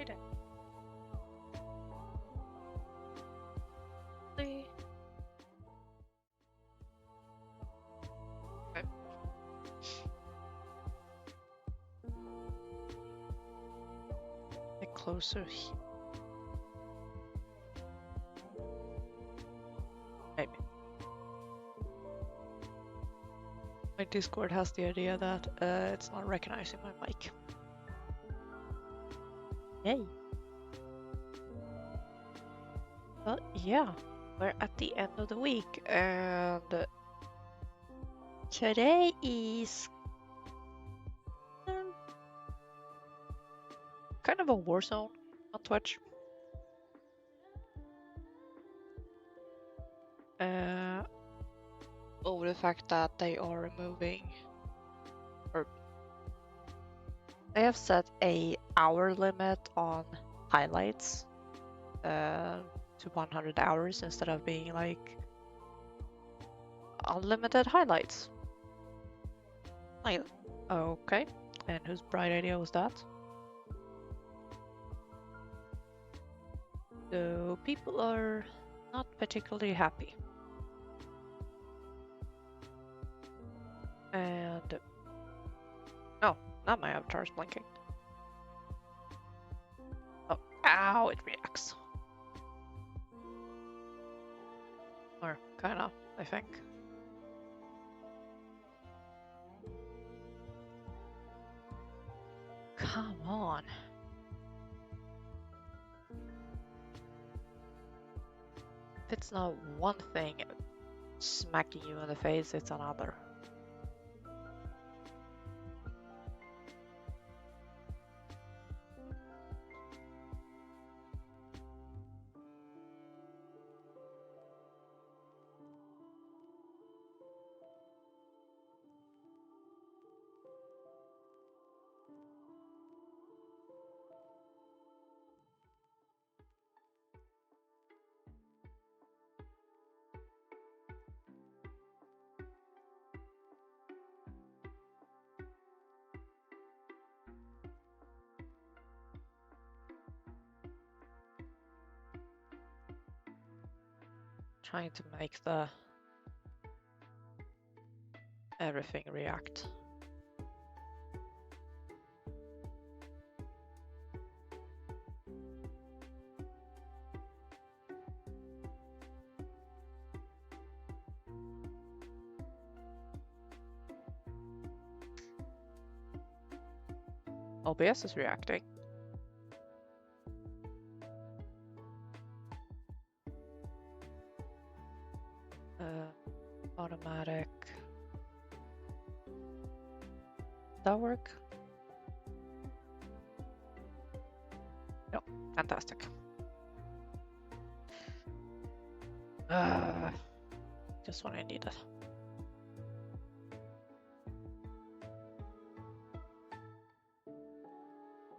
did. Okay. Get closer. Maybe. My Discord has the idea that it's not recognizing my mic. Yay. Well, yeah, we're at the end of the week, and today is kind of a war zone on Twitch. Over the fact that they are removing, or they have set a hour limit on highlights to 100 hours instead of being like unlimited highlights. Like, okay, and whose bright idea was that? So people are not particularly happy. And oh, now my avatar is blinking. Oh, ow, it reacts. Or kinda, I think. Come on. If it's not one thing smacking you in the face, it's another. Trying to make the everything react. OBS is reacting. Automatic. That work? No, fantastic. Just when I need it.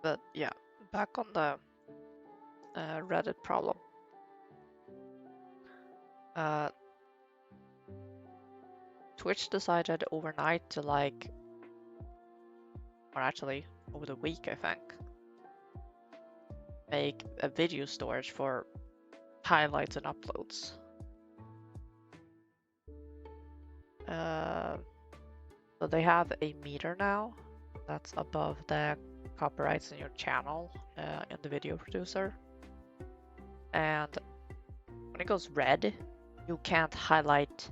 But yeah, back on the Reddit problem. Twitch decided overnight to like, or actually over the week I think, make a video storage for highlights and uploads. So they have a meter now that's above the copyrights in your channel in the video producer. And when it goes red, you can't highlight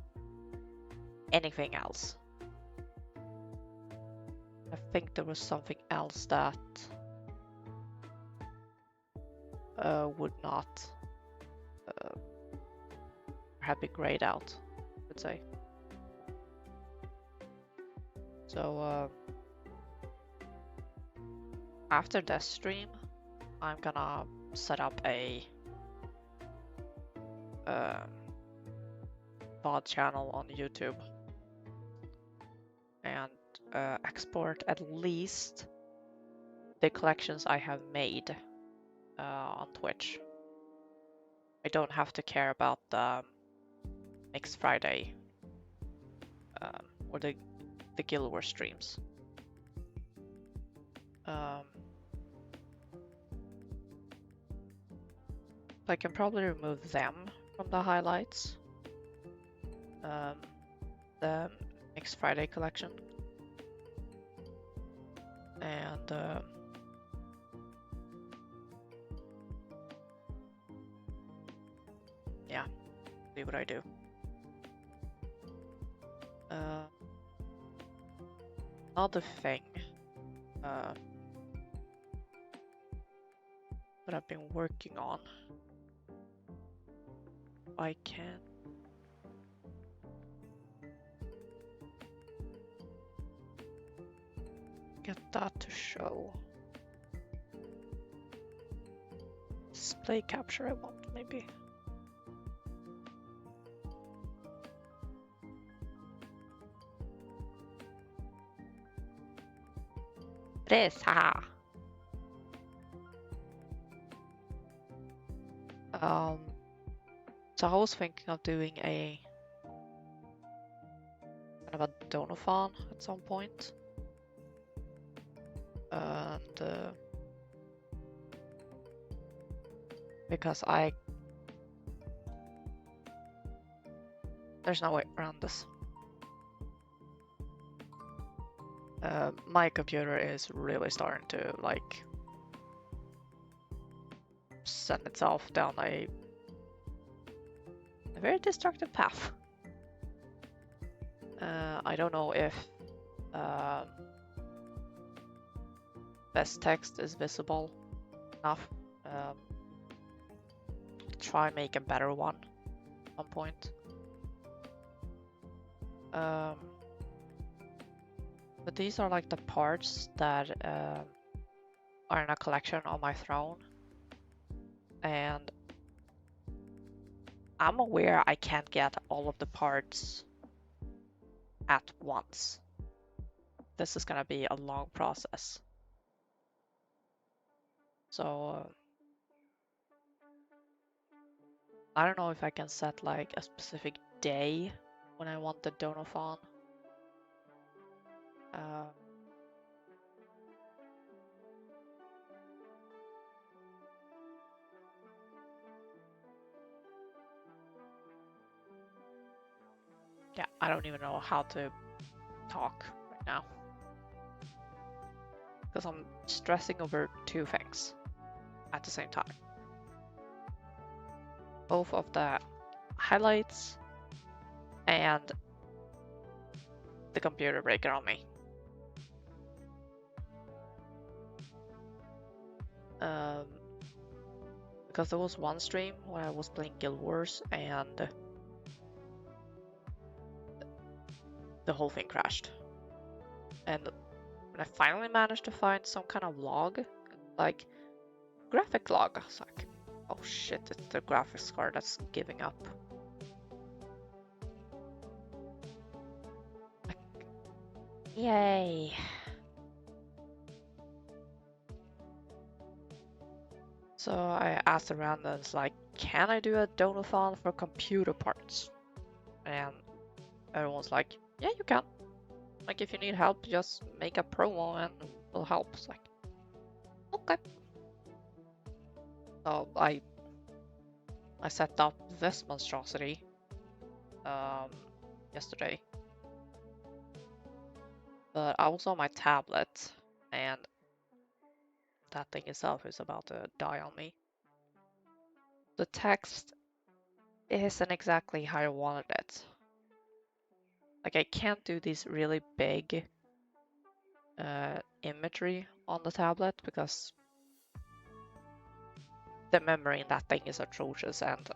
anything else. I think there was something else that would not have been grayed out, I would say. So after this stream, I'm gonna set up a VOD channel on YouTube and export at least the collections I have made on Twitch. I don't have to care about the next Friday or the Guild Wars streams. I can probably remove them from the highlights. The Mixed Friday collection. And yeah, see what I do. Another thing that I've been working on. I can get that to show. Display capture I want, maybe. It is, haha. So I was thinking of doing a kind of a donathon at some point. And because there's no way around this. My computer is really starting to like send itself down a very destructive path. I don't know if best text is visible enough. Try and make a better one at some point. But these are like the parts that are in a collection on my throne. And I'm aware I can't get all of the parts at once. This is gonna be a long process. So I don't know if I can set like a specific day when I want the donathon. Yeah, I don't even know how to talk right now. Because I'm stressing over two things at the same time. Both of the highlights and the computer breaking on me. Because there was one stream where I was playing Guild Wars and the whole thing crashed. And when I finally managed to find some kind of log, like graphic log, I was like, oh shit, it's the graphics card that's giving up. Like, yay. So I asked around and it's like, can I do a donathon for computer parts? And everyone's like, yeah, you can. Like, if you need help, just make a promo and we'll help. It's like, okay. So I set up this monstrosity yesterday. But I was on my tablet and that thing itself is about to die on me. The text isn't exactly how I wanted it. Like, I can't do these really big imagery on the tablet because the memory in that thing is atrocious and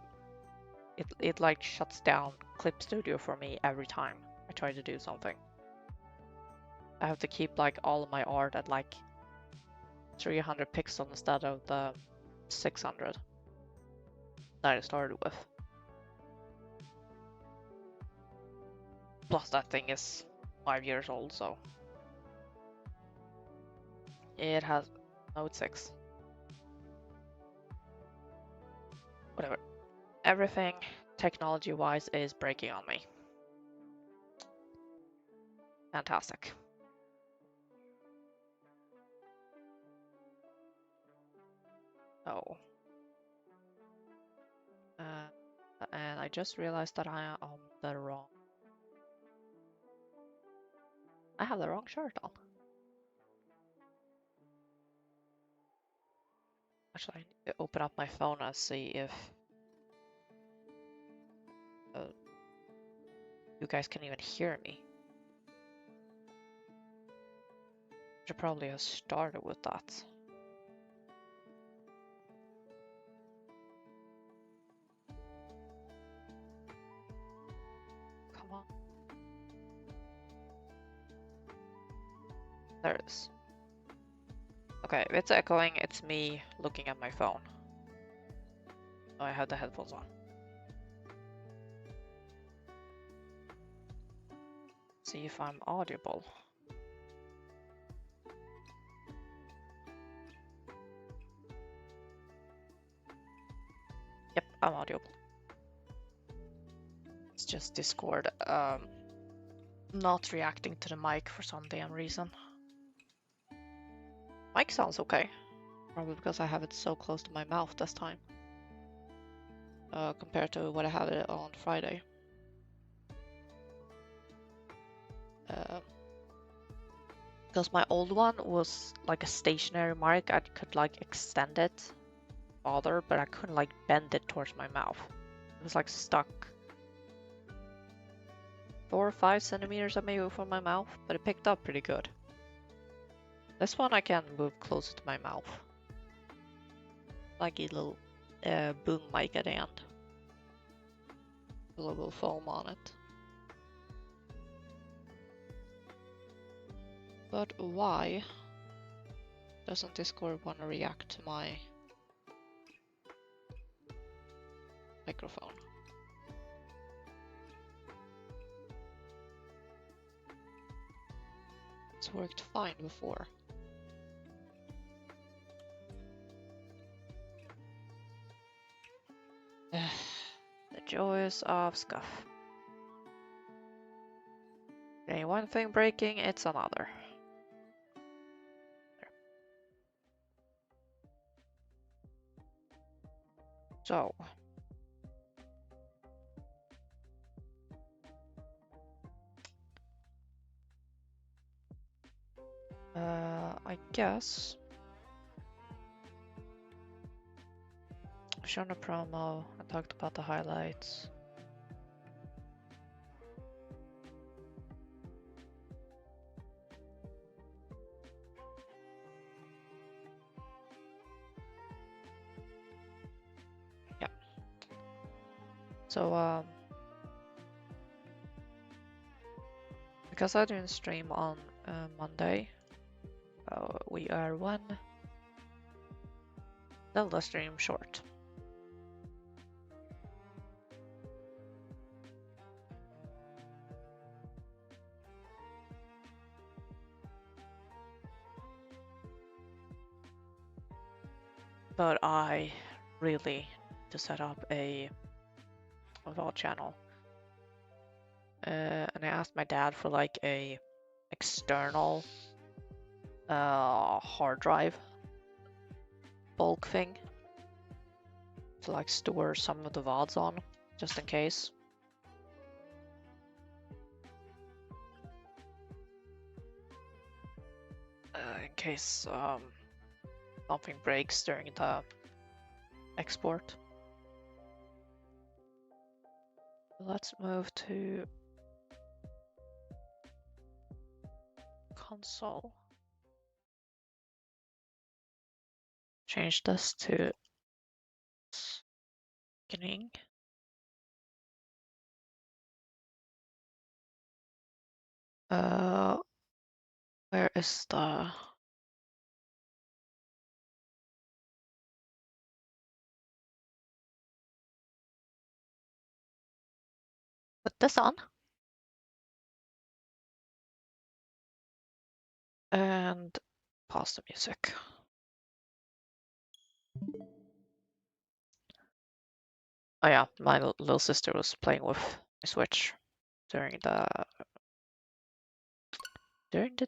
it like shuts down Clip Studio for me every time I try to do something. I have to keep like all of my art at like 300 pixels instead of the 600 that I started with. Plus that thing is 5 years old, so it has Note 6. Whatever. Everything technology-wise is breaking on me. Fantastic. Oh. and I just realized that I am on the wrong. I have the wrong shirt on. Actually, I need to open up my phone and see if you guys can even hear me. Should probably have started with that. Come on. There it is. Okay, if it's echoing, it's me looking at my phone. Oh, I have the headphones on. See if I'm audible. Yep, I'm audible. It's just Discord not reacting to the mic for some damn reason. Mic sounds okay. Probably because I have it so close to my mouth this time. Compared to what I had it on Friday. Because my old one was like a stationary mic, I could like extend it farther, but I couldn't like bend it towards my mouth. It was like stuck 4 or 5 centimeters maybe from my mouth, but it picked up pretty good. This one I can move closer to my mouth. Like a little boom mic at the end. A little foam on it. But why doesn't Discord want to react to my microphone? It's worked fine before. The joys of Scuff. Okay, one thing breaking, it's another. So. I guess. I've shown a promo, I talked about the highlights. Yeah. So, because I didn't stream on Monday, we are one Zelda stream short. But I really need to set up a VOD channel. And I asked my dad for like a external hard drive bulk thing to like store some of the VODs on, just in case. In case something breaks during the export. Let's move to console. Change this to beginning. Where is the put this on? And pause the music. Oh yeah, my little sister was playing with my Switch during the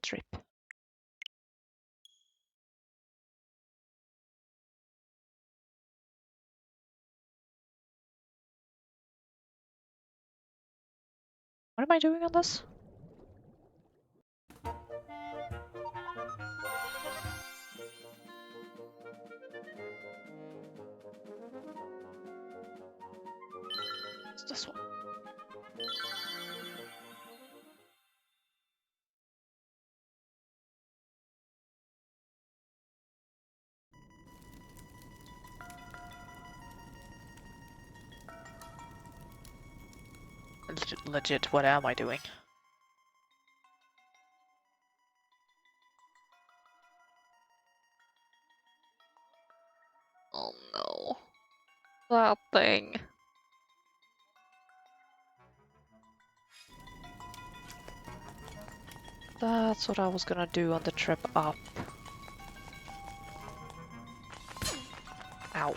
trip. What am I doing on this? It's this one. Legit, what am I doing? Oh no. That thing. That's what I was gonna do on the trip up. Ow.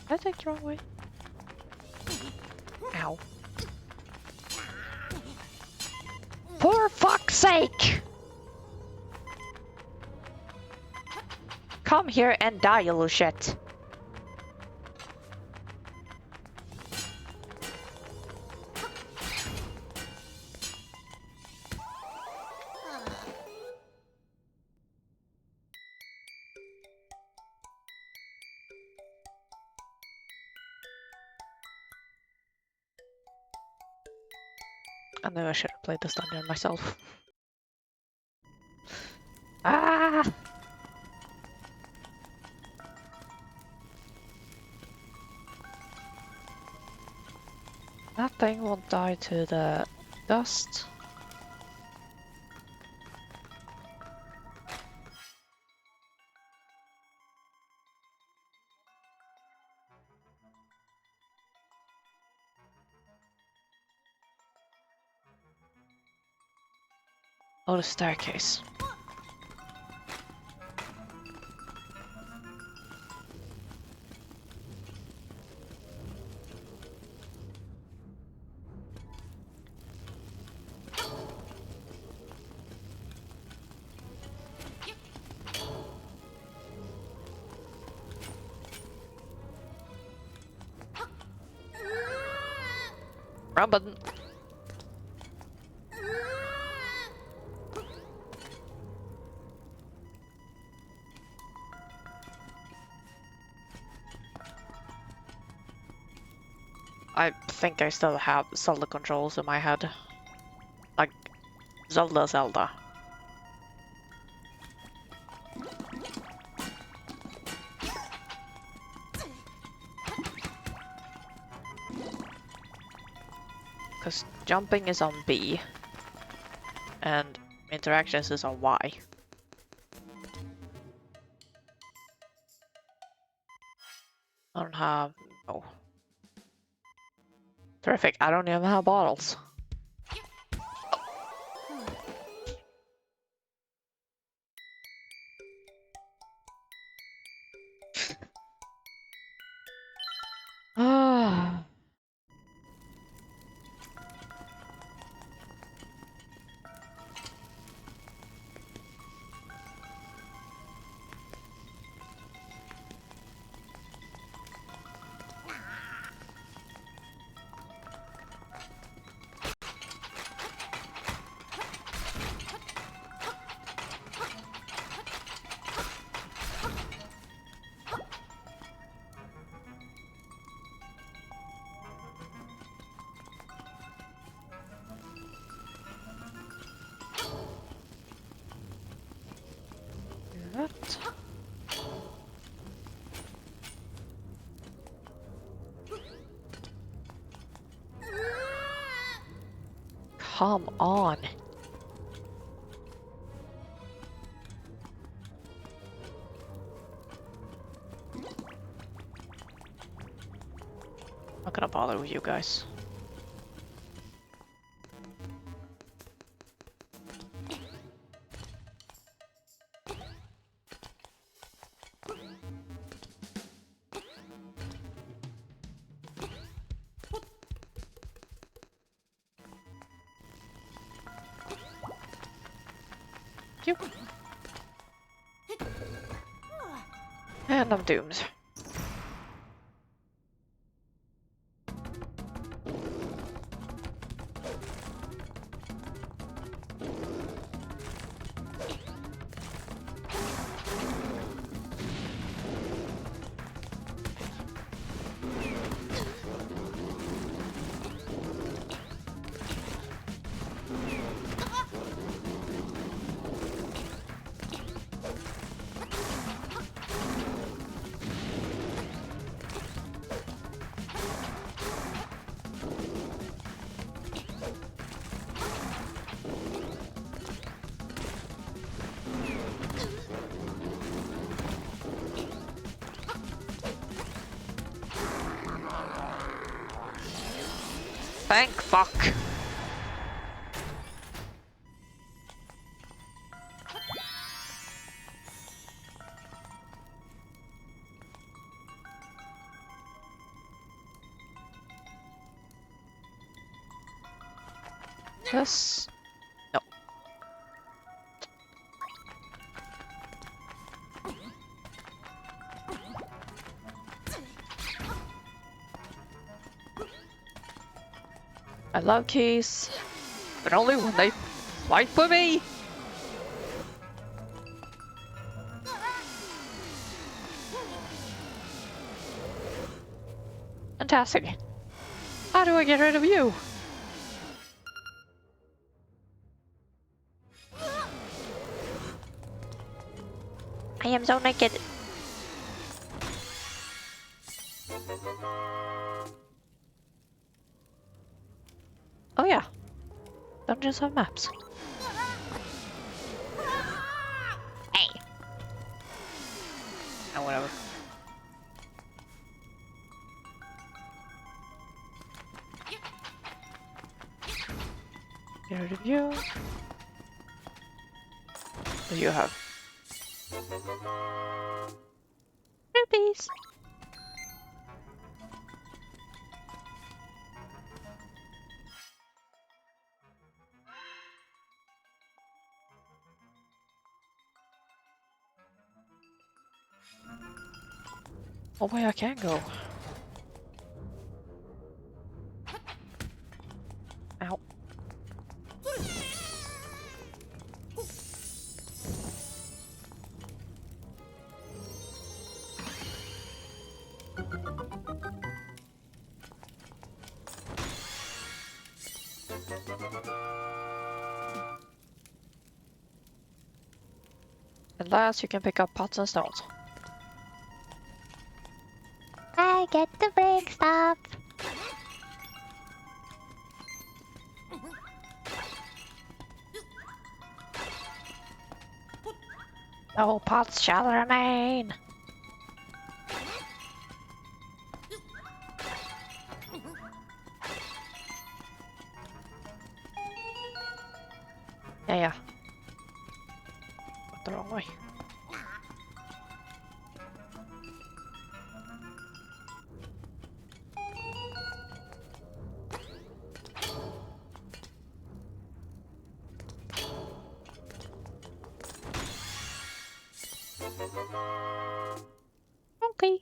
Did I take the wrong way? Ow. For fuck's sake! Come here and die, you little shit. I knew I should have played this dungeon myself. Ah! That thing won't die to the dust. Oh, the staircase. Wrong button. I think I still have Zelda controls in my head. Like, Zelda. Because jumping is on B, and interactions is on Y. I don't have... oh. Terrific, I don't even have bottles. Ah. That. Come on. Not gonna bother with you guys. Thank you. And I'm doomed. Thank fuck. Yes. No. I love keys, but only when they fight for me. Fantastic. How do I get rid of you? I am so naked. Oh yeah. Dungeons have maps. Hey. Oh, whatever. Get rid of you. What do you have? Rupees. Oh wait, I can go. Ow. At last you can pick up pots and stones. I get to break stuff. No pots shall remain. Yeah. Went the wrong way. Okay.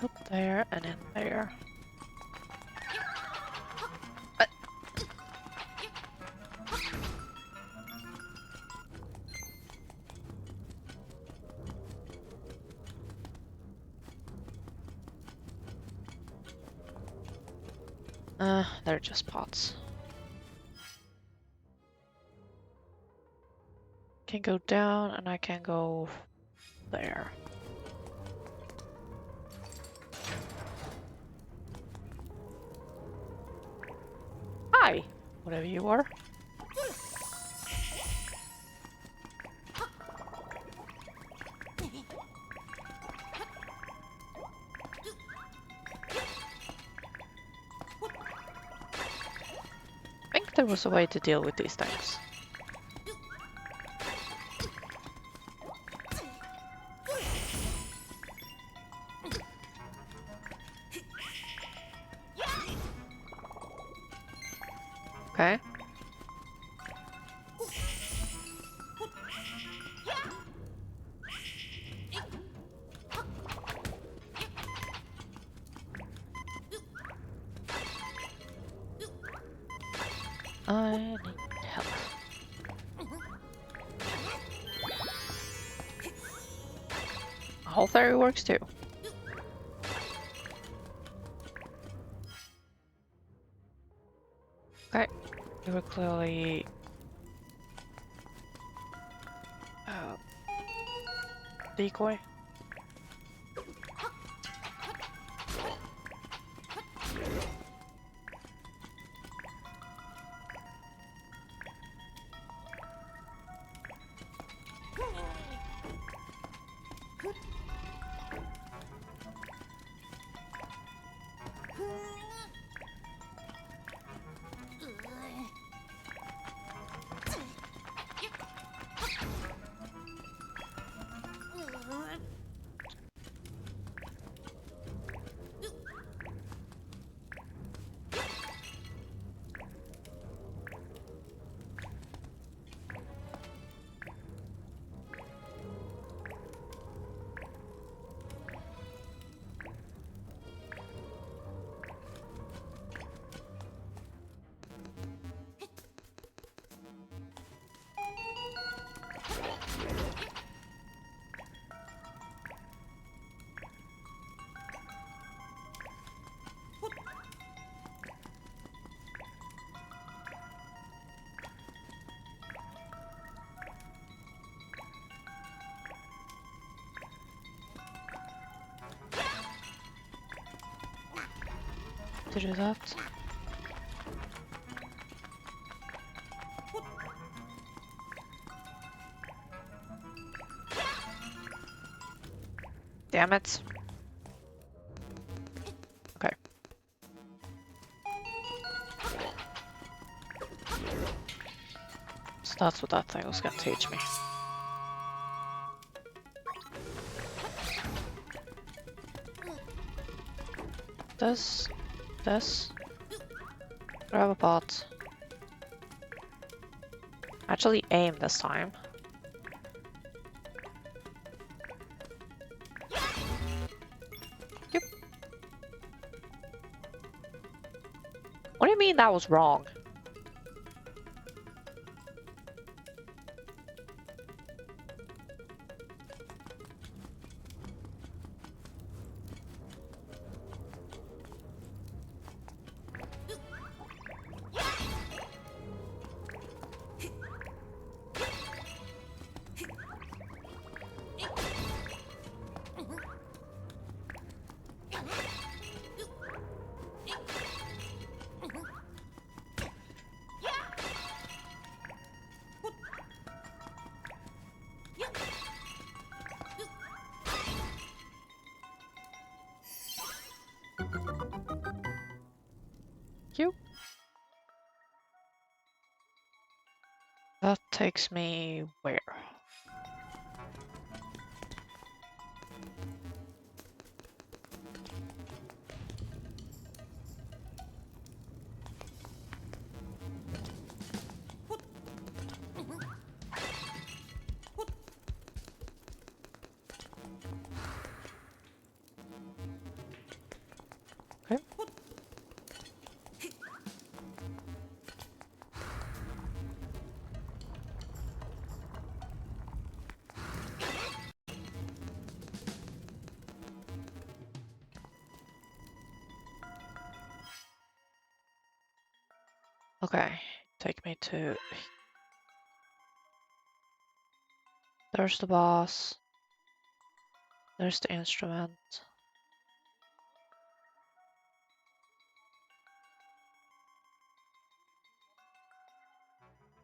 Up there and in there. They're just pots. Can go down and I can go there. Hi, whatever you are. I think there was a way to deal with these things. Okay. I need help. Whole fairy works too. Okay, you were clearly decoy. To do that. Damn it. Okay. So that's what that thing was gonna teach me. This. Grab a pot. Actually aim this time. Yep. What do you mean that was wrong? You. That takes me where? Okay. Okay, take me to... There's the boss. There's the instrument.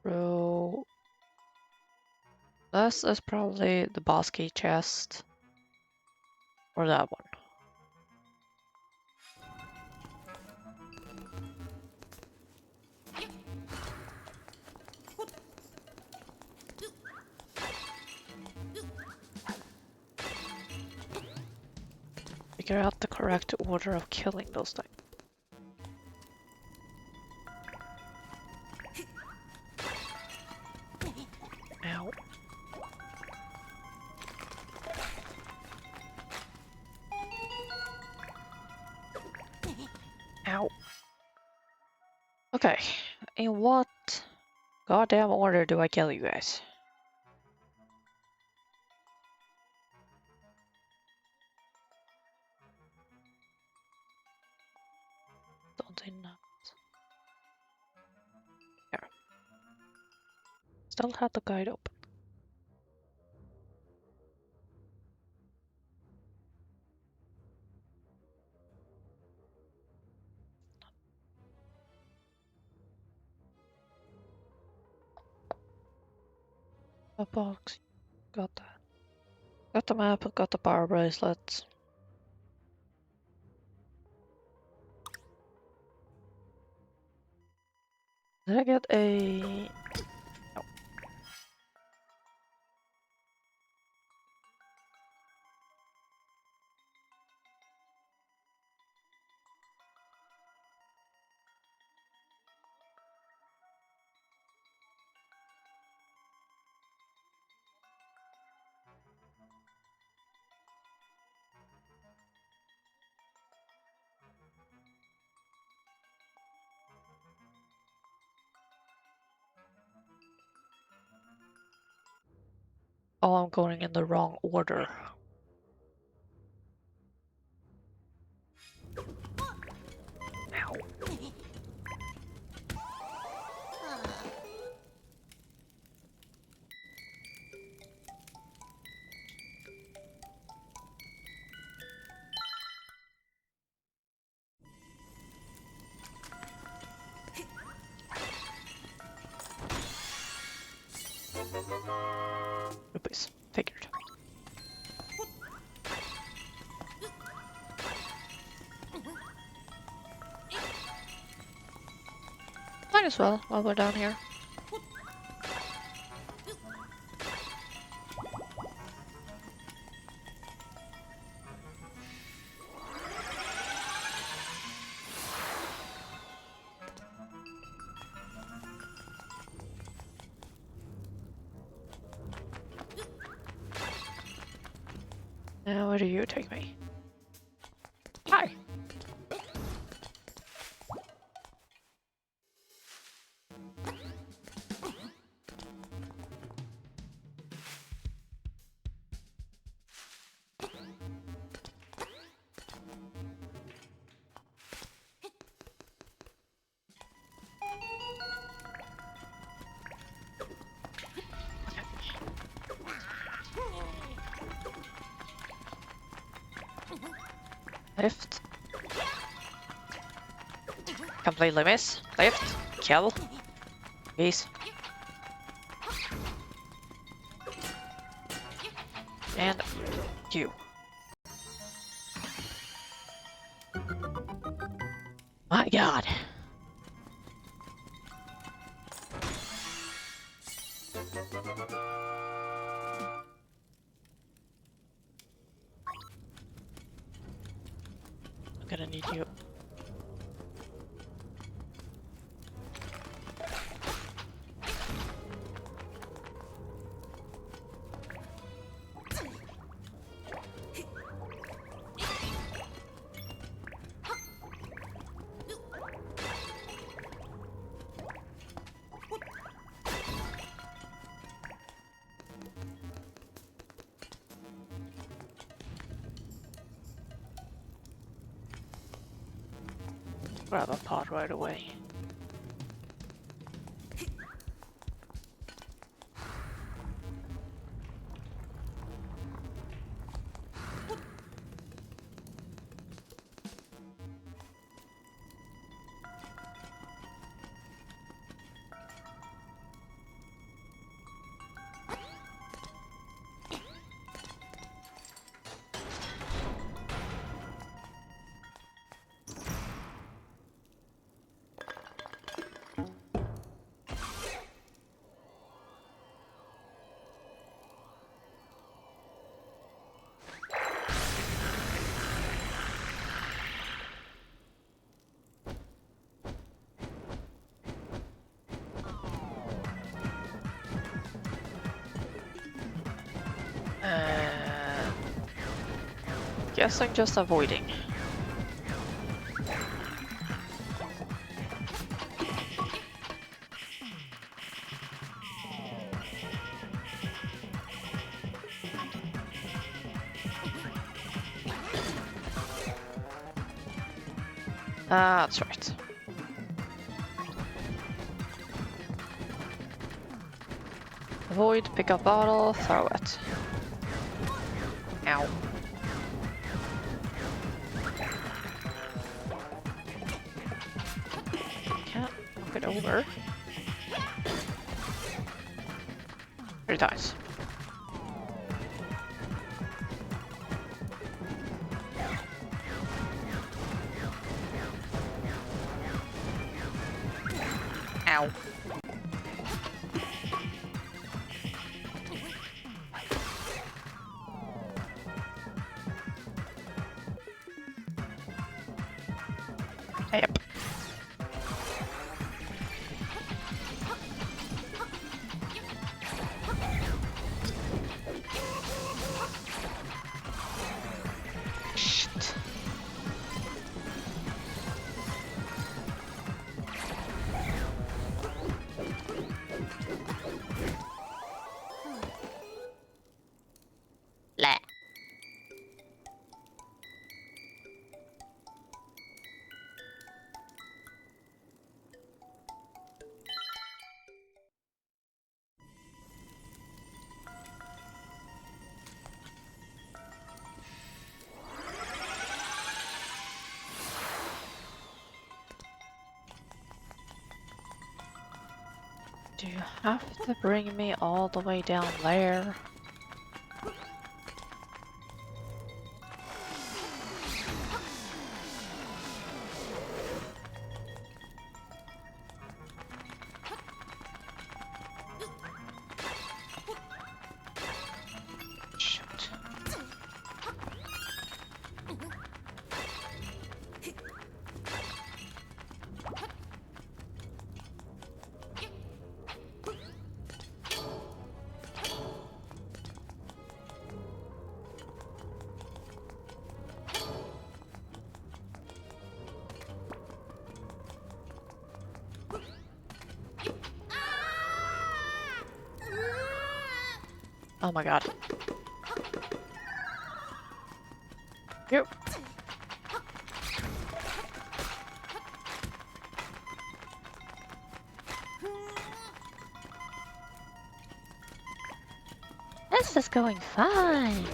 So this is probably the boss key chest. Or that one. Figure out the correct order of killing those things. Ow. Ow. Okay, in what goddamn order do I kill you guys? Don't say that. Here. Still have the guide open. A box. Got that. Got the map, got the power bracelets. Did I get a... No. Oh, I'm going in the wrong order. Ow. Rupees. Figured. Might as well while we're down here. Now where do you take me? Hi! Lift. Completely miss. Lift. Kill. Peace. And you. My god. I'm gonna need you. Grab a pot right away. Guess I'm just avoiding. That's right. Avoid, pick up bottle, throw it. Ow. Can't knock it over. 3 times. Ow. Yep. Shit. Leh. Do you have to bring me all the way down there? Shoot. Oh my god. Yep. This is going fine.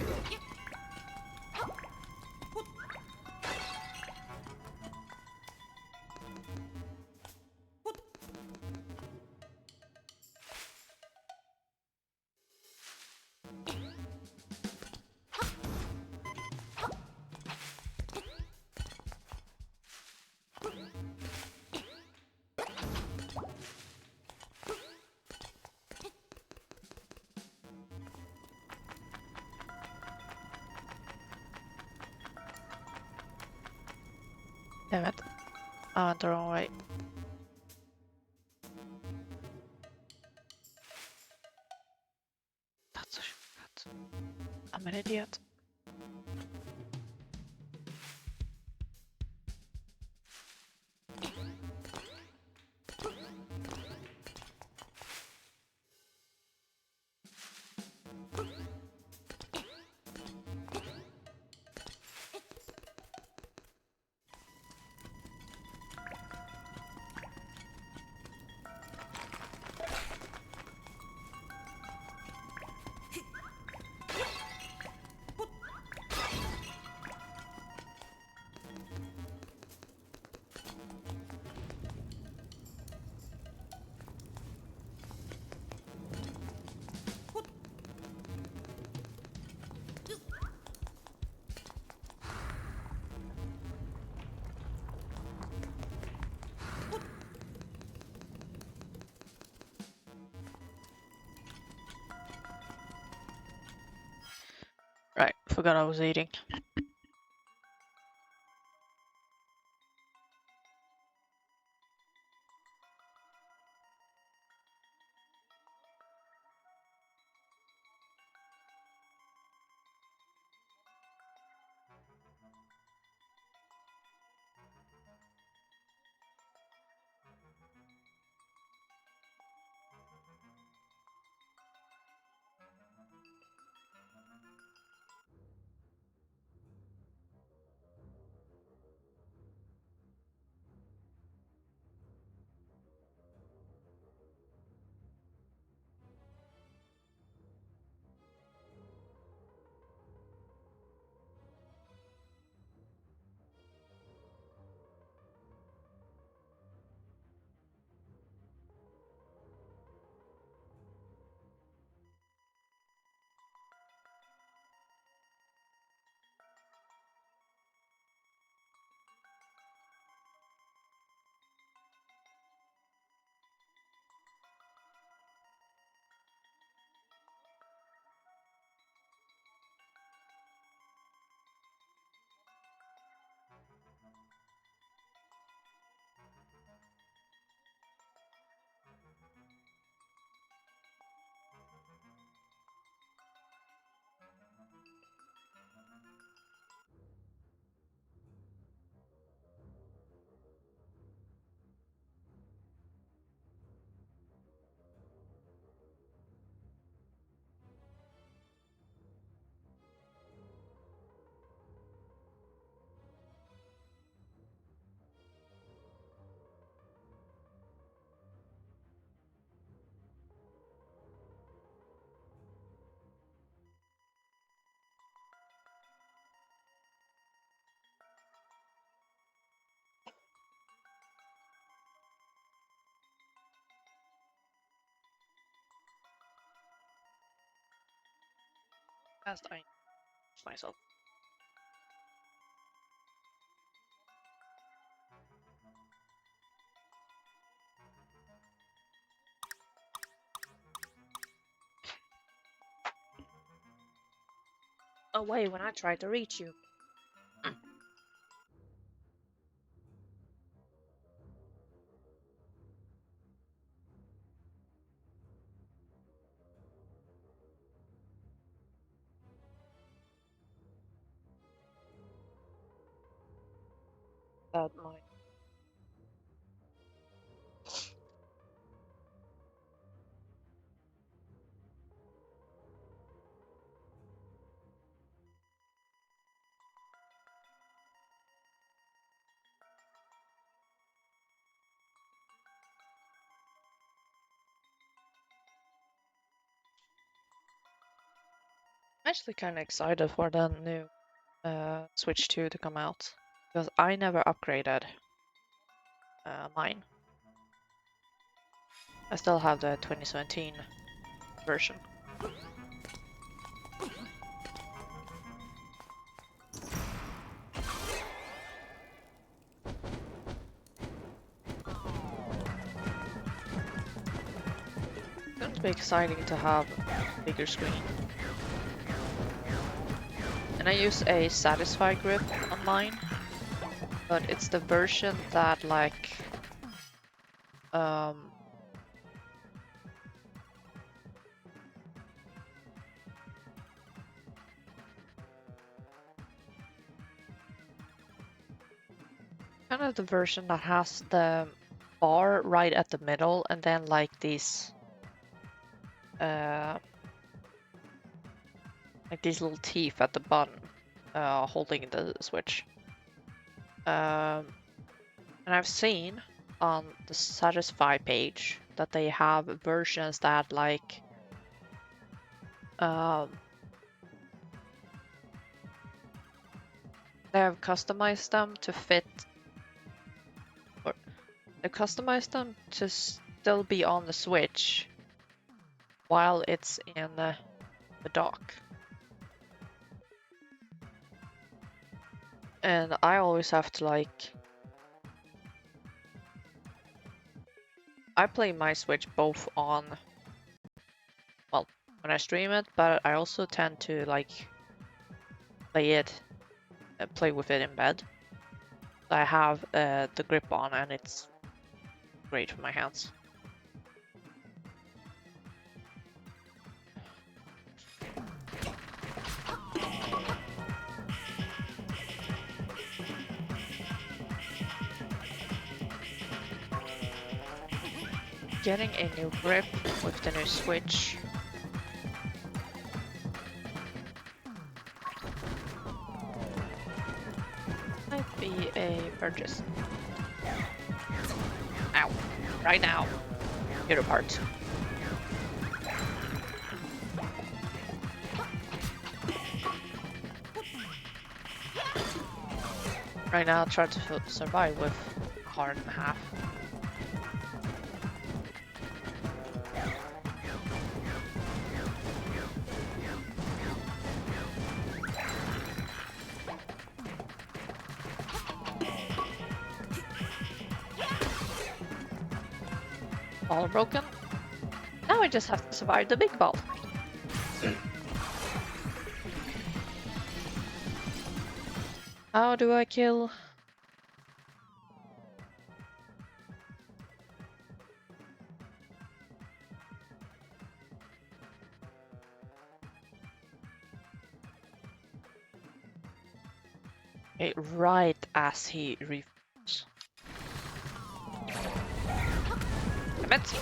Damn it. I went the wrong way. That's a shortcut. I'm an idiot. Right, forgot I was eating. As I myself. Away when I tried to reach you. That might. I'm actually kind of excited for the new Switch 2 to come out because I never upgraded mine. I still have the 2017 version. It's going to be exciting to have a bigger screen. And I use a Satisfy grip on mine, but it's the version that like kind of the version that has the bar right at the middle and then like these little teeth at the bottom holding the Switch. And I've seen on the Satisfy page that they have versions that like they have customized them to fit, or they customized them to still be on the Switch while it's in the dock. And I always have to like, I play my Switch both on, well, when I stream it, but I also tend to like play with it in bed. I have the grip on and it's great for my hands. Getting a new grip with the new Switch. Might be a purchase. Ow. Right now. Get apart. Right now, try to survive with a heart and a half. All broken. Now I just have to survive the big ball. How do I kill? Okay, right as he refills. Damn it!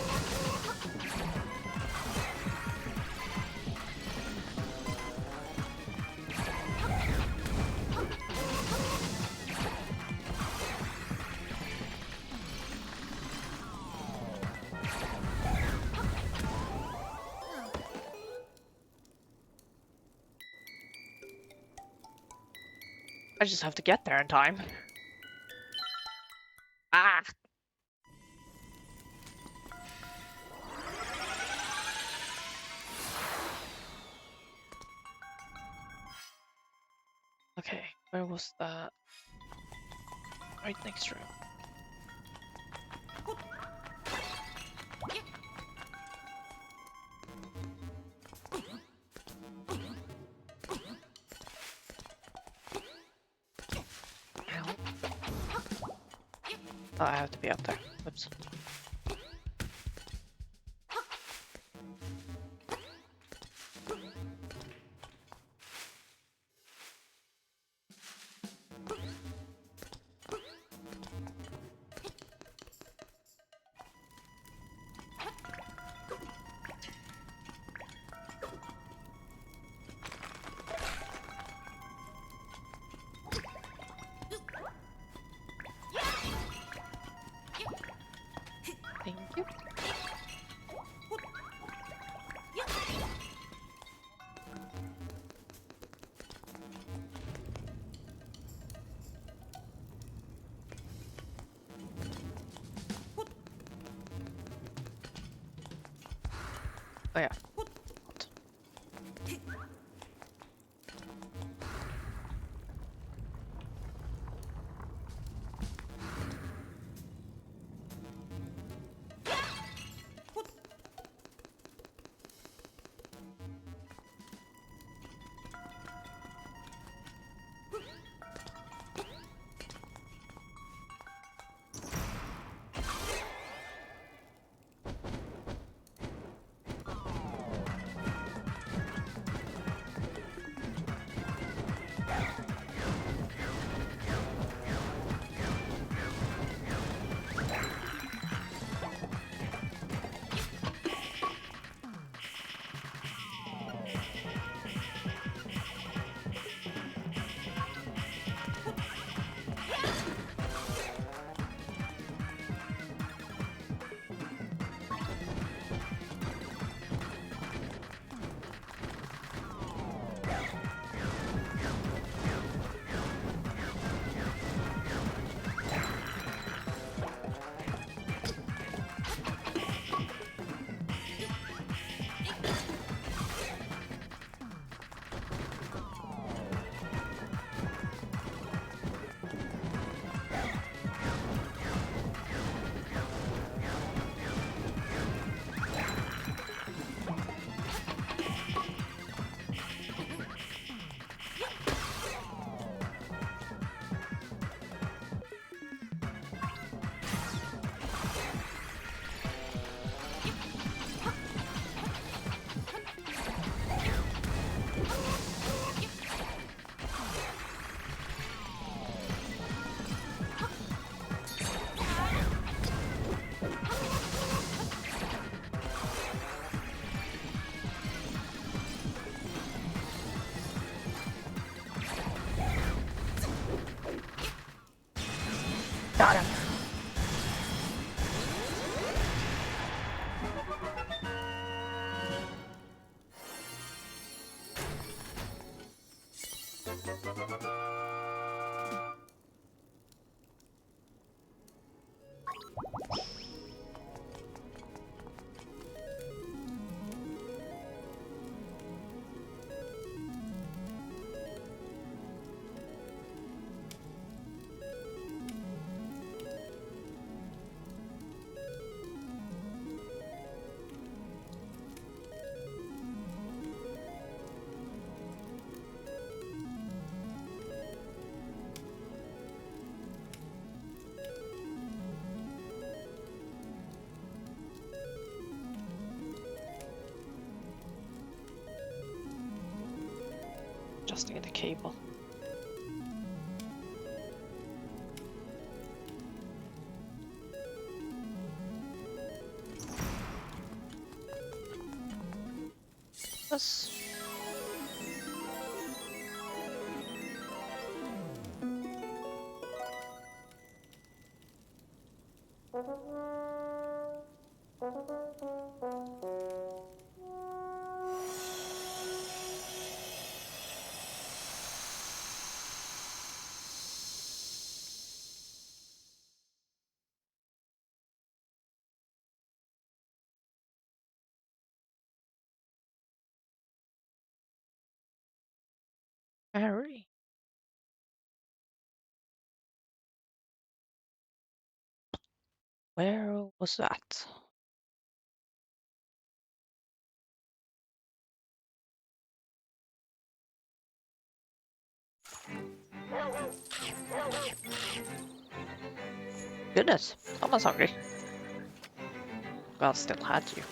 I just have to get there in time. Ah! Where was that? Right next room. Ow. Oh, I have to be up there. Oops. Thank you. Oh yeah. Got him. Adjusting the cable. Yes. Harry. Where was that? Goodness, someone's hungry. God still had you.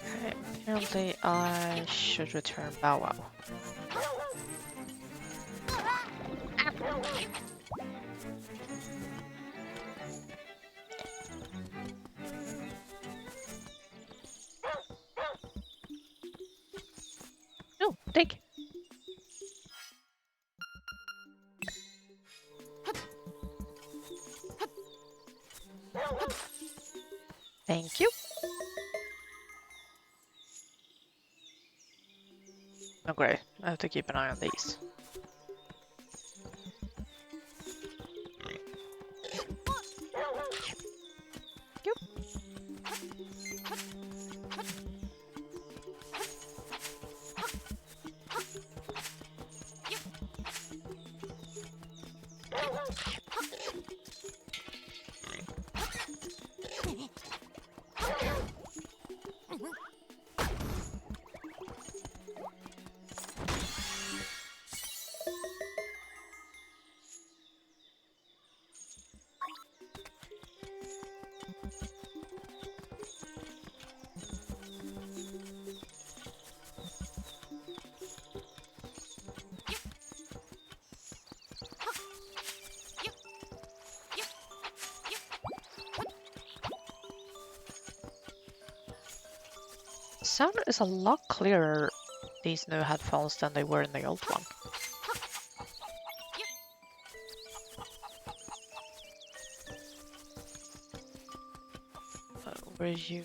Okay, apparently I should return Bow Wow. No, dig. Thank you. Okay, I have to keep an eye on these. Yep. Sound is a lot clearer these new headphones than they were in the old one. Where you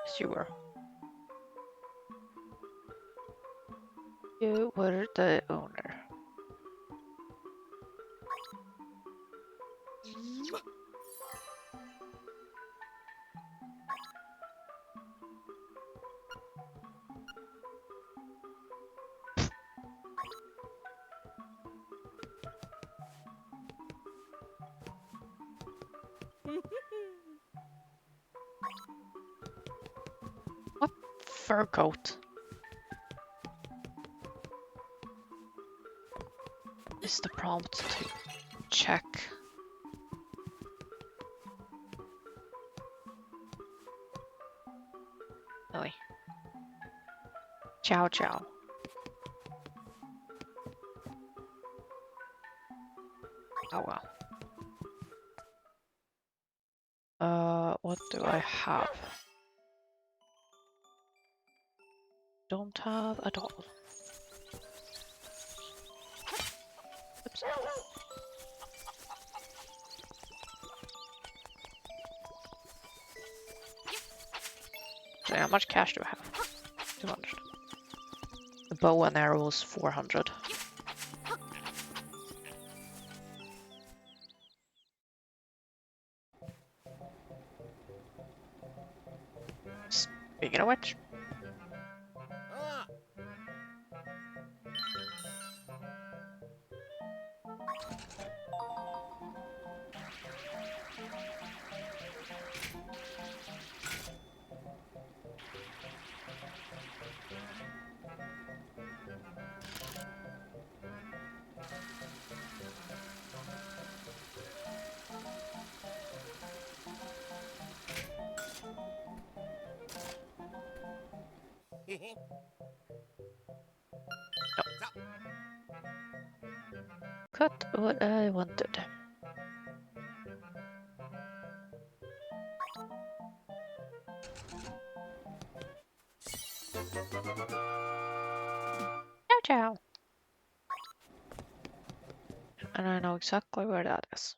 Yes, you were. You were the owner. What fur coat is the prompt to check? Really? Chow chow. Oh well. What do I have? Don't have at all. Oops. So how much cash do I have? 200. The bow and arrow is 400. Speaking of which, cut what I wanted. Ciao ciao! And I know exactly where that is.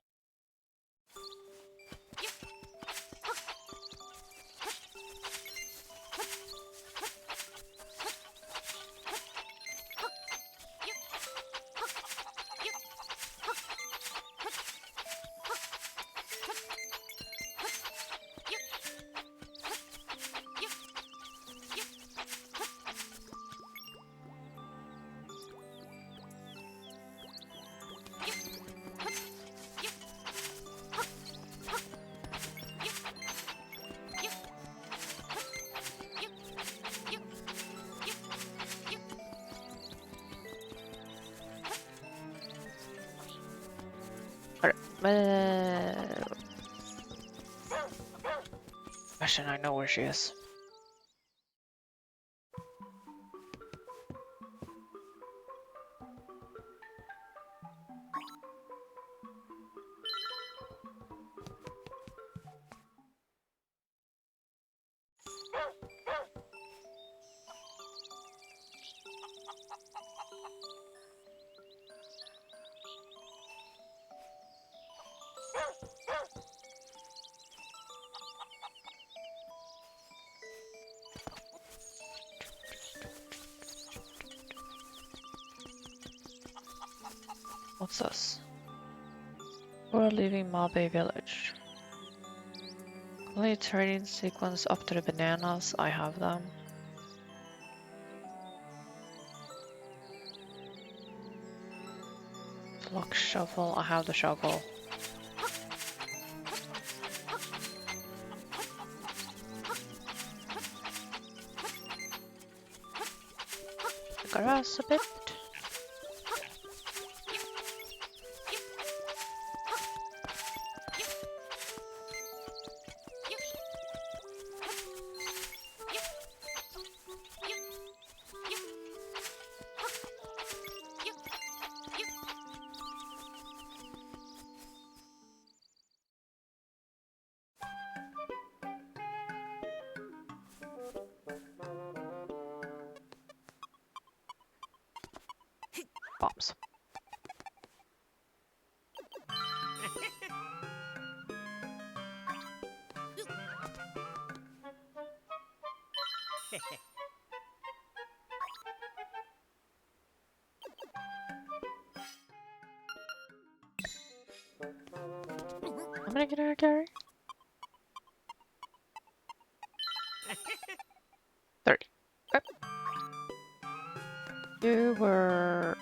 Question, I know where she is. What's this? We're leaving Mabe village. Complete trading sequence up to the bananas. I have them. Block shovel. I have the shovel. Grass a bit. Bombs. How many can I carry? 30. Okay. You were...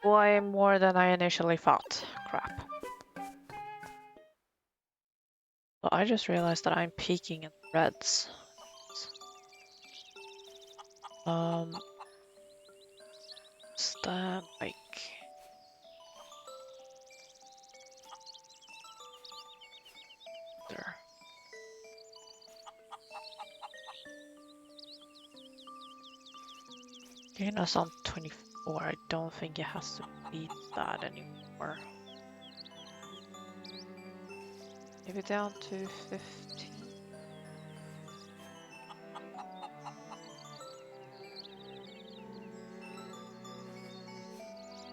way more than I initially thought. Crap. Well, I just realized that I'm peaking in reds. Is that like... there? Gain us on 24. I don't think it has to beat that anymore. Maybe down to 15.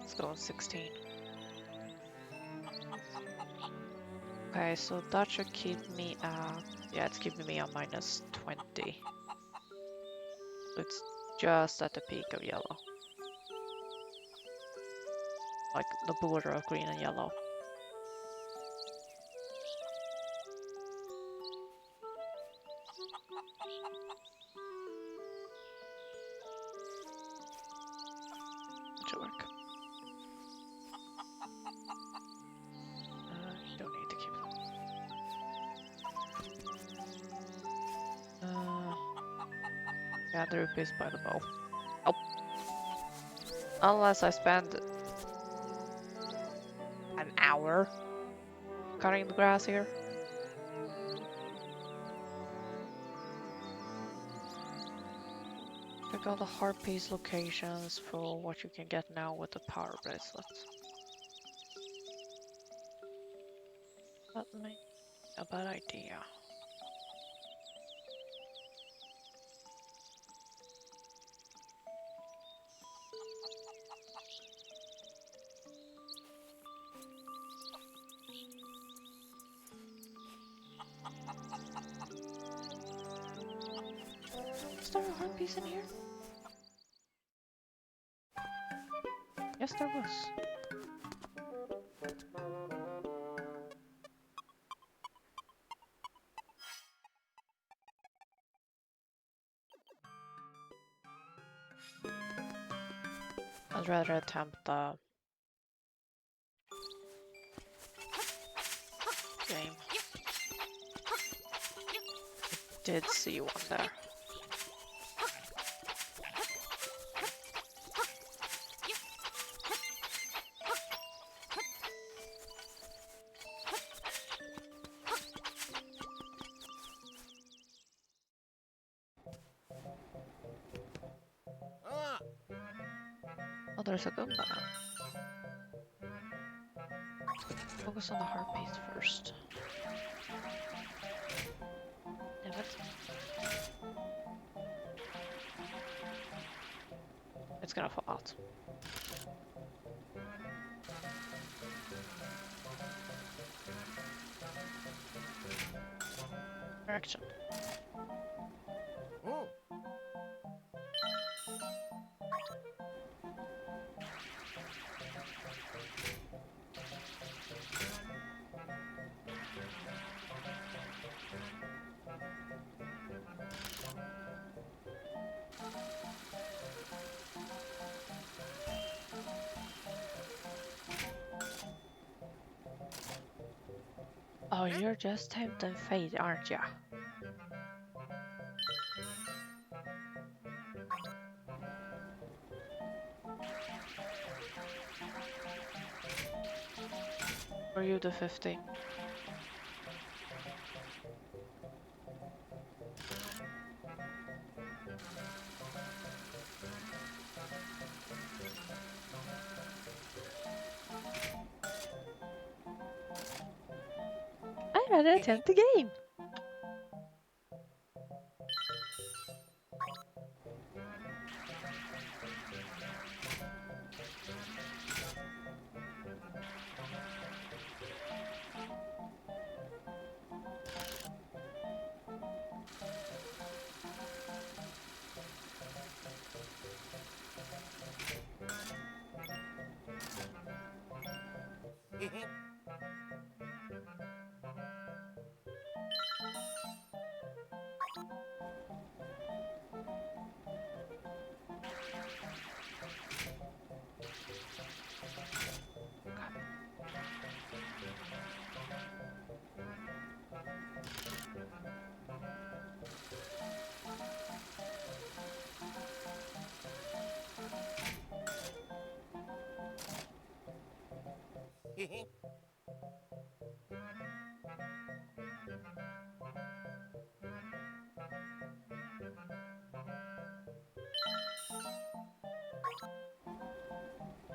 Let's go on 16. Okay, so that should keep me at... yeah, it's keeping me on minus 20. It's just at the peak of yellow. Like the border of green and yellow. That should work. Don't need to keep them. Yeah, the rupees by the bow. Oh. Unless I spend an hour cutting the grass here. Check all the Harpies locations for what you can get now with the power bracelet. That may be a bad idea. Is there a Harpies in here? Yes, there was. I'd rather attempt the game. I did see one there. Oh, there's a Goomba now. Focus on the Harpies first. Damn it. It's gonna fall out. Correction. Oh. Oh, you're just tempting fate, aren't ya? Were you the 50? I'd rather attempt the game.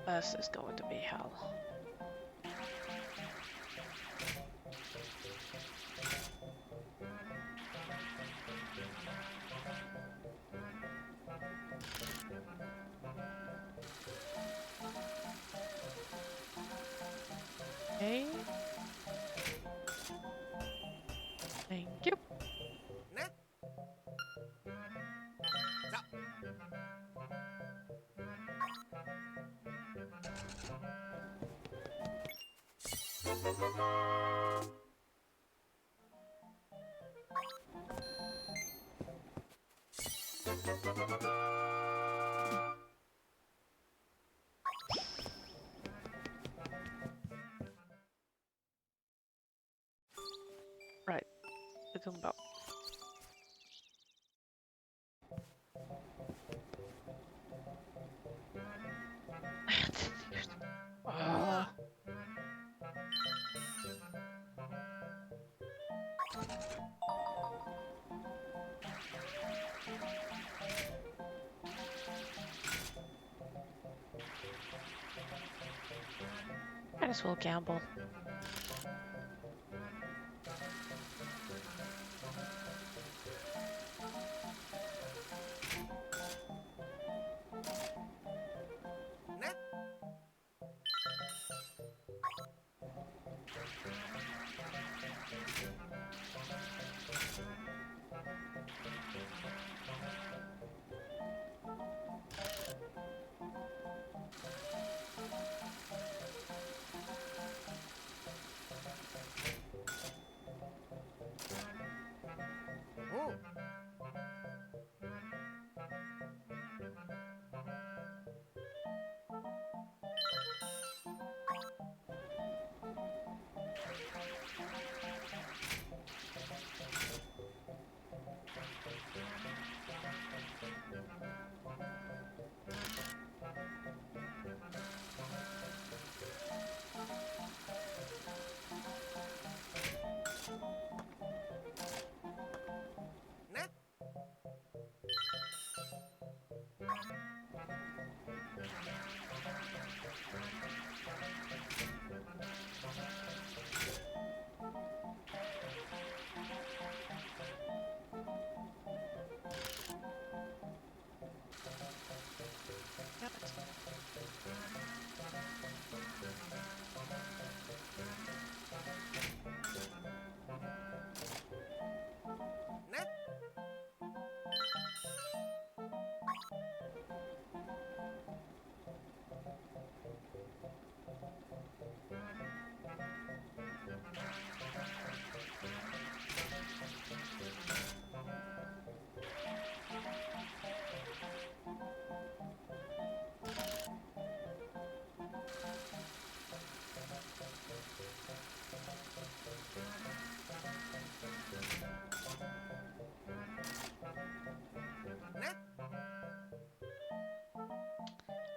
This is going to be hell. Okay. Thank you. Right, the Goomba. Oh. Might as well gamble.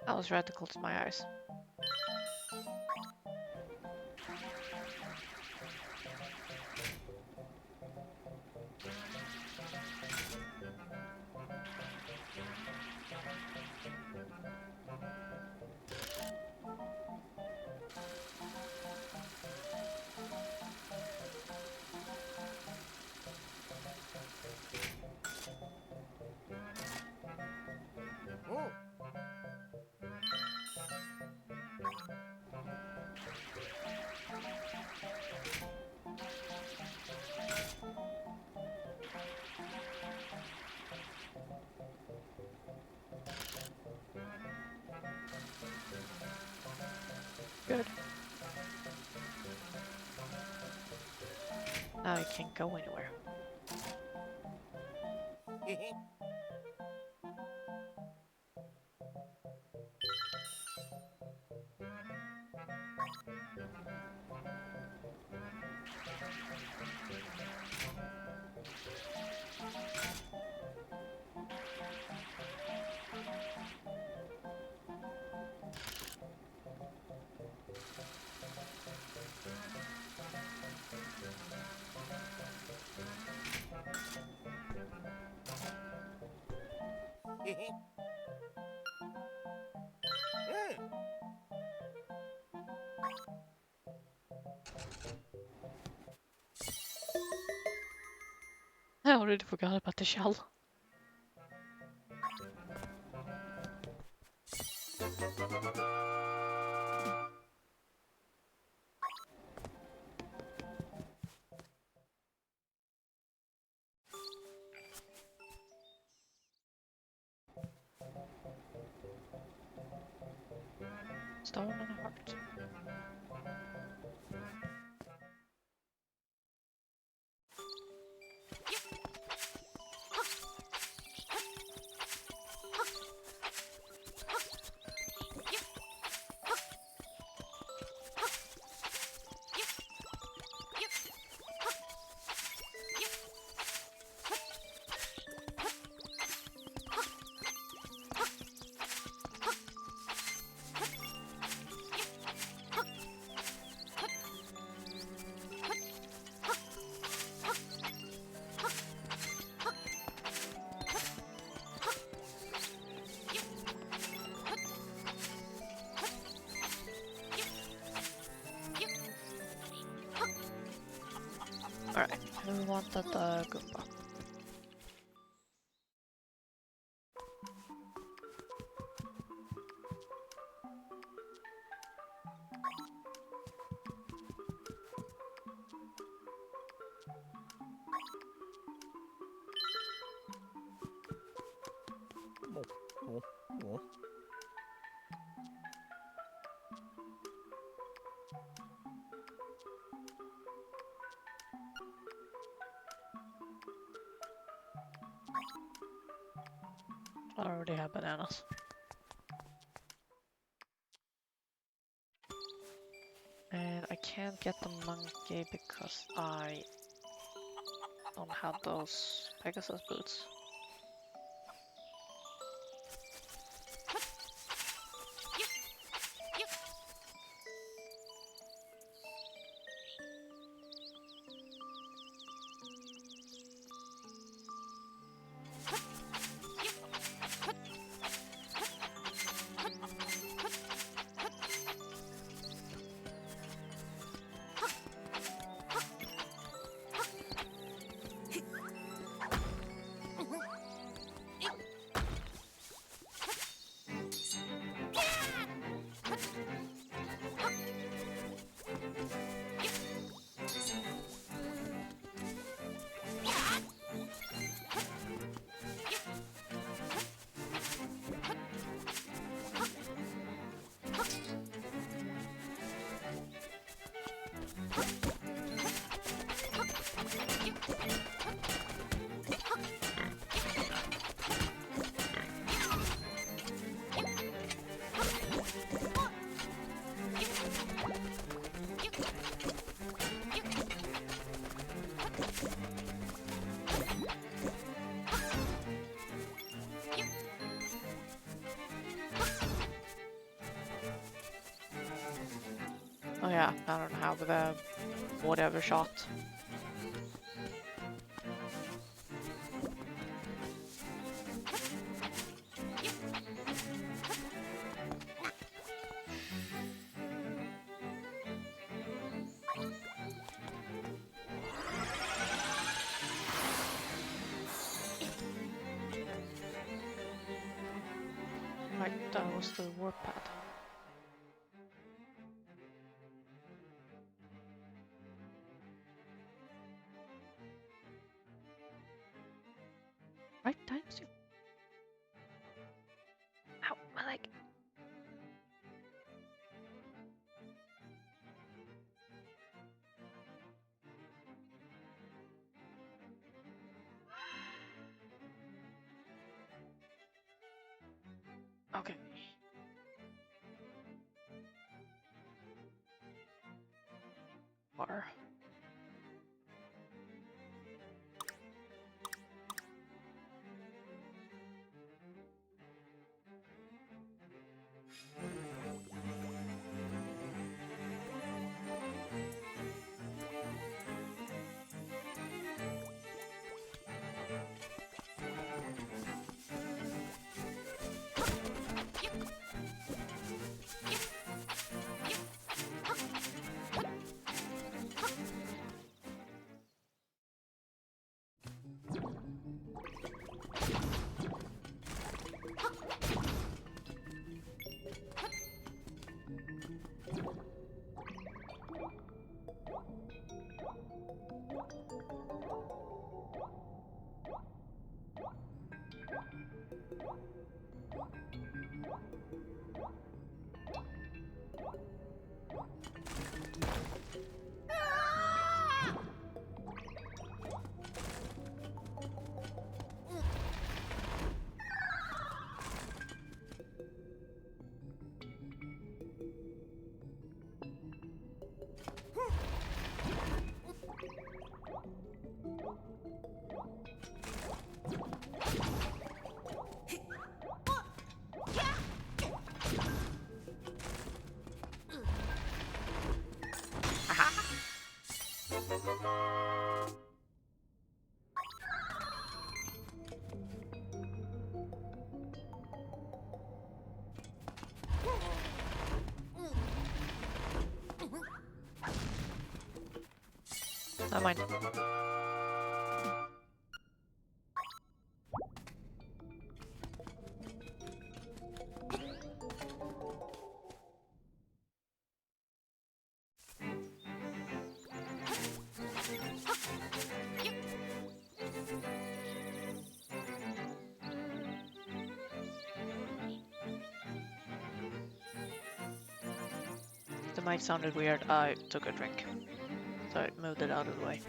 That was radical to my eyes. Good. Now you can't go anywhere. I already forgot about the shell. Stone and a heart. Alright, who wanted the Goomba? I already have bananas. And I can't get the monkey because I don't have those Pegasus boots. Oh yeah, I don't have the whatever shot. Right, that was the warp pad. Right, times you. Ow, my leg. Okay. Water. never mind. The mic sounded weird. I took a drink, so I moved it out of the way.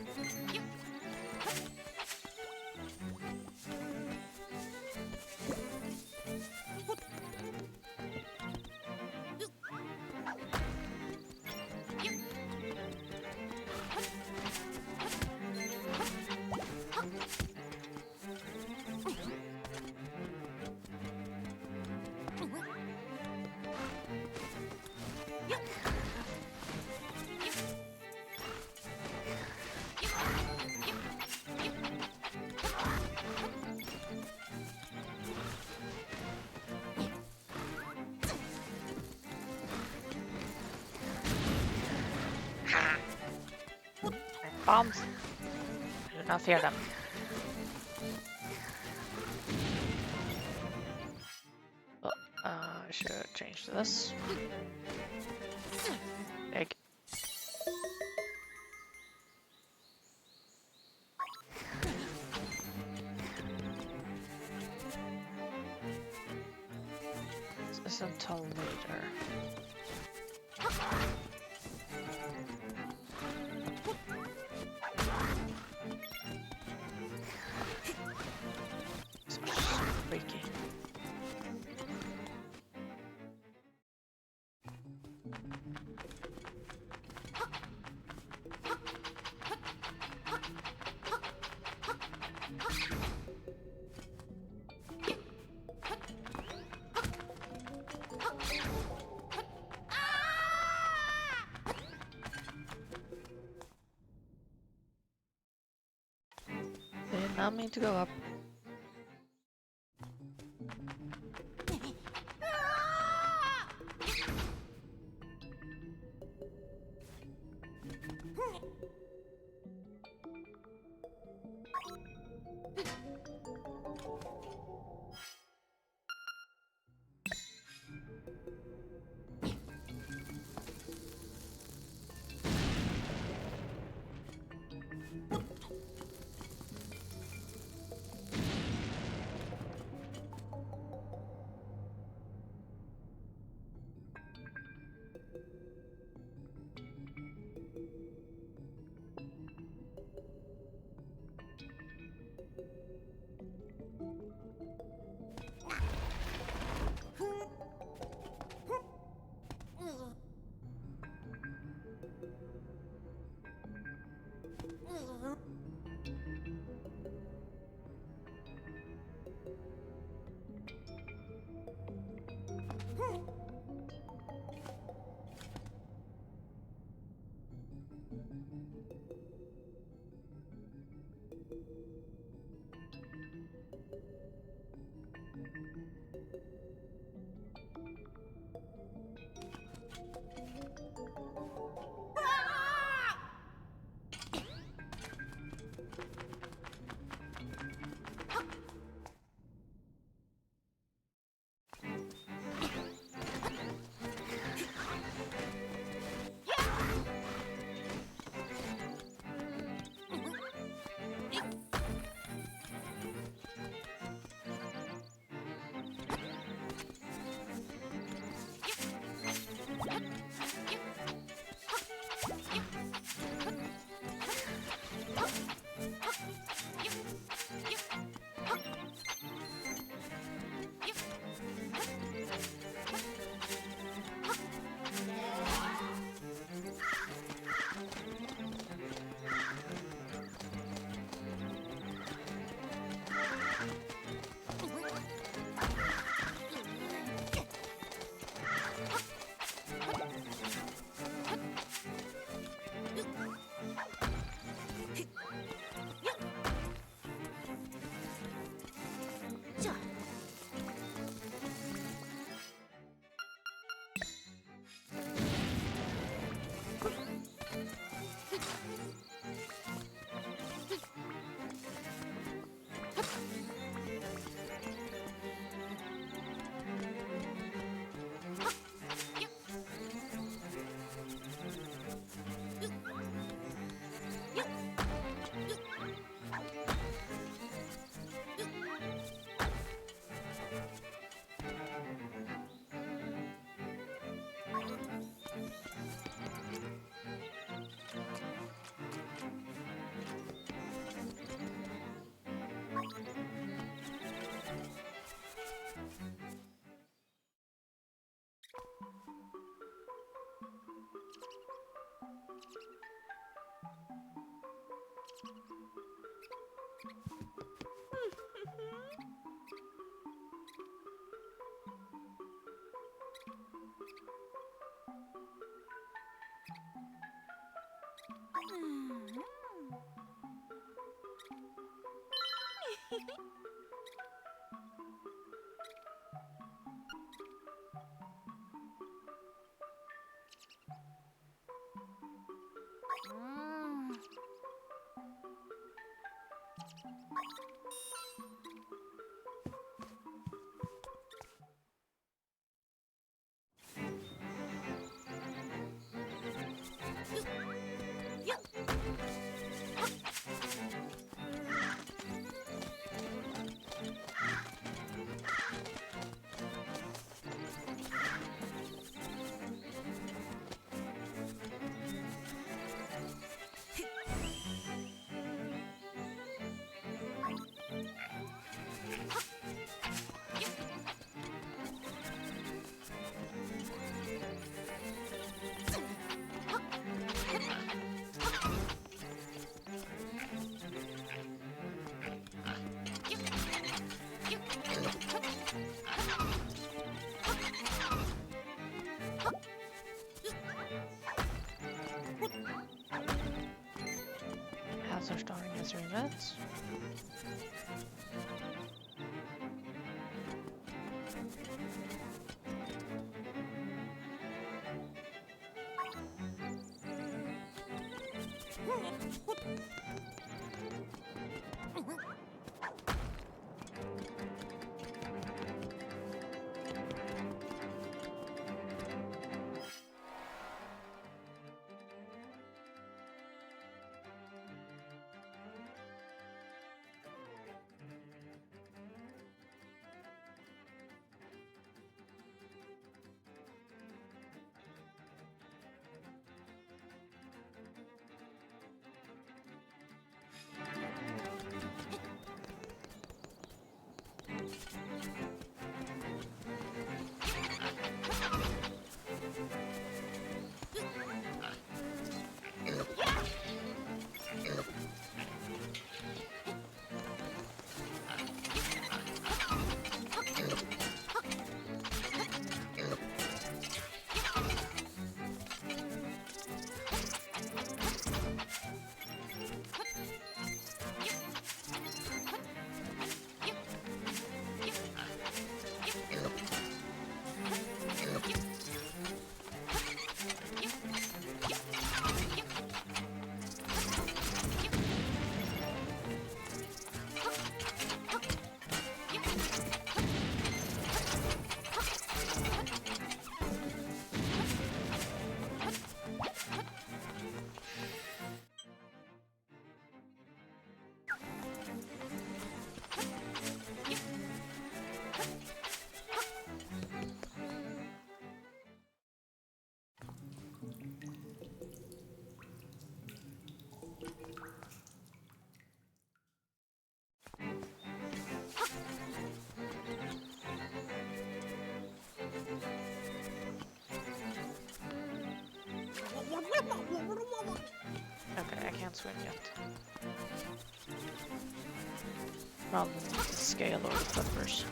Bombs! I did not fear them. Well, I should change this. Egg. This until later. Freaky. Did not mean to go up. Ads are starting as remits. Okay, I can't swim yet. From the scale or the flippers.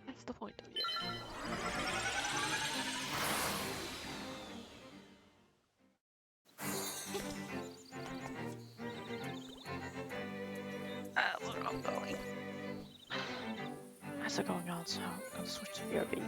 That's the point of view. We're not going. As they're going on, so I'm gonna switch to BRB.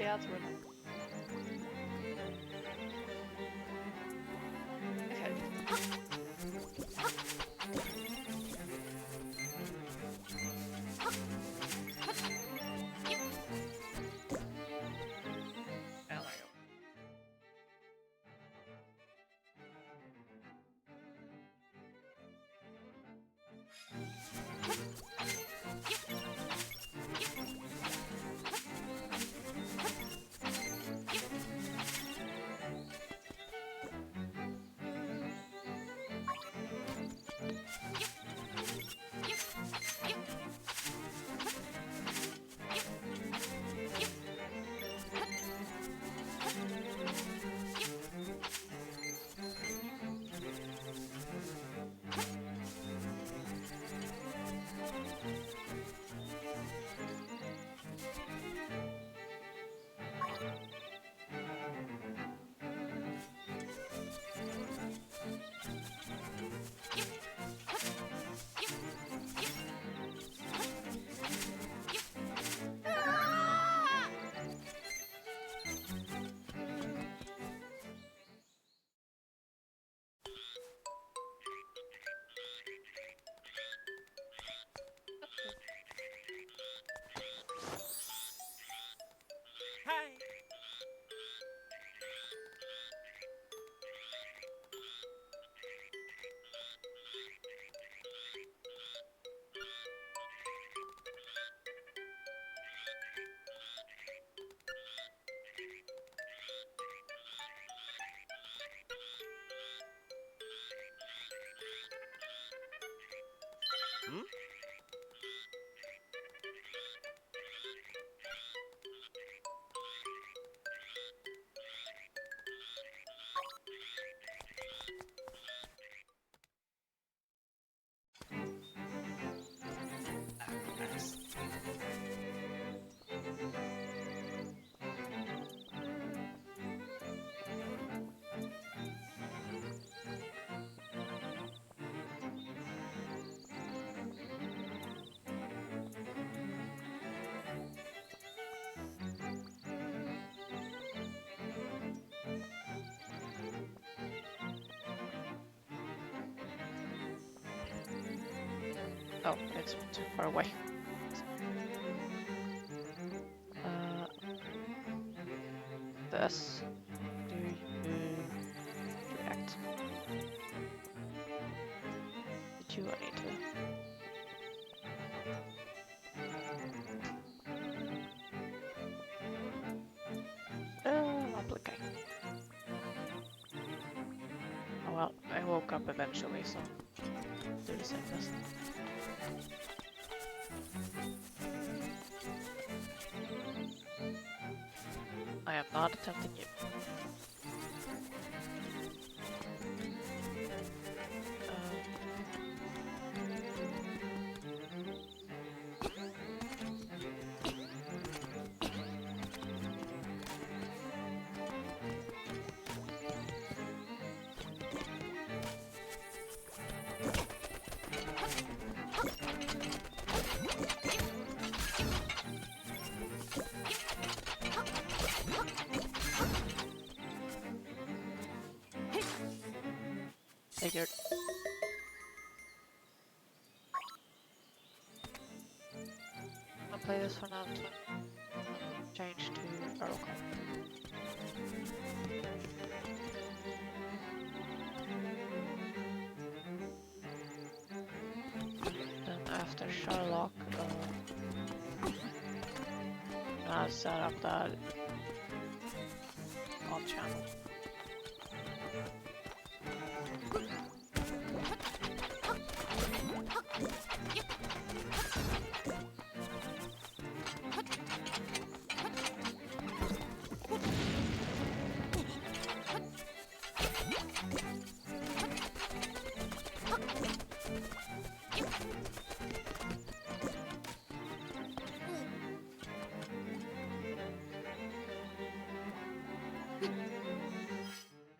the ads were like. Hmm? Oh, it's too far away. This. Do you react? Did you need to? Applicate. Oh well, I woke up eventually, so do the same test. I am not attempting you. Figured. I'll play this for now to change to Barocom. Then after Sherlock, I'll set up that on channel.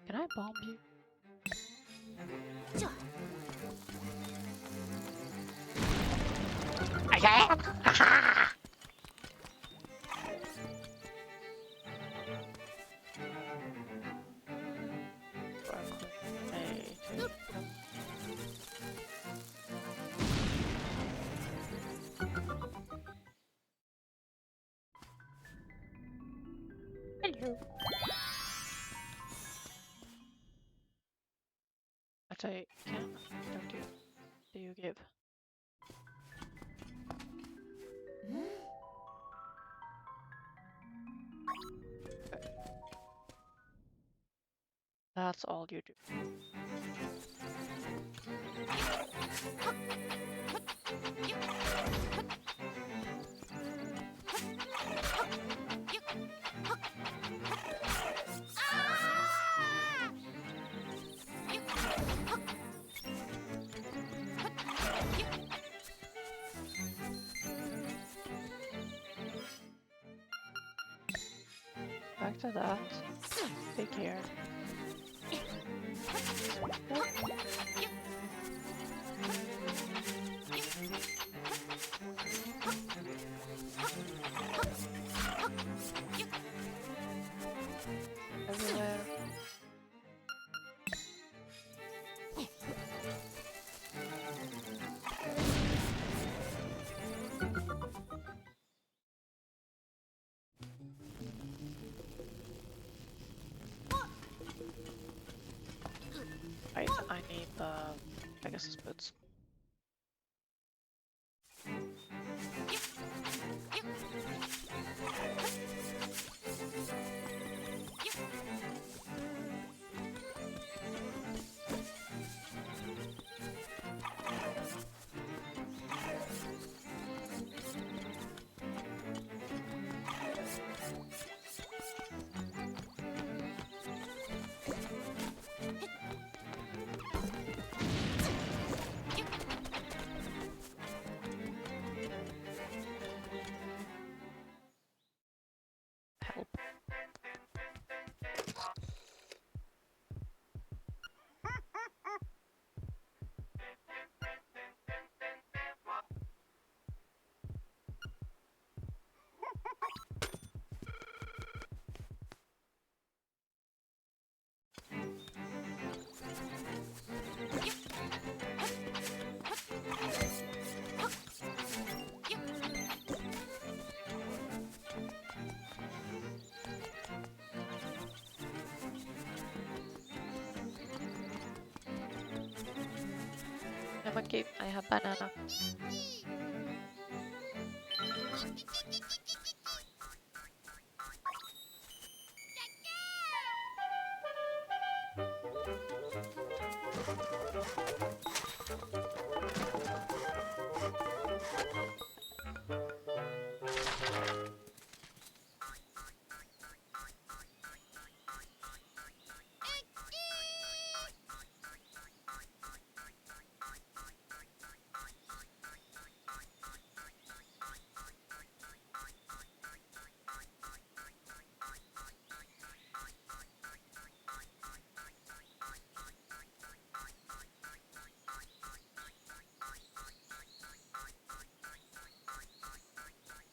Can I bomb you? I can! Actually, don't you? Do you give? Okay. That's all you do. Back to that. Big here. Everywhere. Right, I need the Pegasus boots. Help. Monkey, I have banana.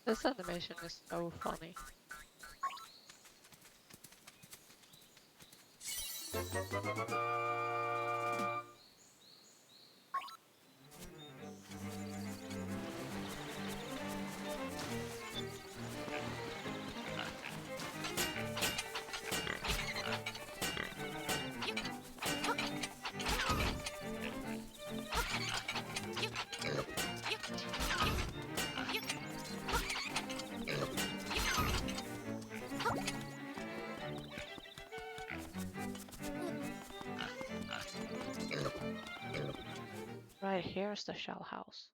This animation is so funny. Right, here's the shell house.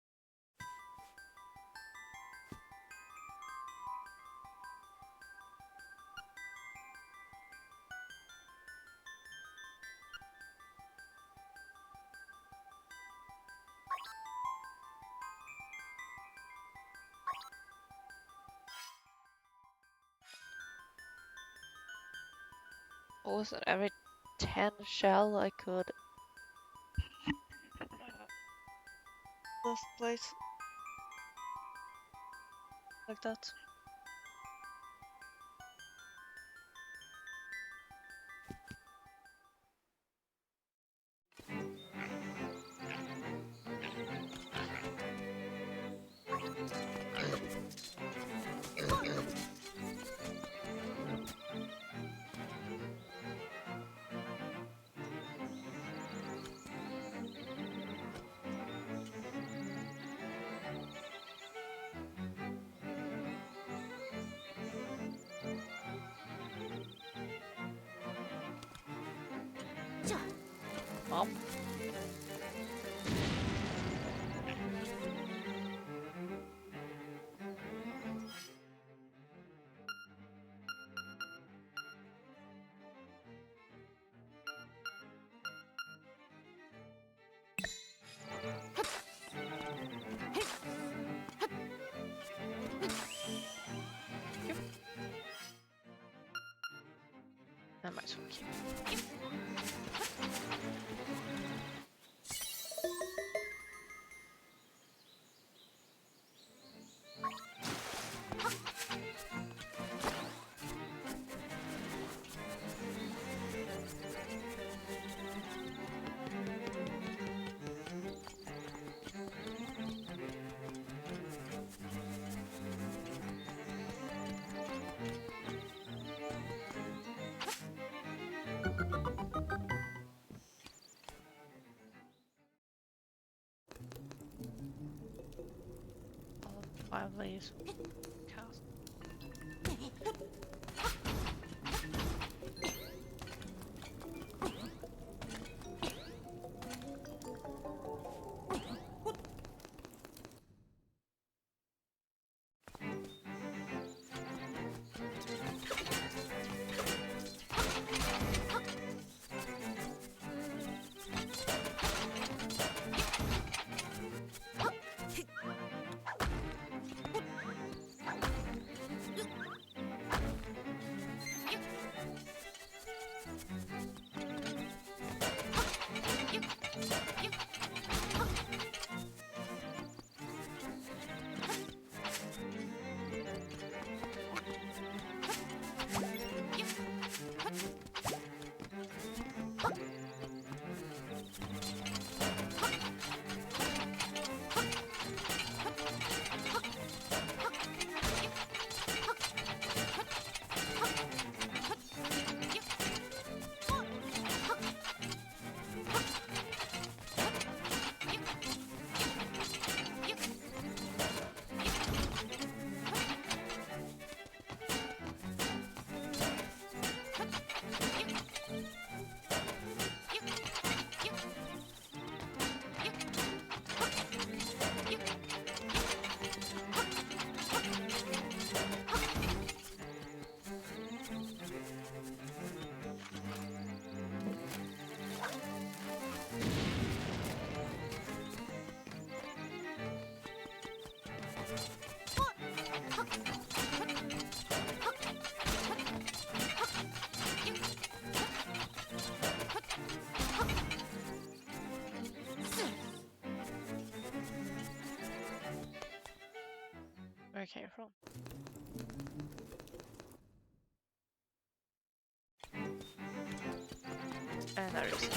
What was it? Every 10 shell I could this place like that. Well. I might as well keep. All 5 of these cast. Where came it from? And there it is.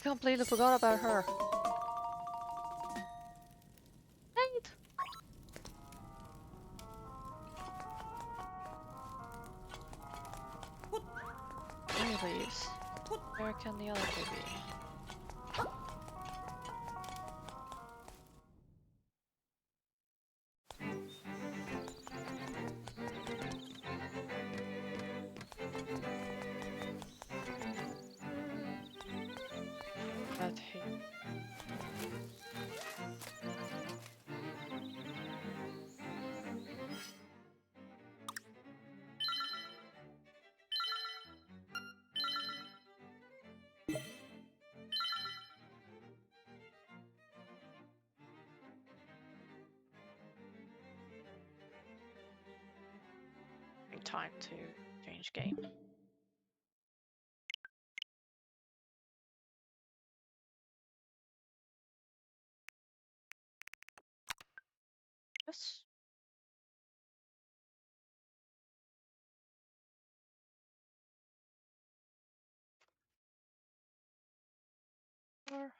completely forgot about her. Dang it! Where are these? Where can the other two be? That here. Time to change game. Yes. Or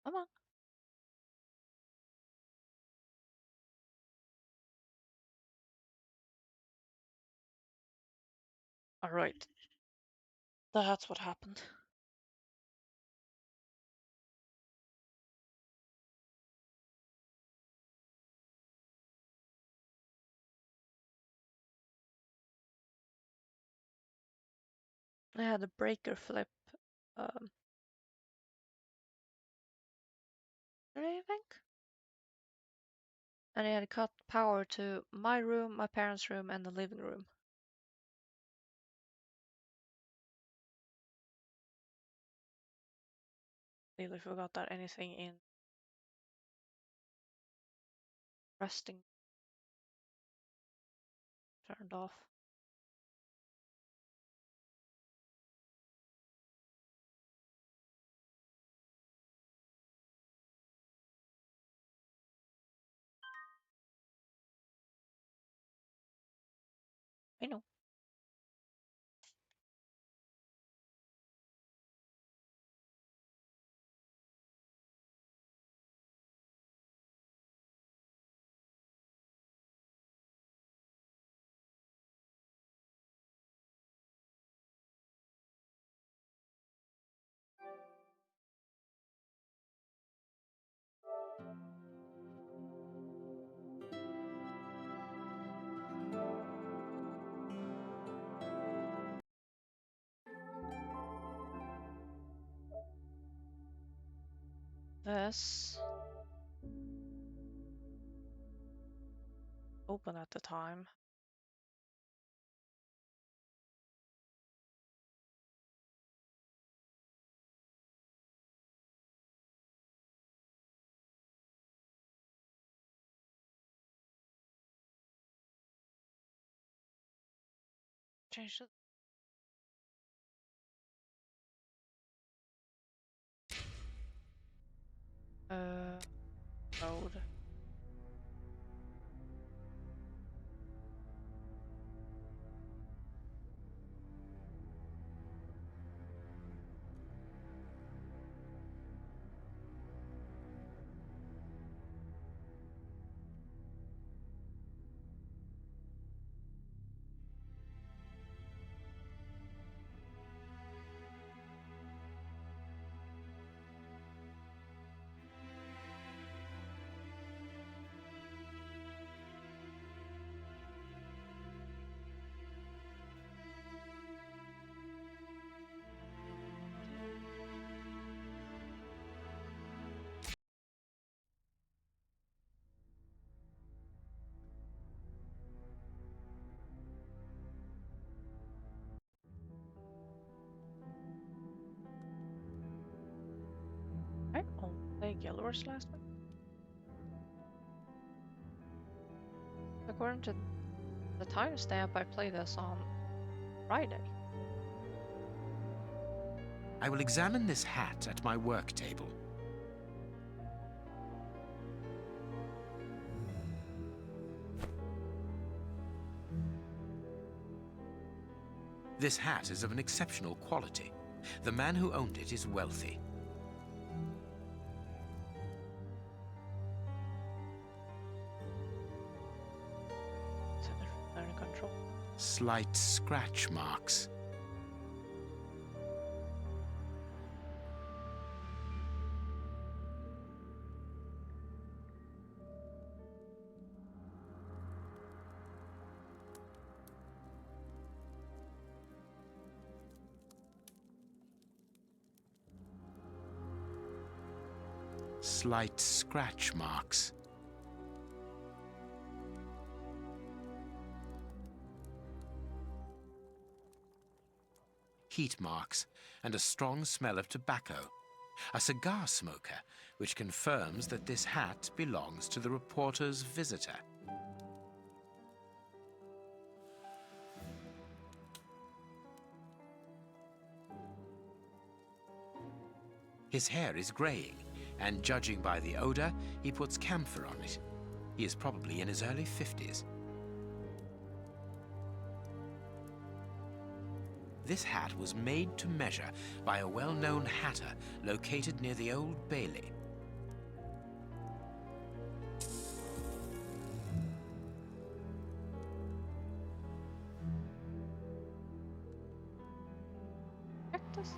come on. Alright. That's what happened. I had a breaker flip. I think? And I had cut power to my room, my parents' room, and the living room. Really forgot that anything in resting turned off. I know. This open at the time. Change it. Mode. Right, I'll play Gilroy's last one. according to the timestamp, I play this on Friday. I will examine this hat at my work table. This hat is of an exceptional quality. The man who owned it is wealthy. Center control. Slight scratch marks. Slight scratch marks. Heat marks and a strong smell of tobacco. A cigar smoker, which confirms that this hat belongs to the reporter's visitor. His hair is graying, and judging by the odor, he puts camphor on it. He is probably in his early 50s. This hat was made to measure by a well-known hatter located near the Old Bailey. Cactus?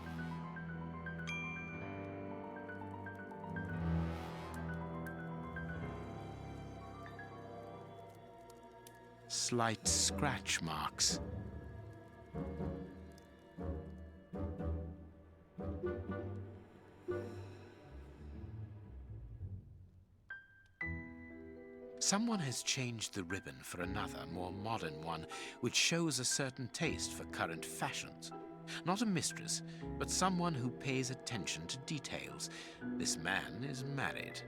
Slight scratch marks. Someone has changed the ribbon for another, more modern one, which shows a certain taste for current fashions. Not a mistress, but someone who pays attention to details. This man is married.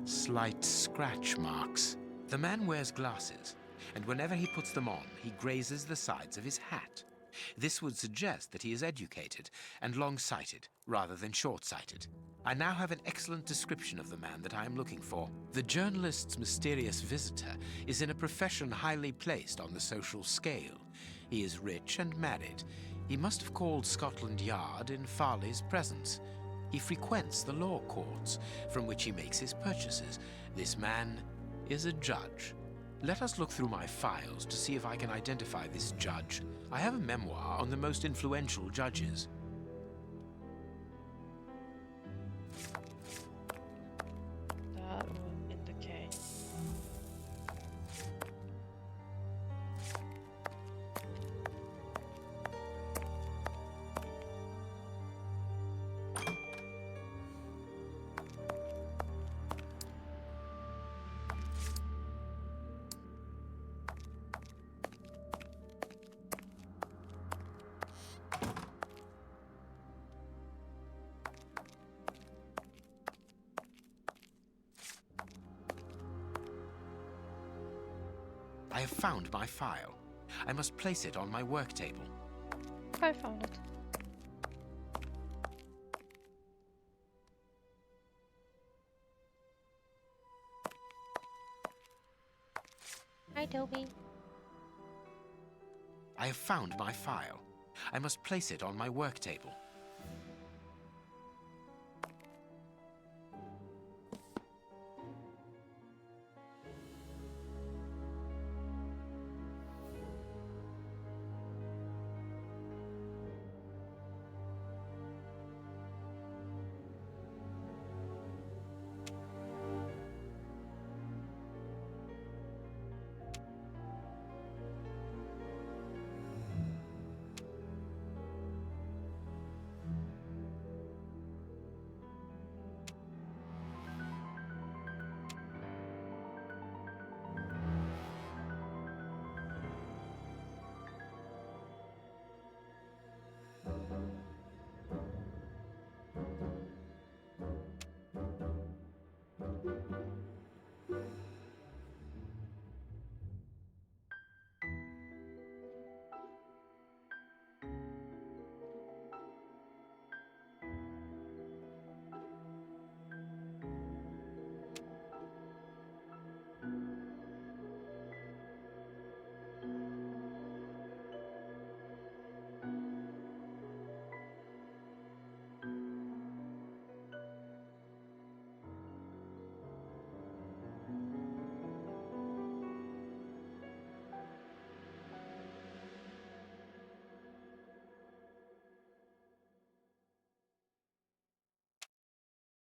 Slight scratch marks. The man wears glasses, and whenever he puts them on, he grazes the sides of his hat. This would suggest that he is educated and long-sighted, rather than short-sighted. I now have an excellent description of the man that I am looking for. The journalist's mysterious visitor is in a profession highly placed on the social scale. He is rich and married. He must have called Scotland Yard in Farley's presence. He frequents the law courts, from which he makes his purchases. This man is a judge. Let us look through my files to see if I can identify this judge. I have a memoir on the most influential judges. That will indicate. I have found my file. I must place it on my work table. I found it. Hi, Toby. I have found my file. I must place it on my work table.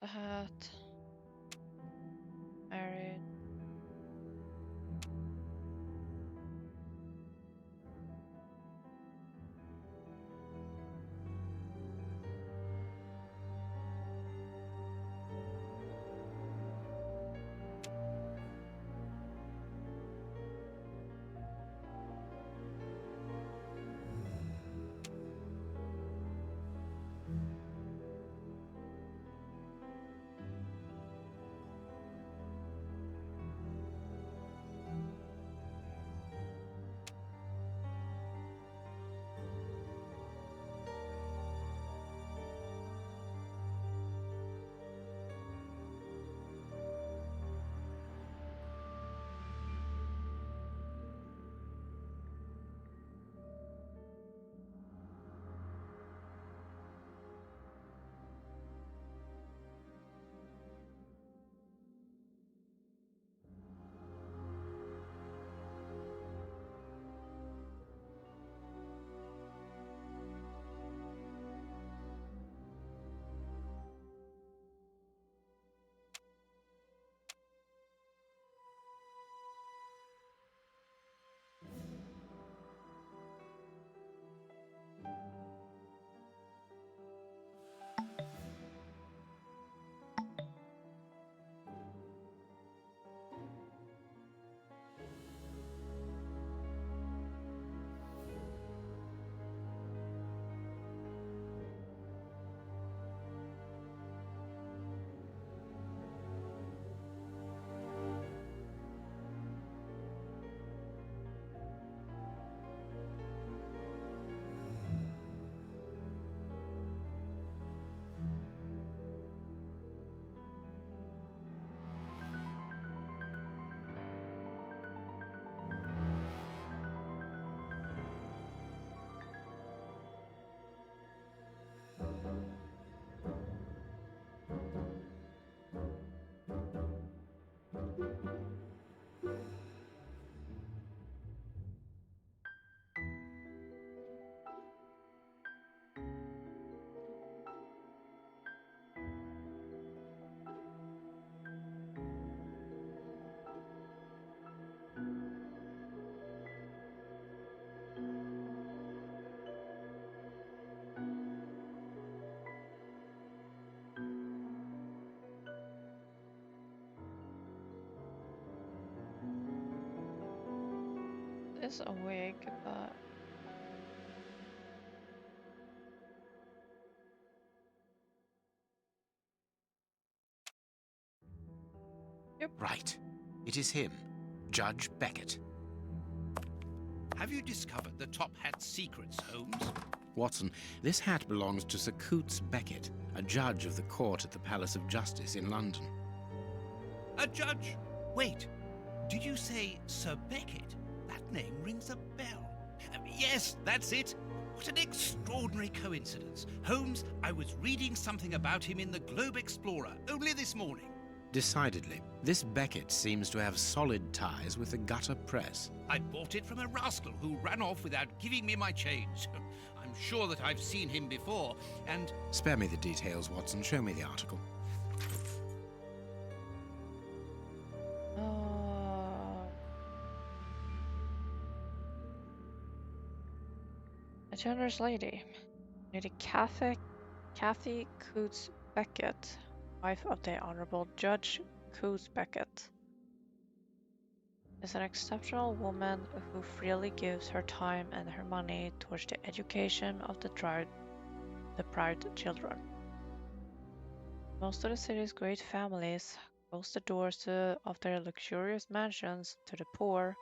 The hat. Married. Is a wig, but Right. It is him, Judge Beckett. Have you discovered the top hat's secrets, Holmes? Watson, this hat belongs to Sir Coots Beckett, a judge of the court at the Palace of Justice in London. A judge? Wait, did you say Sir Beckett? That name rings a bell. Yes, that's it. What an extraordinary coincidence. Holmes, I was reading something about him in the Globe Explorer only this morning. Decidedly, this Beckett seems to have solid ties with the gutter press. I bought it from a rascal who ran off without giving me my change. I'm sure that I've seen him before, and... Spare me the details, Watson. Show me the article. A generous lady, Lady Kathy Coots Beckett, wife of the Honorable Judge Coots Beckett, is an exceptional woman who freely gives her time and her money towards the education of the deprived children. Most of the city's great families close the doors of their luxurious mansions to the poor.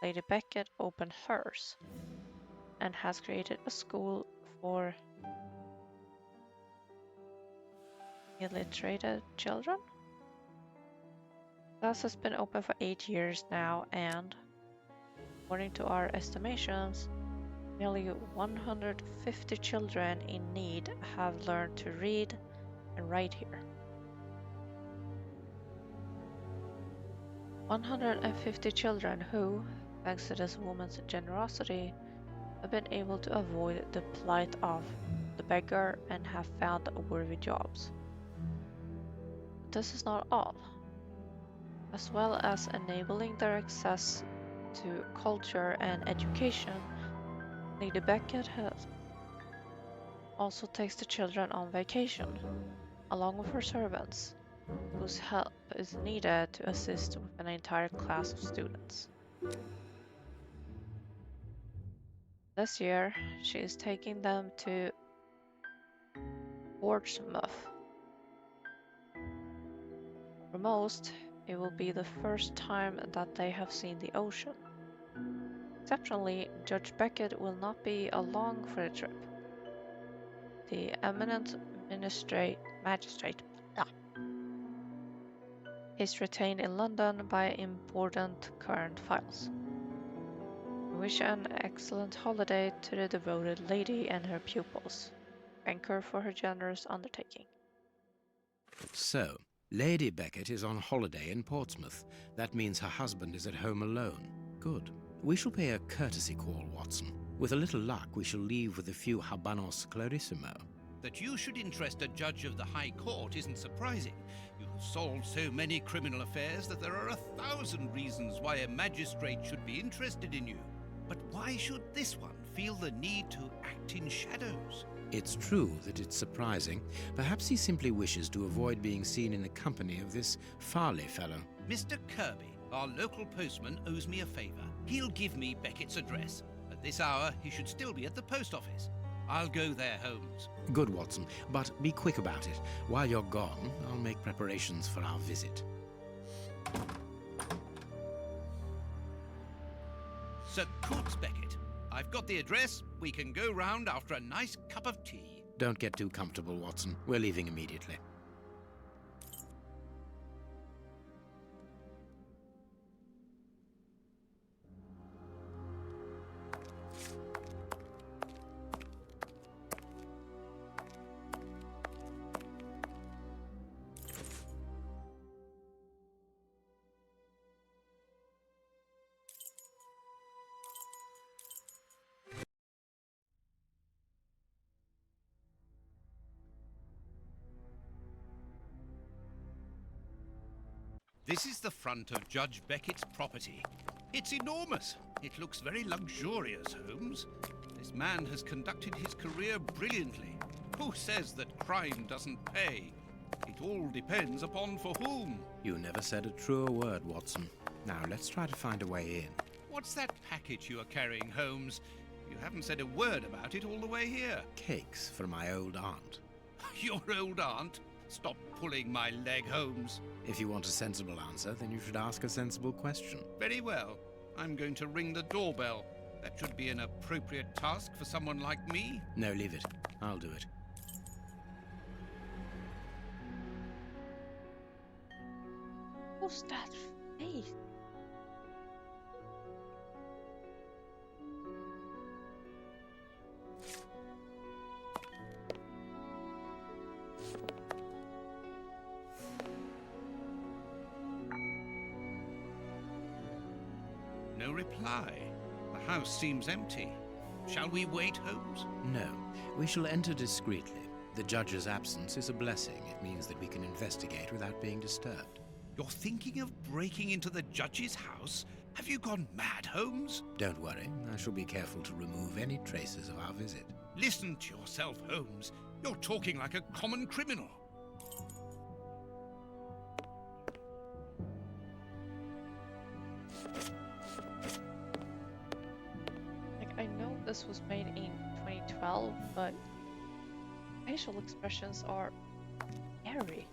Lady Beckett opened hers and has created a school for illiterate children. The class has been open for 8 years now, and according to our estimations, nearly 150 children in need have learned to read and write here. 150 children who, thanks to this woman's generosity, have been able to avoid the plight of the beggar and have found worthy jobs. this is not all. As well as enabling their access to culture and education, Lady Beckett has also takes the children on vacation, along with her servants, whose help is needed to assist with an entire class of students. This year, she is taking them to Portsmouth. For most, it will be the first time that they have seen the ocean. Exceptionally, Judge Beckett will not be along for the trip. The eminent magistrate is retained in London by important current files. We wish an excellent holiday to the devoted lady and her pupils. Thank her for her generous undertaking. So, Lady Beckett is on holiday in Portsmouth. That means her husband is at home alone. Good. We shall pay a courtesy call, Watson. With a little luck, we shall leave with a few habanos clarissimo. That you should interest a judge of the High Court isn't surprising. You have solved so many criminal affairs that there are 1,000 reasons why a magistrate should be interested in you. But why should this one feel the need to act in shadows? It's true that it's surprising. Perhaps he simply wishes to avoid being seen in the company of this Farley fellow. Mr. Kirby, our local postman, owes me a favor. He'll give me Beckett's address. At this hour, he should still be at the post office. I'll go there, Holmes. Good, Watson, but be quick about it. While you're gone, I'll make preparations for our visit. Sir Coutts Beckett. I've got the address. We can go round after a nice cup of tea. Don't get too comfortable, Watson. We're leaving immediately. This is the front of Judge Beckett's property. It's enormous. It looks very luxurious, Holmes. This man has conducted his career brilliantly. Who says that crime doesn't pay? It all depends upon for whom. You never said a truer word, Watson. Now, let's try to find a way in. What's that package you are carrying, Holmes? You haven't said a word about it all the way here. Cakes for my old aunt. Your old aunt? Stop pulling my leg, Holmes. If you want a sensible answer, then you should ask a sensible question. Very well. I'm going to ring the doorbell. That should be an appropriate task for someone like me. No, leave it. I'll do it. Who's that face? No reply. The house seems empty. Shall we wait, Holmes? No, we shall enter discreetly. The judge's absence is a blessing. It means that we can investigate without being disturbed. You're thinking of breaking into the judge's house? Have you gone mad, Holmes? Don't worry, I shall be careful to remove any traces of our visit. Listen to yourself, Holmes. You're talking like a common criminal. I know this was made in 2012, but facial expressions are scary.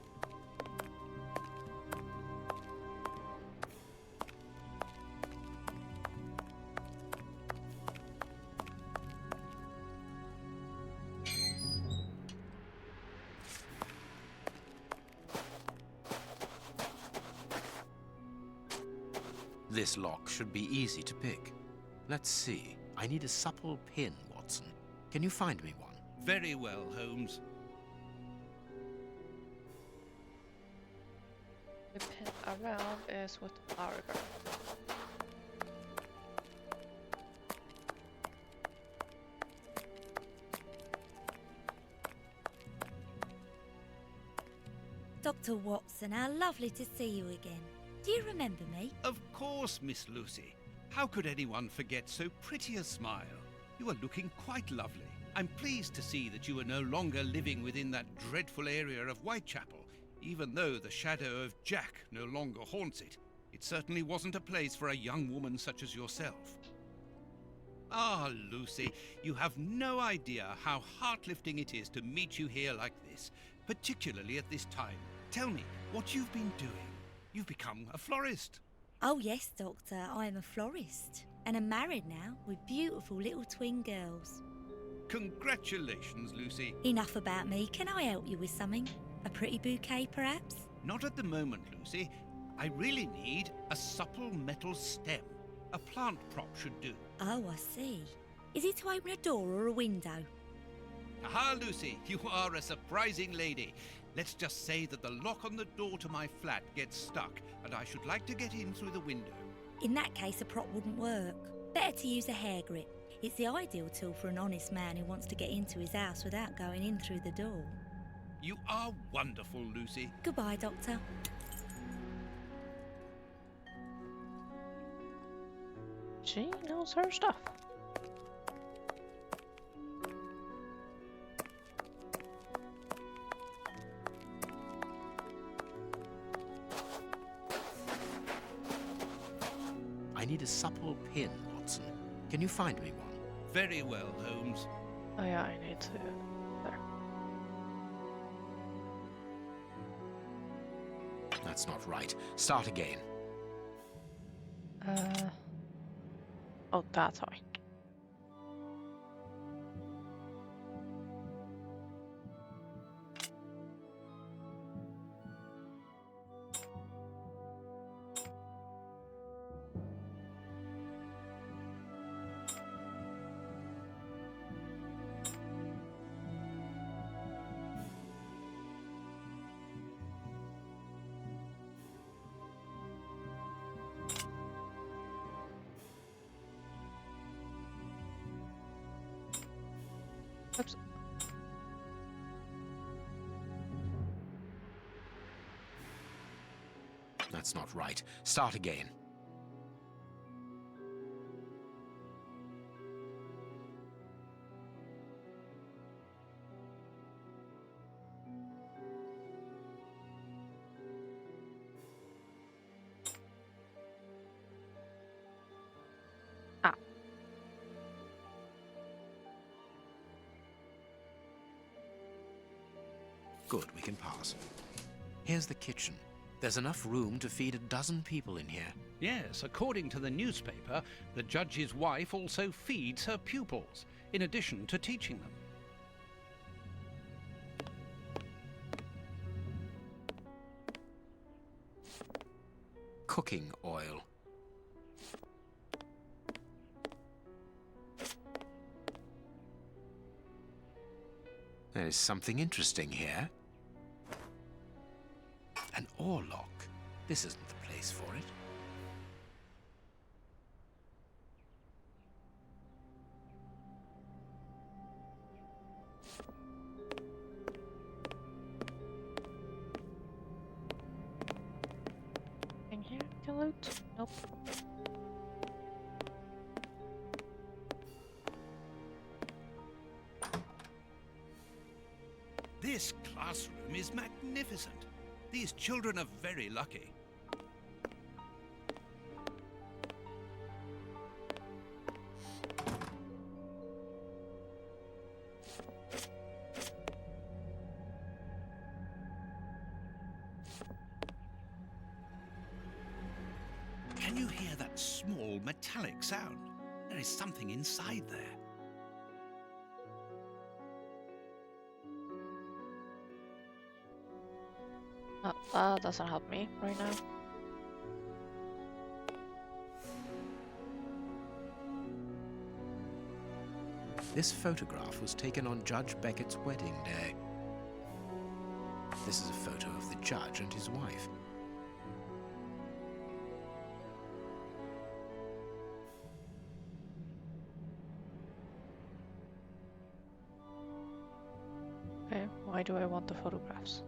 This lock should be easy to pick. Let's see. I need a supple pin, Watson. Can you find me one? Very well, Holmes. The pin around is with the flower girl. Dr. Watson, how lovely to see you again. Do you remember me? Of course, Miss Lucy. How could anyone forget so pretty a smile? You are looking quite lovely. I'm pleased to see that you are no longer living within that dreadful area of Whitechapel, even though the shadow of Jack no longer haunts it. It certainly wasn't a place for a young woman such as yourself. Ah, Lucy, you have no idea how heart-lifting it is to meet you here like this, particularly at this time. Tell me what you've been doing. You've become a florist. Oh yes, Doctor, I am a florist. And I'm married now with beautiful little twin girls. Congratulations, Lucy. Enough about me. Can I help you with something? A pretty bouquet, perhaps? Not at the moment, Lucy. I really need a supple metal stem. A plant prop should do. Oh, I see. Is it to open a door or a window? Aha, Lucy, you are a surprising lady. Let's just say that the lock on the door to my flat gets stuck, and I should like to get in through the window. In that case, a prop wouldn't work. Better to use a hair grip. It's the ideal tool for an honest man who wants to get into his house without going in through the door. You are wonderful, Lucy. Goodbye, Doctor. She knows her stuff. I need a supple pin, Watson. Can you find me one? Very well, Holmes. Oh yeah, I need to... There. That's not right. Start again. Oh, that's why. Oops. That's not right. Start again. Ah. Good, we can pass. Here's the kitchen. There's enough room to feed 12 people in here. Yes, according to the newspaper, the judge's wife also feeds her pupils, in addition to teaching them. Cooking oil. There is something interesting here. An oarlock. This isn't the place for it. In here, can loot? Nope. This classroom is magnificent. These children are very lucky. Can you hear that small metallic sound? There is something inside there. That doesn't help me right now. This photograph was taken on Judge Beckett's wedding day. This is a photo of the judge and his wife. Okay, why do I want the photographs?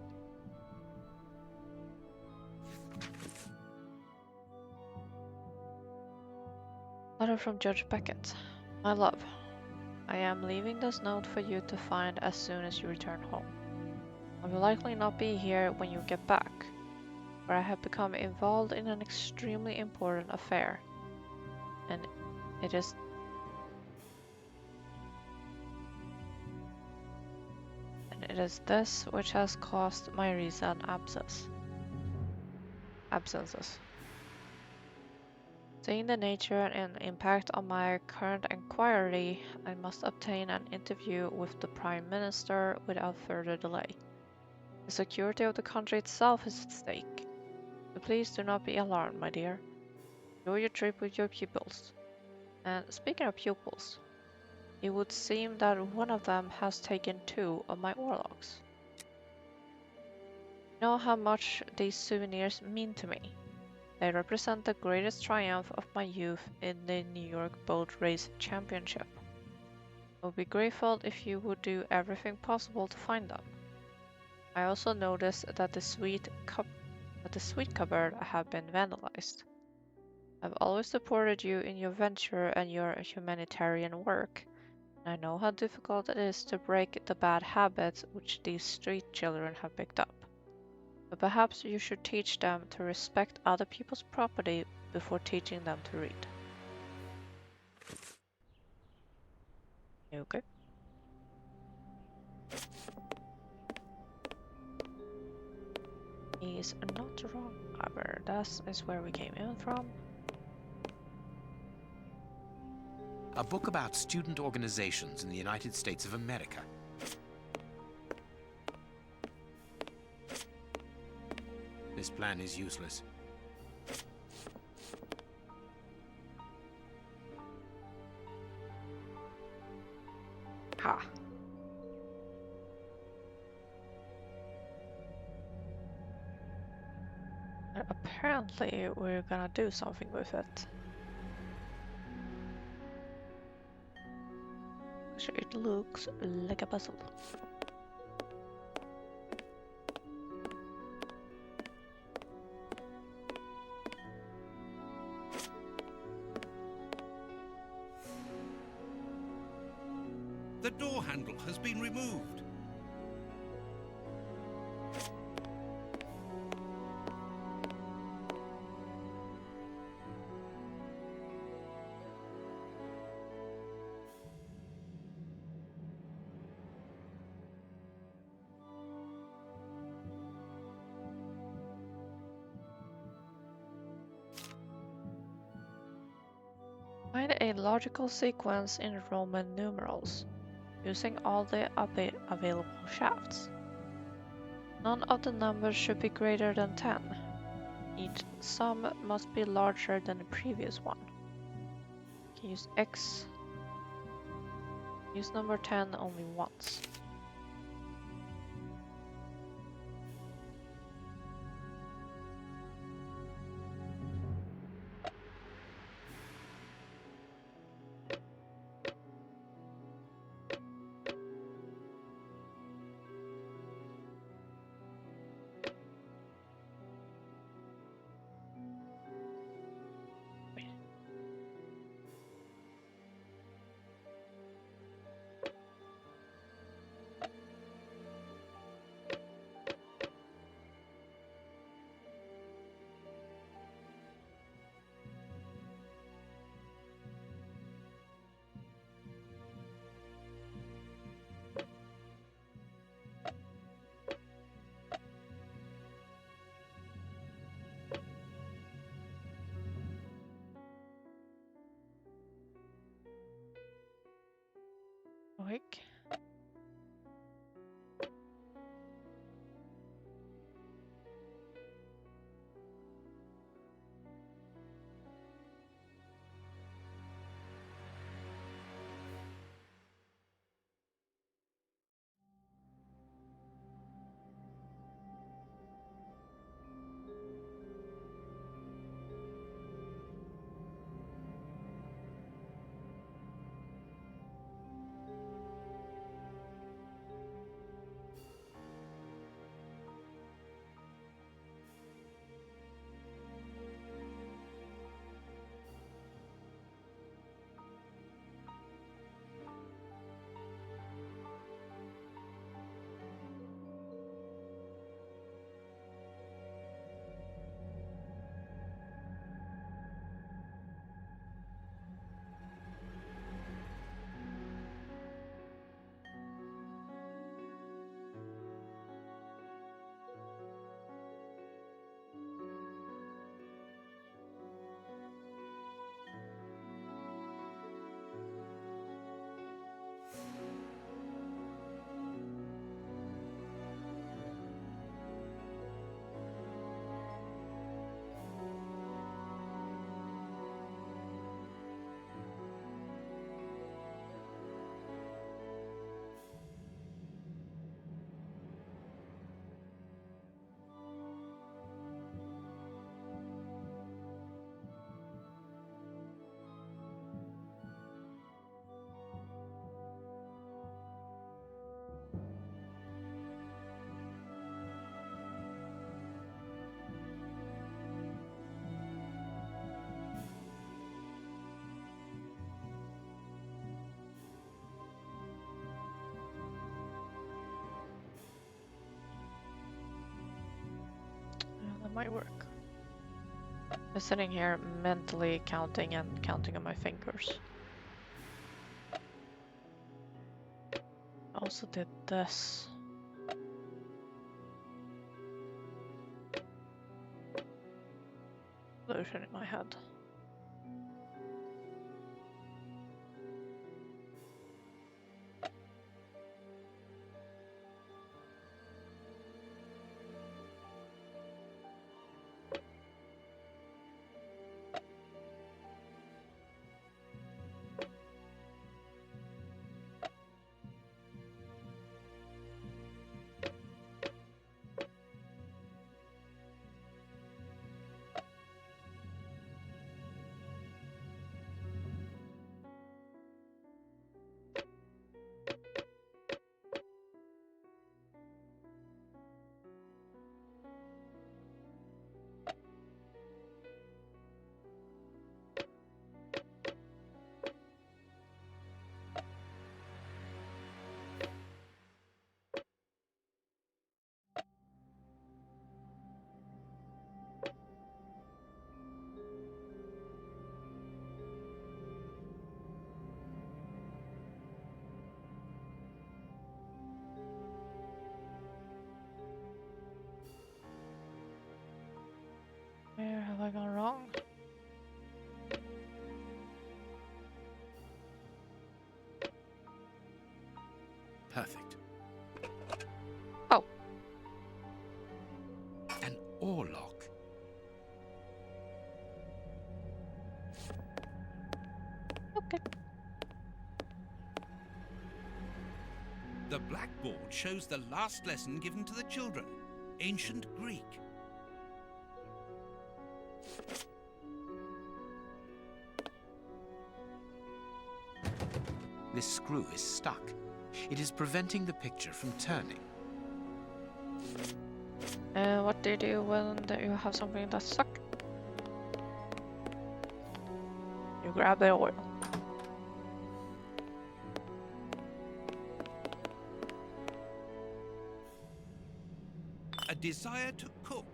Letter from Judge Beckett. My love, I am leaving this note for you to find as soon as you return home. I will likely not be here when you get back, for I have become involved in an extremely important affair, and it is this which has caused my recent absences. Seeing the nature and impact of my current inquiry, I must obtain an interview with the Prime Minister without further delay. The security of the country itself is at stake. So please do not be alarmed, my dear. Enjoy your trip with your pupils. And speaking of pupils, it would seem that one of them has taken 2 of my warlocks. You know how much these souvenirs mean to me. They represent the greatest triumph of my youth in the New York Boat Race Championship. I would be grateful if you would do everything possible to find them. I also noticed that the sweet cupboard have been vandalized. I've always supported you in your venture and your humanitarian work, and I know how difficult it is to break the bad habits which these street children have picked up. But perhaps you should teach them to respect other people's property before teaching them to read. Okay. He's not wrong, however. That is where we came in from. A book about student organizations in the United States of America. This plan is useless. Ha. Apparently, we're gonna do something with it. It looks like a puzzle. The door handle has been removed. Find a logical sequence in Roman numerals, using all the available shafts. None of the numbers should be greater than 10. Each sum must be larger than the previous one. You can use X. Use number 10 only once. Quick. my work. I'm sitting here mentally counting and counting on my fingers. I also did this. Solution in my head. Where have I gone wrong? Perfect. Oh. An oarlock. Okay. The blackboard shows the last lesson given to the children, ancient Greek. This screw is stuck. It is preventing the picture from turning. What do you do when you have something that's stuck? You grab the oil. A desire to cook.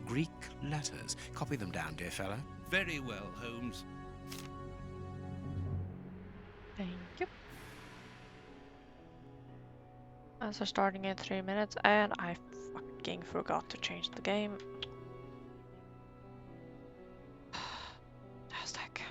Greek letters. Copy them down, dear fellow. Very well, Holmes. Thank you. So starting in 3 minutes, and I fucking forgot to change the game. Fantastic.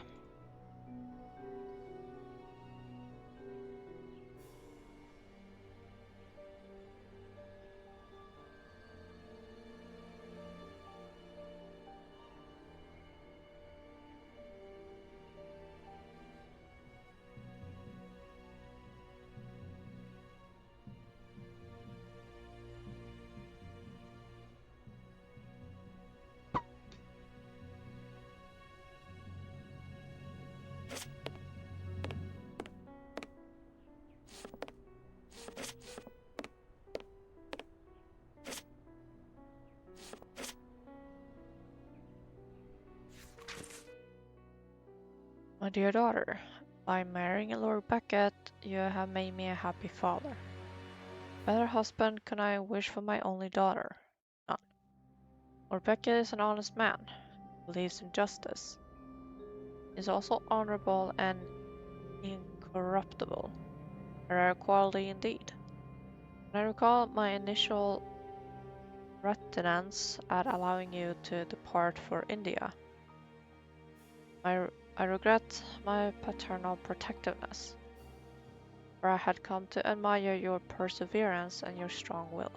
My dear daughter, by marrying Lord Beckett, you have made me a happy father. Better husband can I wish for my only daughter? None. Lord Beckett is an honest man, believes in justice. He is also honorable and incorruptible, a rare quality indeed. When I recall my initial reticence at allowing you to depart for India, I regret my paternal protectiveness, for I had come to admire your perseverance and your strong will.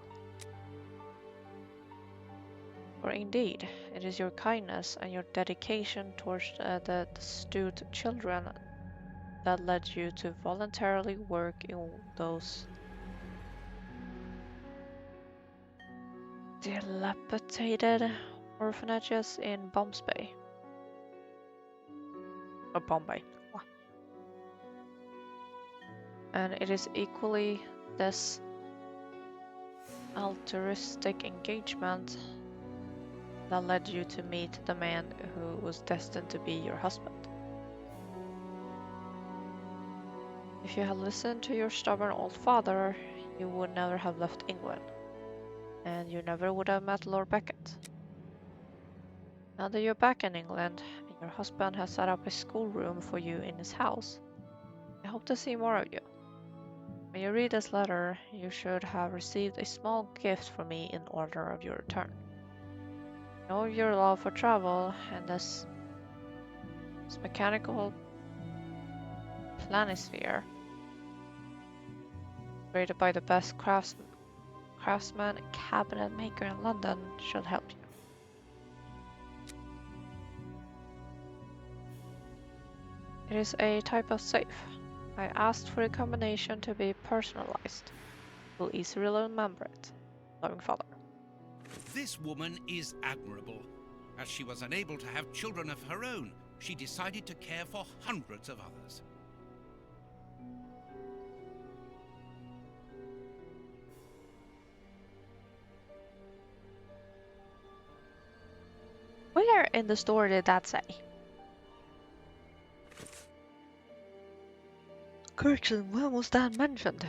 For indeed, it is your kindness and your dedication towards the destitute children that led you to voluntarily work in those dilapidated orphanages in Bombay. Or Bombay. And it is equally this altruistic engagement that led you to meet the man who was destined to be your husband. If you had listened to your stubborn old father, you would never have left England, and you never would have met Lord Beckett. Now that you're back in England, and your husband has set up a schoolroom for you in his house, I hope to see more of you. When you read this letter, you should have received a small gift from me in order of your return. I know your love for travel and this mechanical planisphere, created by the best craftsman and cabinet maker in London, should help you. It is a type of safe. I asked for a combination to be personalized. You will easily remember it. Loving father. This woman is admirable. As she was unable to have children of her own, she decided to care for hundreds of others. Where in the story did that say? Correction, when was that mentioned?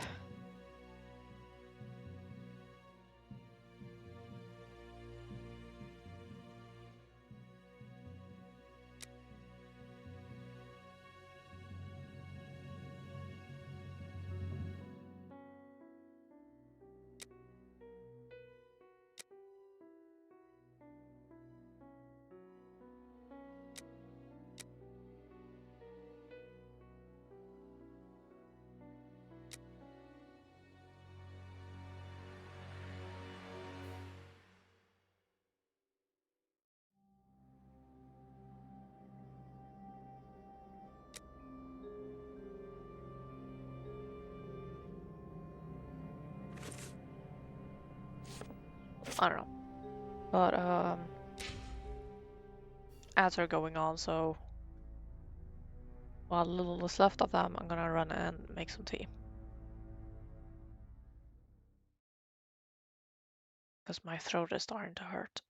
I don't know. But ads are going on, so while little is left of them, I'm gonna run and make some tea. Because my throat is starting to hurt.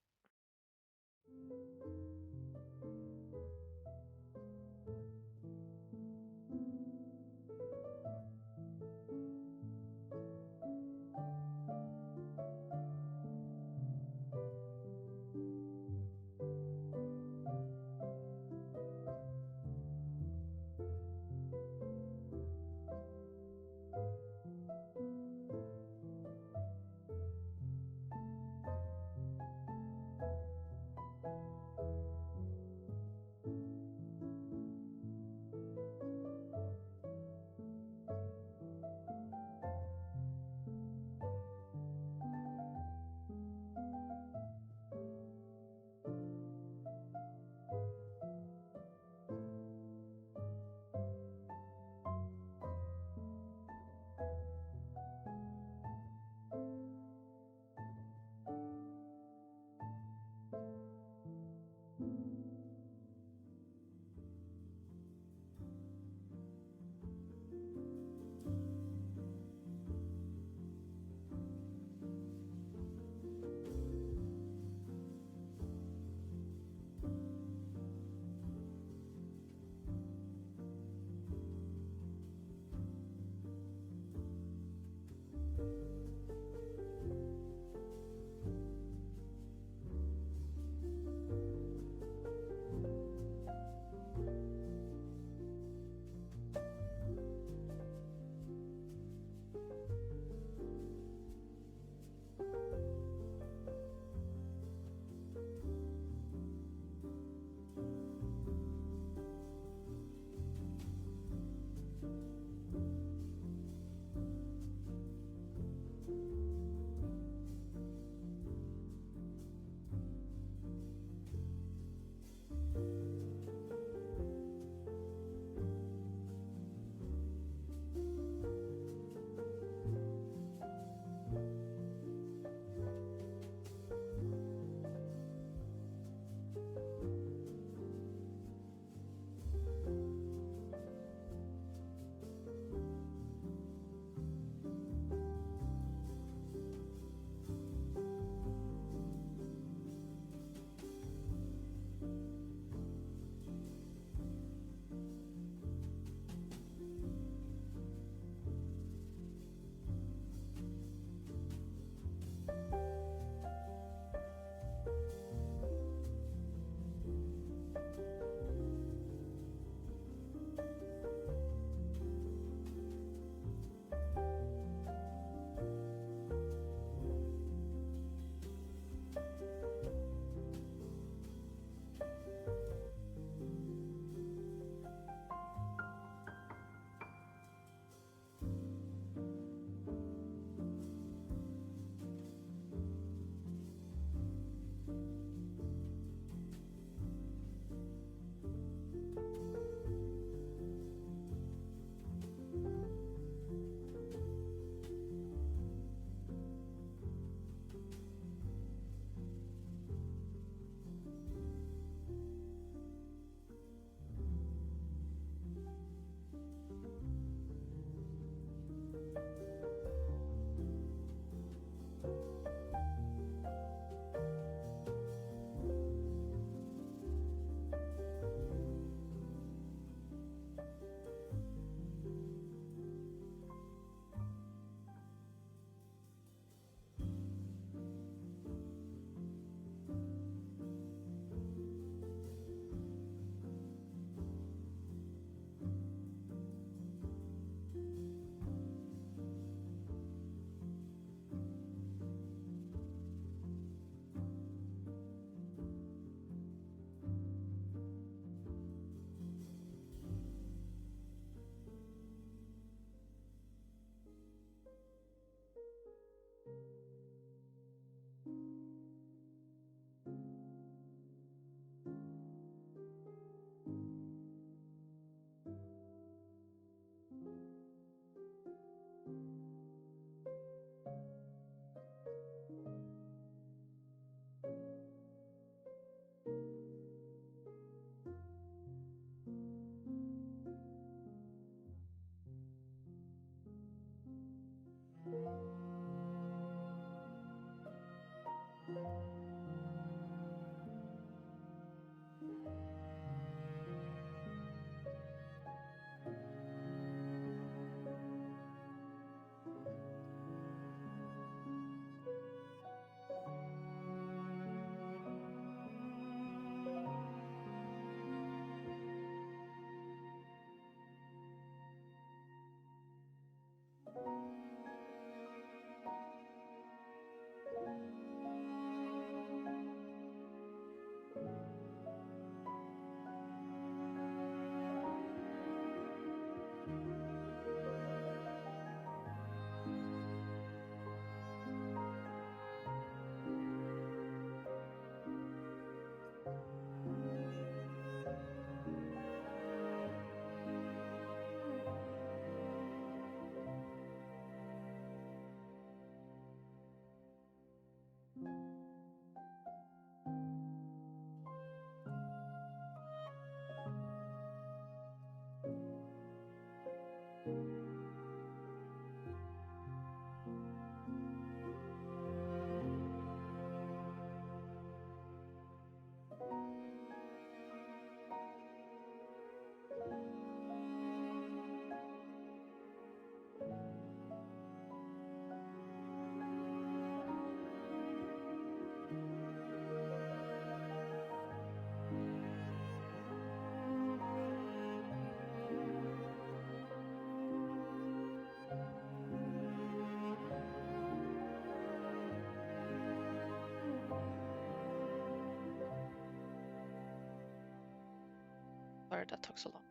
Sorry that took so long.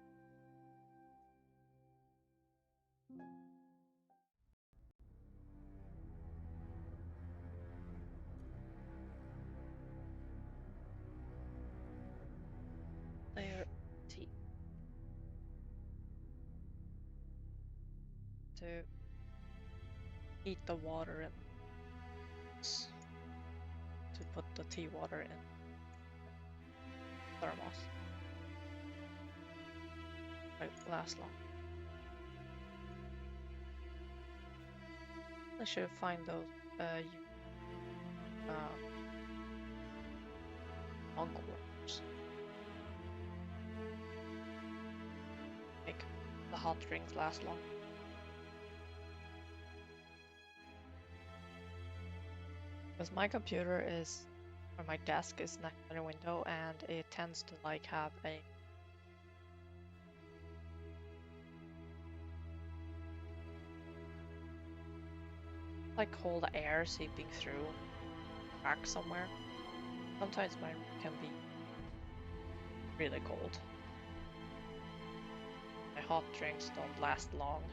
Layer T. To heat the water in. To put the tea water in thermos. Might last long. I should find those Mongol workers. Make the hot drinks last long. Because my computer is, or my desk is next to the window, and it tends to like have a like cold air seeping through a crack somewhere. Sometimes my room can be really cold. My hot drinks don't last long.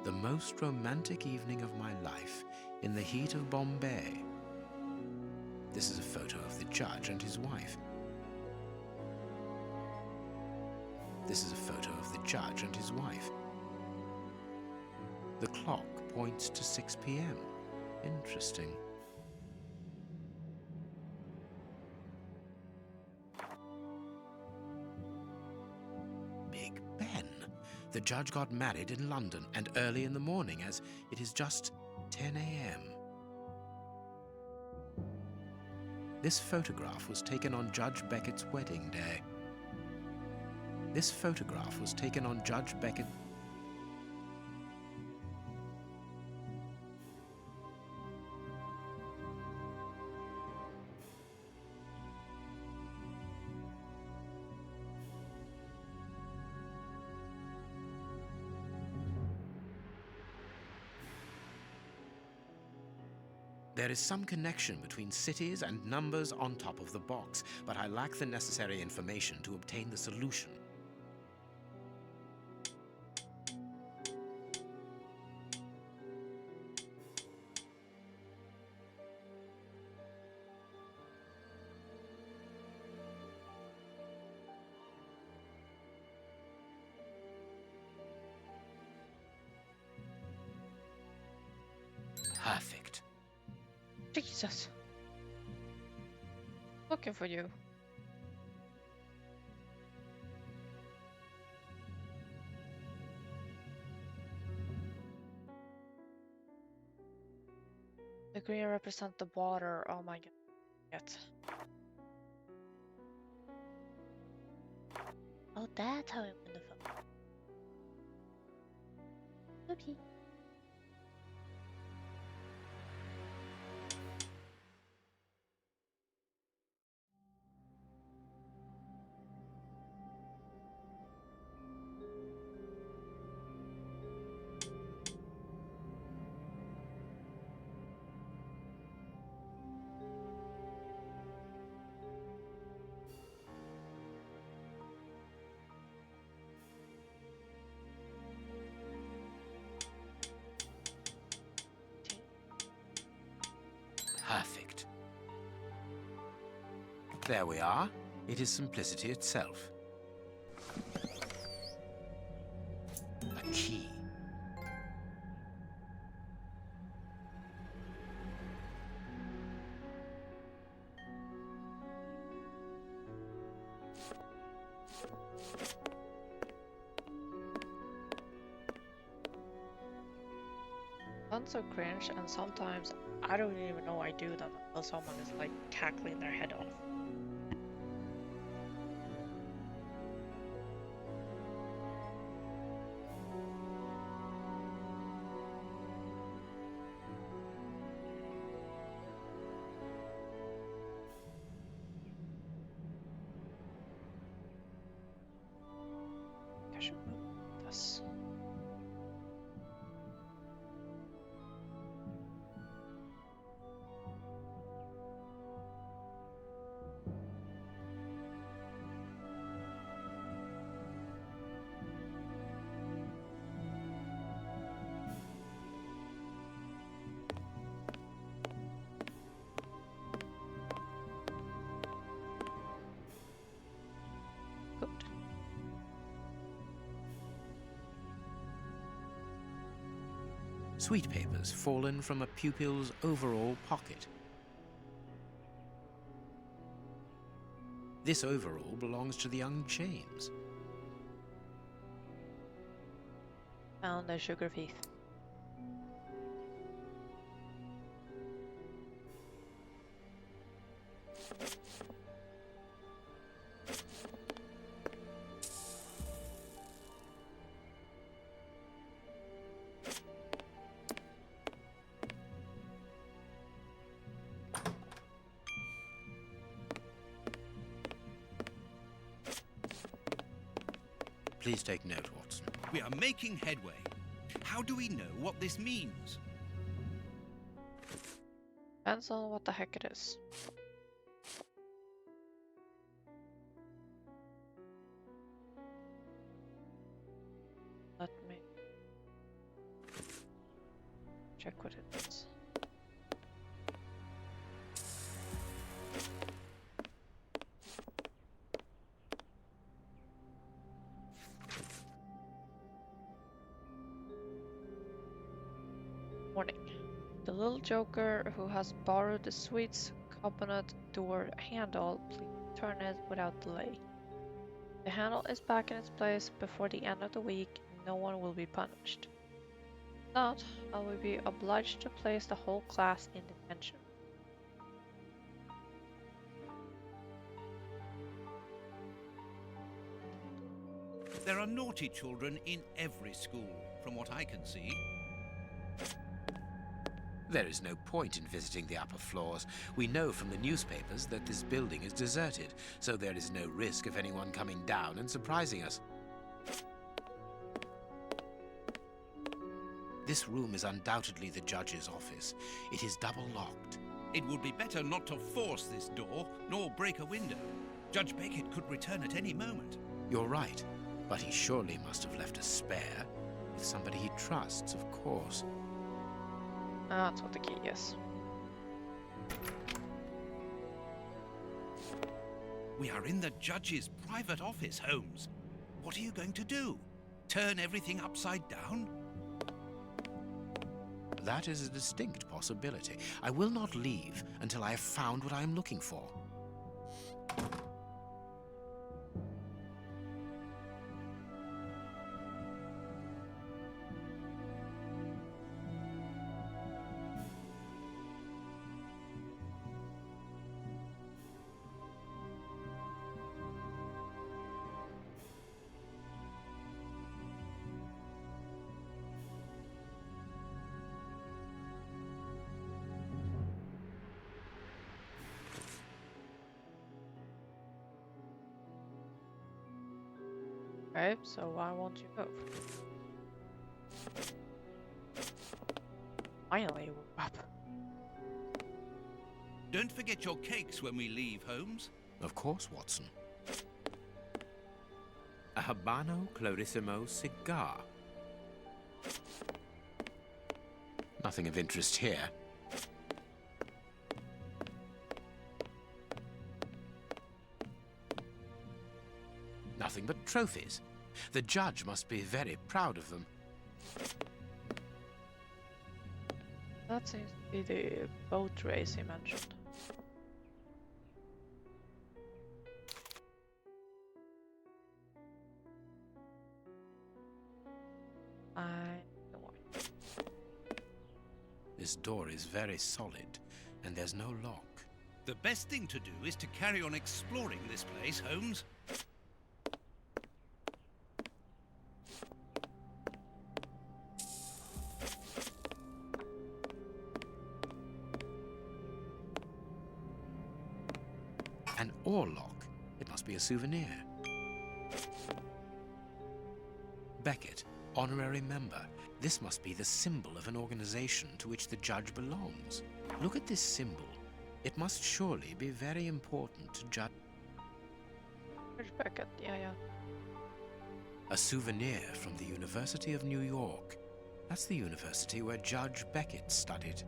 The most romantic evening of my life in the heat of Bombay. This is a photo of the judge and his wife. This is a photo of the judge and his wife. The clock points to 6 p.m. Interesting. Big Ben. The judge got married in London and early in the morning, as it is just 10 a.m. This photograph was taken on Judge Beckett's wedding day. This photograph was taken on Judge Beckett. There is some connection between cities and numbers on top of the box, but I lack the necessary information to obtain the solution. Perfect. Jesus. Looking for you. The green represent the water. Oh my god. Oh, that's how I win the phone. Okay. Perfect. There we are. It is simplicity itself. key. Sounds so cringe, and sometimes I don't even know I do them until someone is like cackling their head off. I should move this. Good. Sweet papers fallen from a pupil's overall pocket. This overall belongs to the young James. Found the sugar thief. Please take note, Watson. We are making headway. How do we know what this means? Depends on what the heck it is. Let me check what it is. Warning. The little joker who has borrowed the sweets cabinet door handle, please turn it without delay. The handle is back in its place before the end of the week. No one will be punished. If not, I will be obliged to place the whole class in detention. There are naughty children in every school, from what I can see. There is no point in visiting the upper floors. We know from the newspapers that this building is deserted, so there is no risk of anyone coming down and surprising us. This room is undoubtedly the judge's office. It is double-locked. It would be better not to force this door, nor break a window. Judge Beckett could return at any moment. You're right, but he surely must have left a spare. With somebody he trusts, of course. That's what the key is. We are in the judge's private office, Holmes. What are you going to do? Turn everything upside down? That is a distinct possibility. I will not leave until I have found what I am looking for. Okay, so why won't you move? Finally, you woke up. Don't forget your cakes when we leave, Holmes. Of course, Watson. A Habano Clarissimo cigar. Nothing of interest here. Nothing but trophies. The judge must be very proud of them. That seems to be the boat race he mentioned. This door is very solid, and there's no lock. The best thing to do is to carry on exploring this place, Holmes. An oar lock. It must be a souvenir. Beckett, honorary member. This must be the symbol of an organization to which the judge belongs. Look at this symbol. It must surely be very important to Judge Beckett, yeah. A souvenir from the University of New York. That's the university where Judge Beckett studied.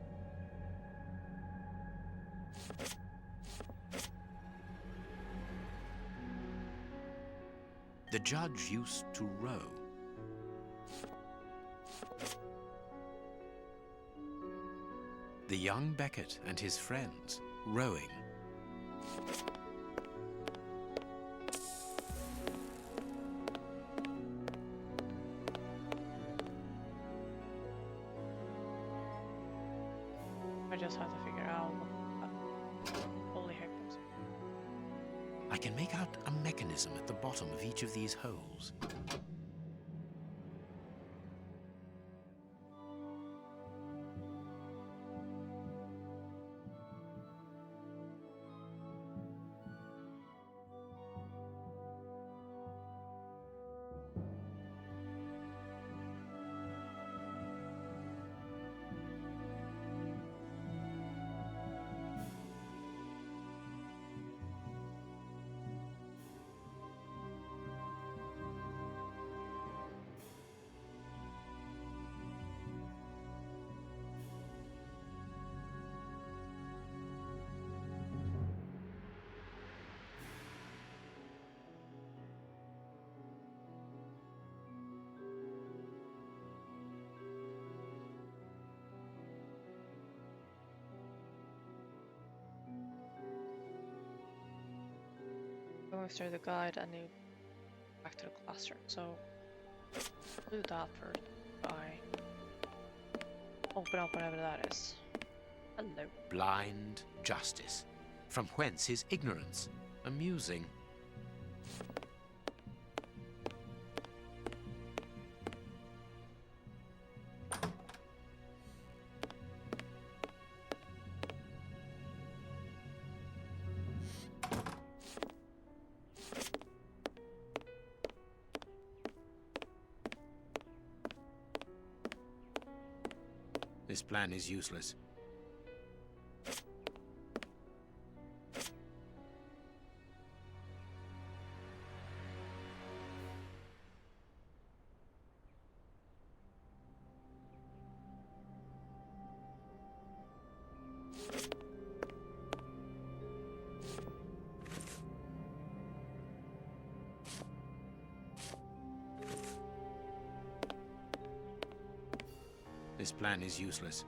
The judge used to row. The young Beckett and his friends rowing. I just have to figure out what holy heck was. I can make out a mechanism at the bottom of each of these holes. Going through the guide and you back to the classroom, so do that first. Open up whatever that is. Hello. Blind justice. From whence his ignorance? Amusing. This plan is useless. This plan is useless.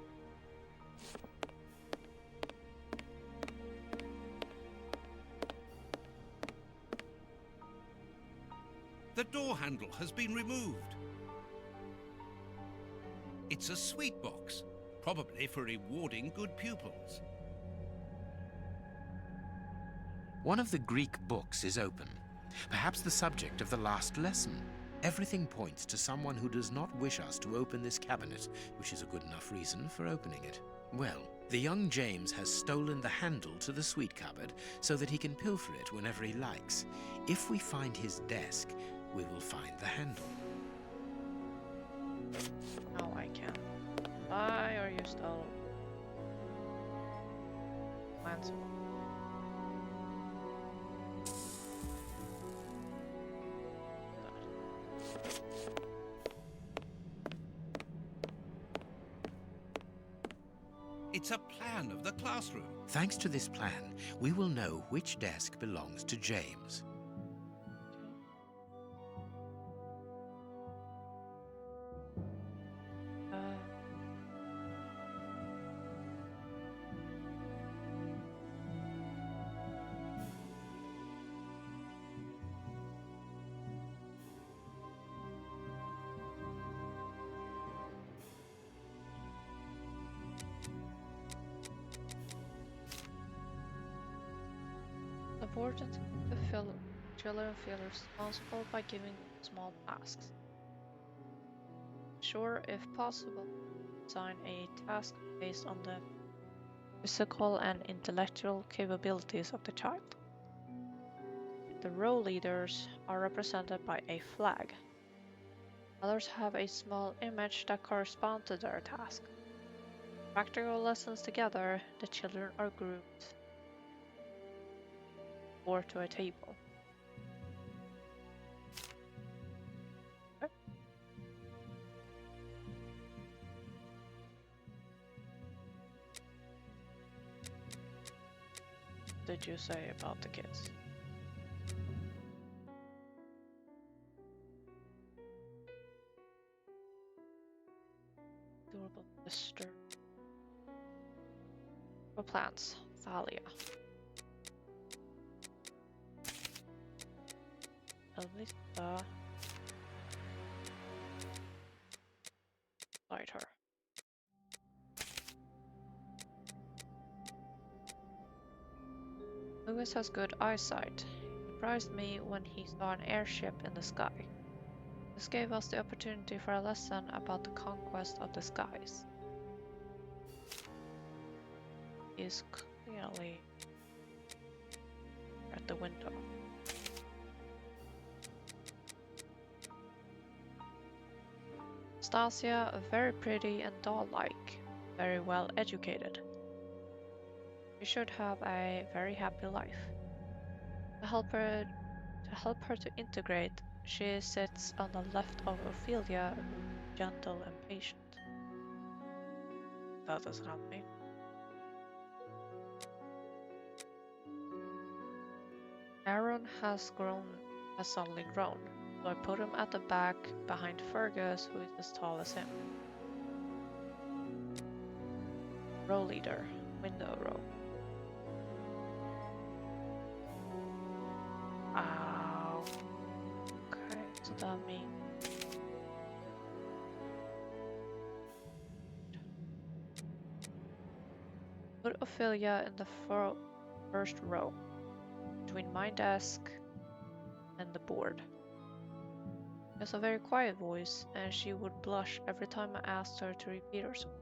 The door handle has been removed. It's a sweet box, probably for rewarding good pupils. One of the Greek books is open. Perhaps the subject of the last lesson. Everything points to someone who does not wish us to open this cabinet, which is a good enough reason for opening it. Well, the young James has stolen the handle to the sweet cupboard so that he can pilfer it whenever he likes. If we find his desk, we will find the handle. Now I can. Why are you still answer? It's a plan of the classroom. Thanks to this plan, we will know which desk belongs to James. important to feel children feel responsible by giving small tasks. Sure, if possible, design a task based on the physical and intellectual capabilities of the child. The role leaders are represented by a flag. Others have a small image that corresponds to their task. Practical lessons together, the children are grouped or to a table. What did you say about the kids? Adorable sister. For plants, Thalia. Elisa. Light her. Lewis has good eyesight. He surprised me when he saw an airship in the sky. This gave us the opportunity for a lesson about the conquest of the skies. He is clearly at the window. Stasia, very pretty and doll-like, very well educated. She should have a very happy life. To help her to integrate, she sits on the left of Ophelia, gentle and patient. That doesn't help me. Aaron has suddenly grown, so I put him at the back behind Fergus, who is as tall as him. Row leader, window row. Ow. Okay, so that means put Ophelia in the first row, between my desk and the board. She has a very quiet voice, and she would blush every time I asked her to repeat herself.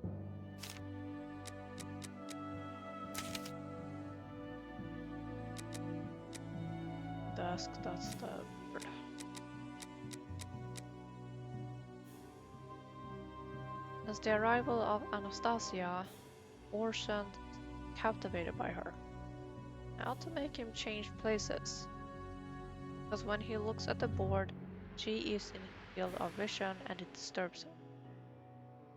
Desk, that's the word. Since the arrival of Anastasia, Orson is captivated by her. I ought to make him change places, because when he looks at the board, she is in his field of vision and it disturbs him.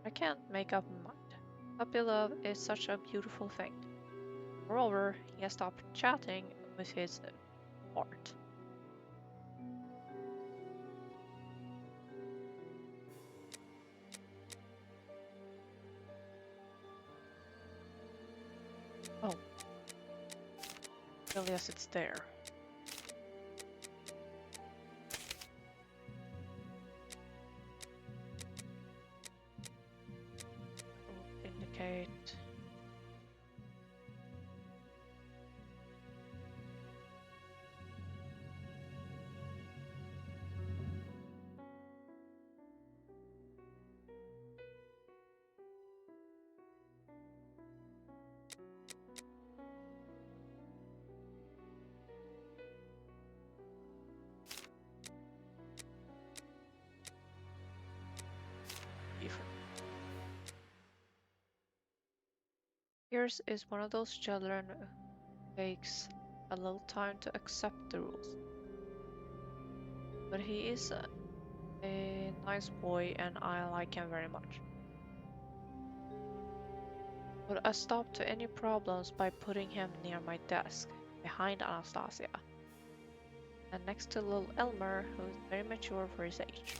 I can't make up my mind. Puppy love is such a beautiful thing. Moreover, he has stopped chatting with his heart. Oh. Well, yes, it's there. Indicate. Pierce is one of those children who takes a little time to accept the rules. But he is a nice boy and I like him very much. But I stopped to any problems by putting him near my desk, behind Anastasia, and next to little Elmer, who is very mature for his age.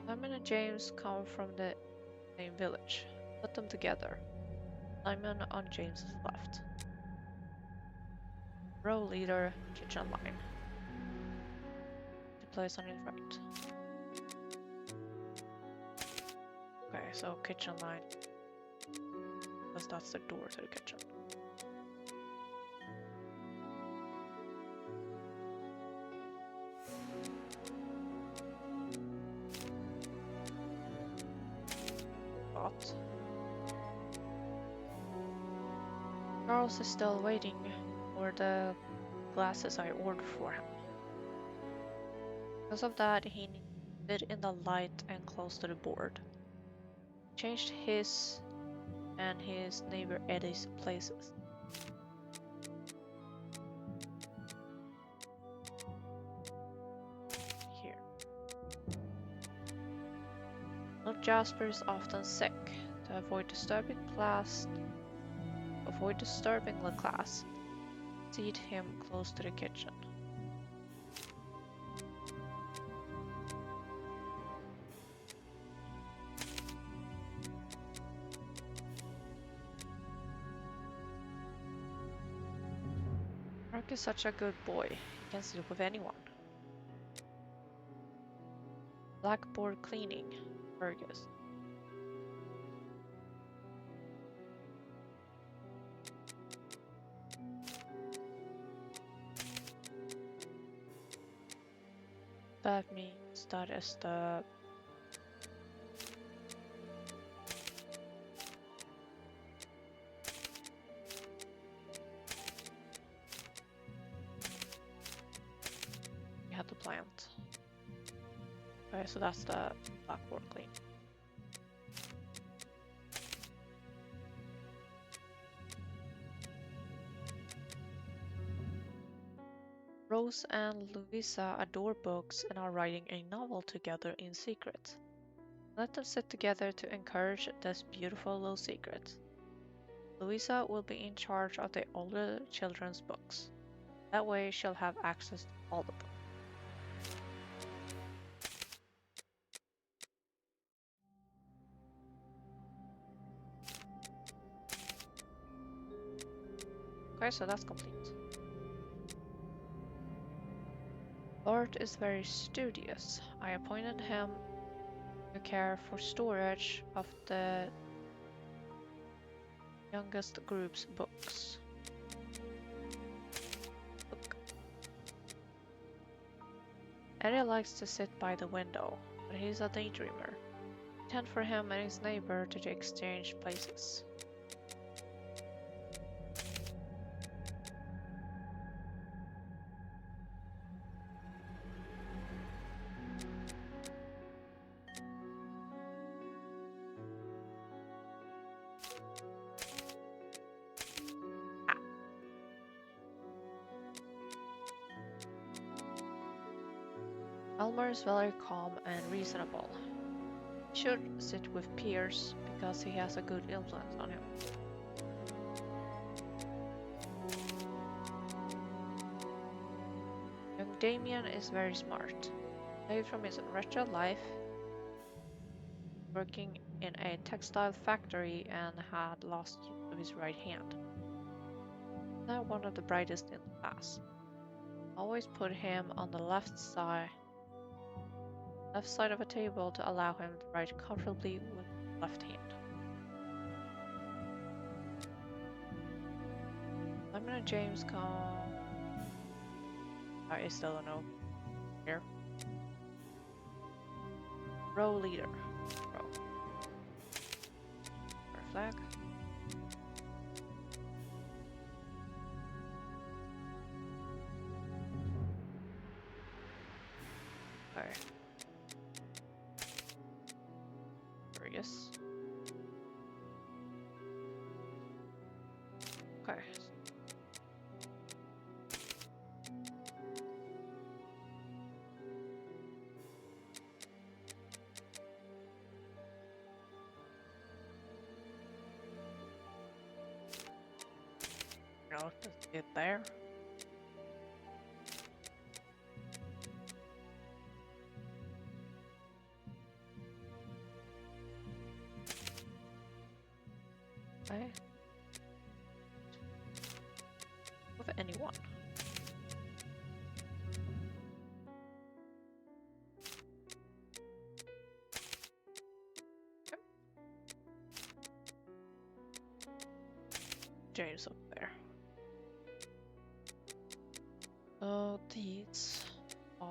Simon and James come from the same village. Put them together. Simon on James's left. Row leader, kitchen line. The place on his right. Okay, so kitchen line. Because that's the door to the kitchen. But Charles is still waiting for the glasses I ordered for him. Because of that, he needed in the light and close to the board. Changed his and his neighbor Eddie's places. Here. Lord Jasper is often sick. To avoid disturbing the class, seat him close to the kitchen. Mark is such a good boy. He can sit with anyone. Blackboard cleaning, Fergus. That means that is the we had the plant. Okay, so that's the blackboard clean. Rose and Louisa adore books and are writing a novel together in secret. Let them sit together to encourage this beautiful little secret. Louisa will be in charge of the older children's books. That way she'll have access to all the books. Okay, so that's complete. Lord is very studious. I appointed him to care for storage of the youngest group's books. Look. Eddie likes to sit by the window, but he's a daydreamer. Intend for him and his neighbor to exchange places. Elmer is very calm and reasonable. He should sit with Pierce because he has a good influence on him. Young Damien is very smart. Saved from his wretched life, working in a textile factory and had lost use of his right hand. Now one of the brightest in the class. Always put him on the left side of a table to allow him to write comfortably with the left hand. Simon and James come. I still don't know. Here. Row leader. Row. Our flag. Okay. Yes. Okay. No, just get there. Okay. With anyone. Okay. James up there. So these are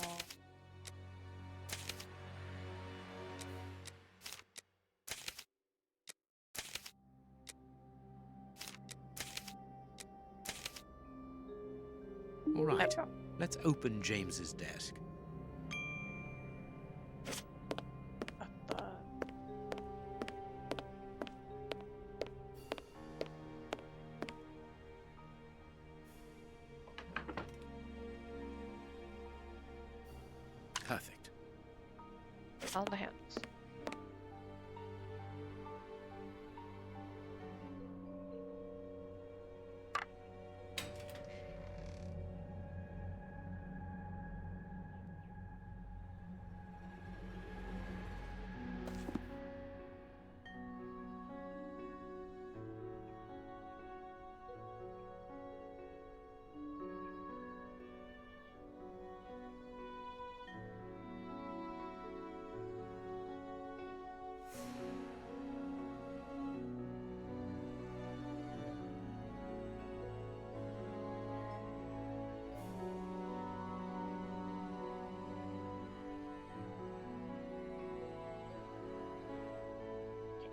All right, there. let's open James's desk. Perfect. On the hands.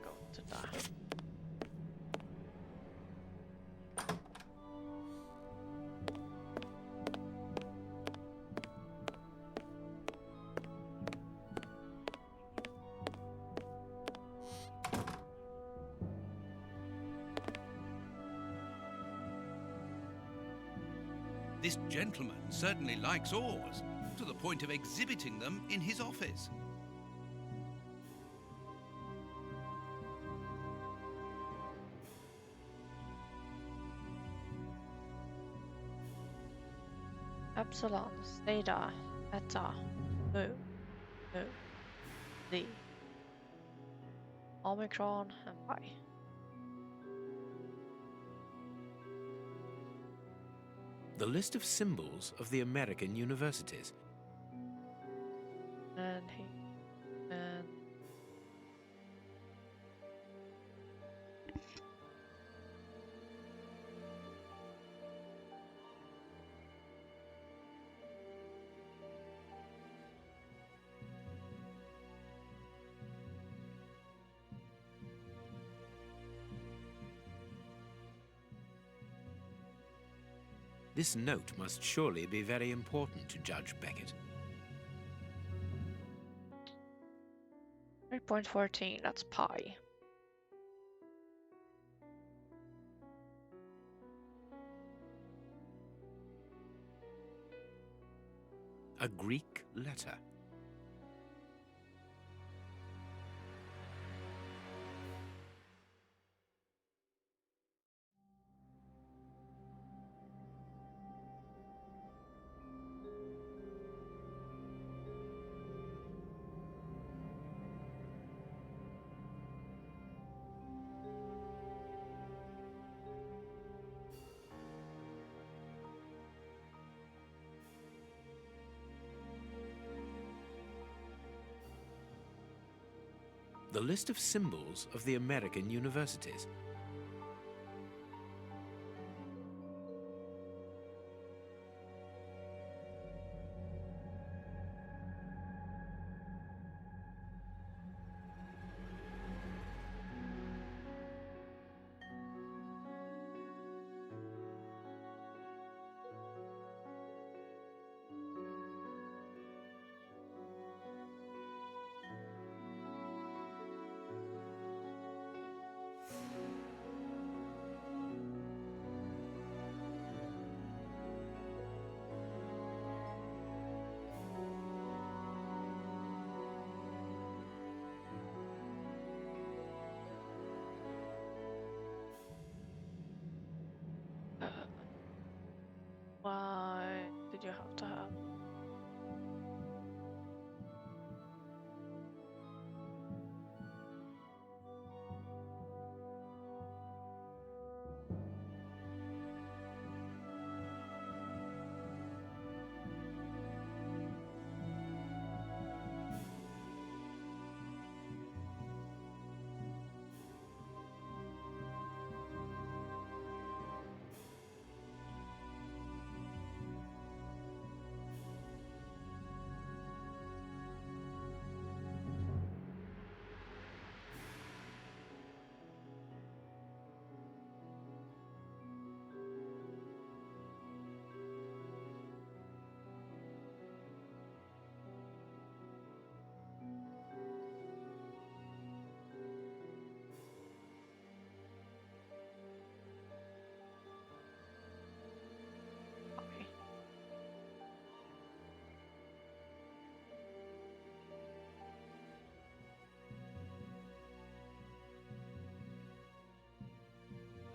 Go to that. This gentleman certainly likes oars, to the point of exhibiting them in his office. Epsilon, Theta, Eta, Mu, Nu, Z, Omicron, and Pi. The list of symbols of the American universities. And he and This note must surely be very important to Judge Beckett. 3.14, that's pi. A Greek letter. The list of symbols of the American universities.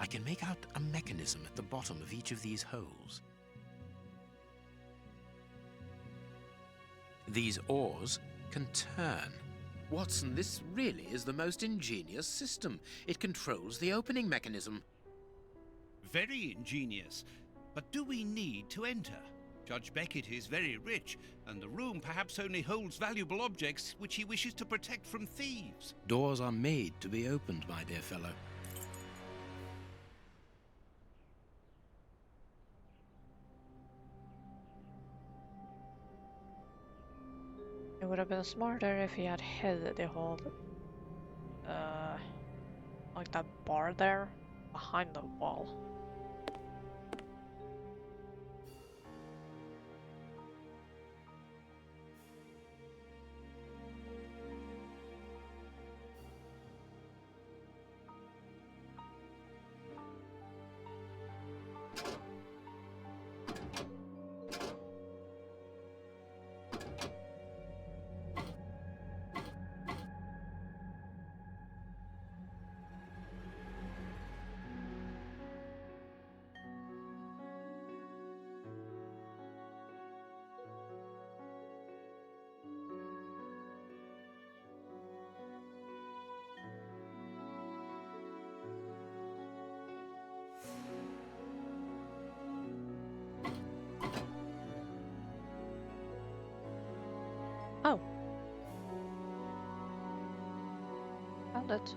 I can make out a mechanism at the bottom of each of these holes. These oars can turn. Watson, this really is the most ingenious system. It controls the opening mechanism. Very ingenious. But do we need to enter? Judge Beckett is very rich, and the room perhaps only holds valuable objects which he wishes to protect from thieves. Doors are made to be opened, my dear fellow. It would have been smarter if he had hid the whole, like that bar there, behind the wall. Oh. Found it.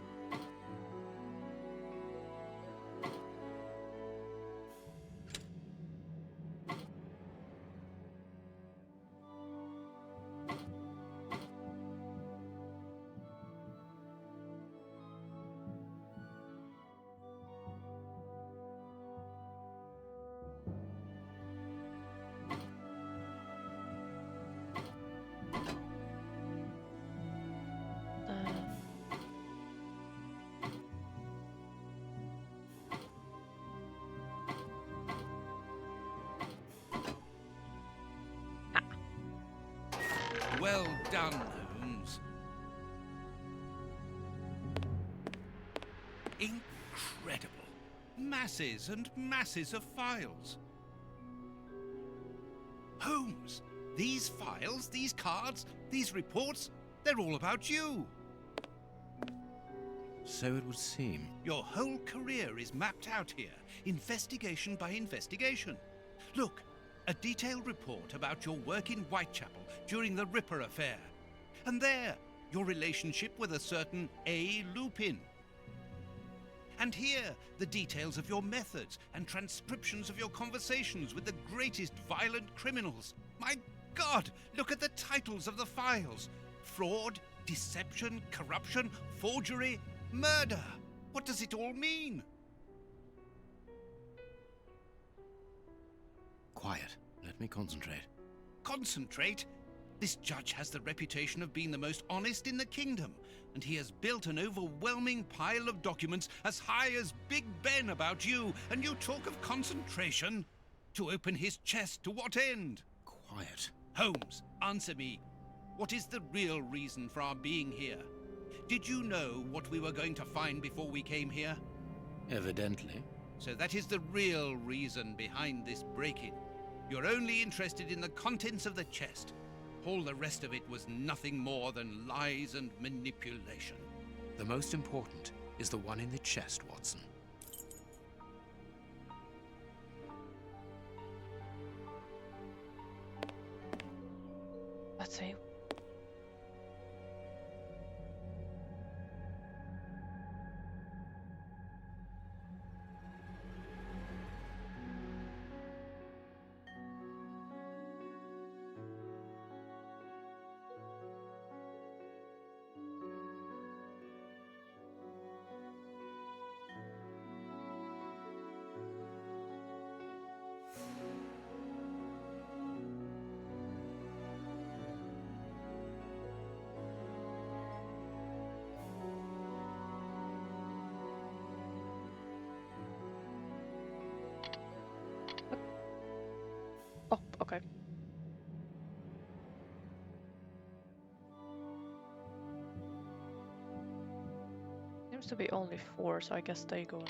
Well done, Holmes. Incredible. Masses and masses of files. Holmes, these files, these cards, these reports, they're all about you. So it would seem. Your whole career is mapped out here, investigation by investigation. Look, a detailed report about your work in Whitechapel during the Ripper affair. And there, your relationship with a certain A. Lupin. And here, the details of your methods and transcriptions of your conversations with the greatest violent criminals. My God, look at the titles of the files. Fraud, deception, corruption, forgery, murder. What does it all mean? Quiet. Let me concentrate. Concentrate? This judge has the reputation of being the most honest in the kingdom, and he has built an overwhelming pile of documents as high as Big Ben about you, and you talk of concentration? To open his chest to what end? Quiet. Holmes, answer me. What is the real reason for our being here? Did you know what we were going to find before we came here? Evidently. So that is the real reason behind this break-in. You're only interested in the contents of the chest. All the rest of it was nothing more than lies and manipulation. The most important is the one in the chest, Watson. Let's see. Oh, okay. Seems to be only 4, so I guess they go.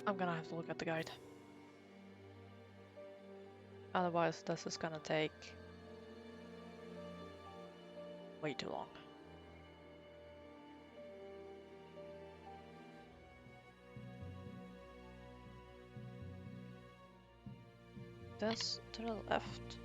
I'm gonna have to look at the guide. Otherwise, this is gonna take way too long. This to the left.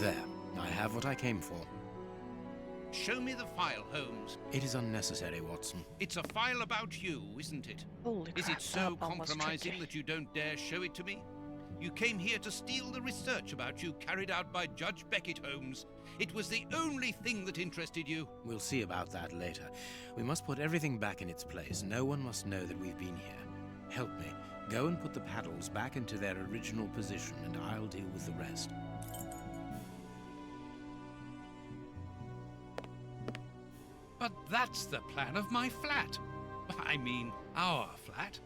There, I have what I came for. Show me the file, Holmes. It is unnecessary, Watson. It's a file about you, isn't it? Holy Is crap, it so that one was compromising tricky. that you don't dare show it to me? You came here to steal the research about you carried out by Judge Beckett, Holmes. It was the only thing that interested you. We'll see about that later. We must put everything back in its place. No one must know that we've been here. Help me. Go and put the paddles back into their original position, and I'll deal with the rest. But that's the plan of my flat. I mean, our flat.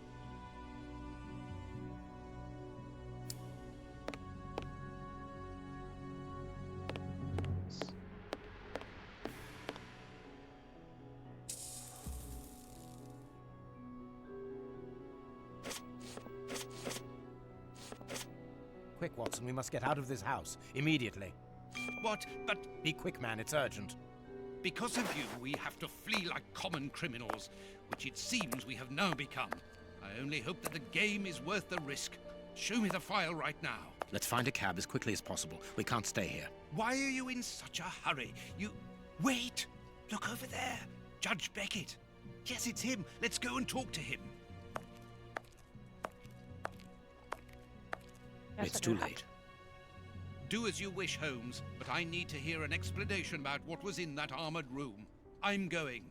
Quick, Watson, we must get out of this house. Immediately. What? But Be quick, man, it's urgent. because of you, we have to flee like common criminals, which it seems we have now become. I only hope that the game is worth the risk. Show me the file right now. Let's find a cab as quickly as possible. We can't stay here. Why are you in such a hurry? You... Wait! Look over there. Judge Beckett. Yes, it's him. Let's go and talk to him. Yes, It's I too do that. late. Do as you wish, Holmes, but I need to hear an explanation about what was in that armored room. I'm going.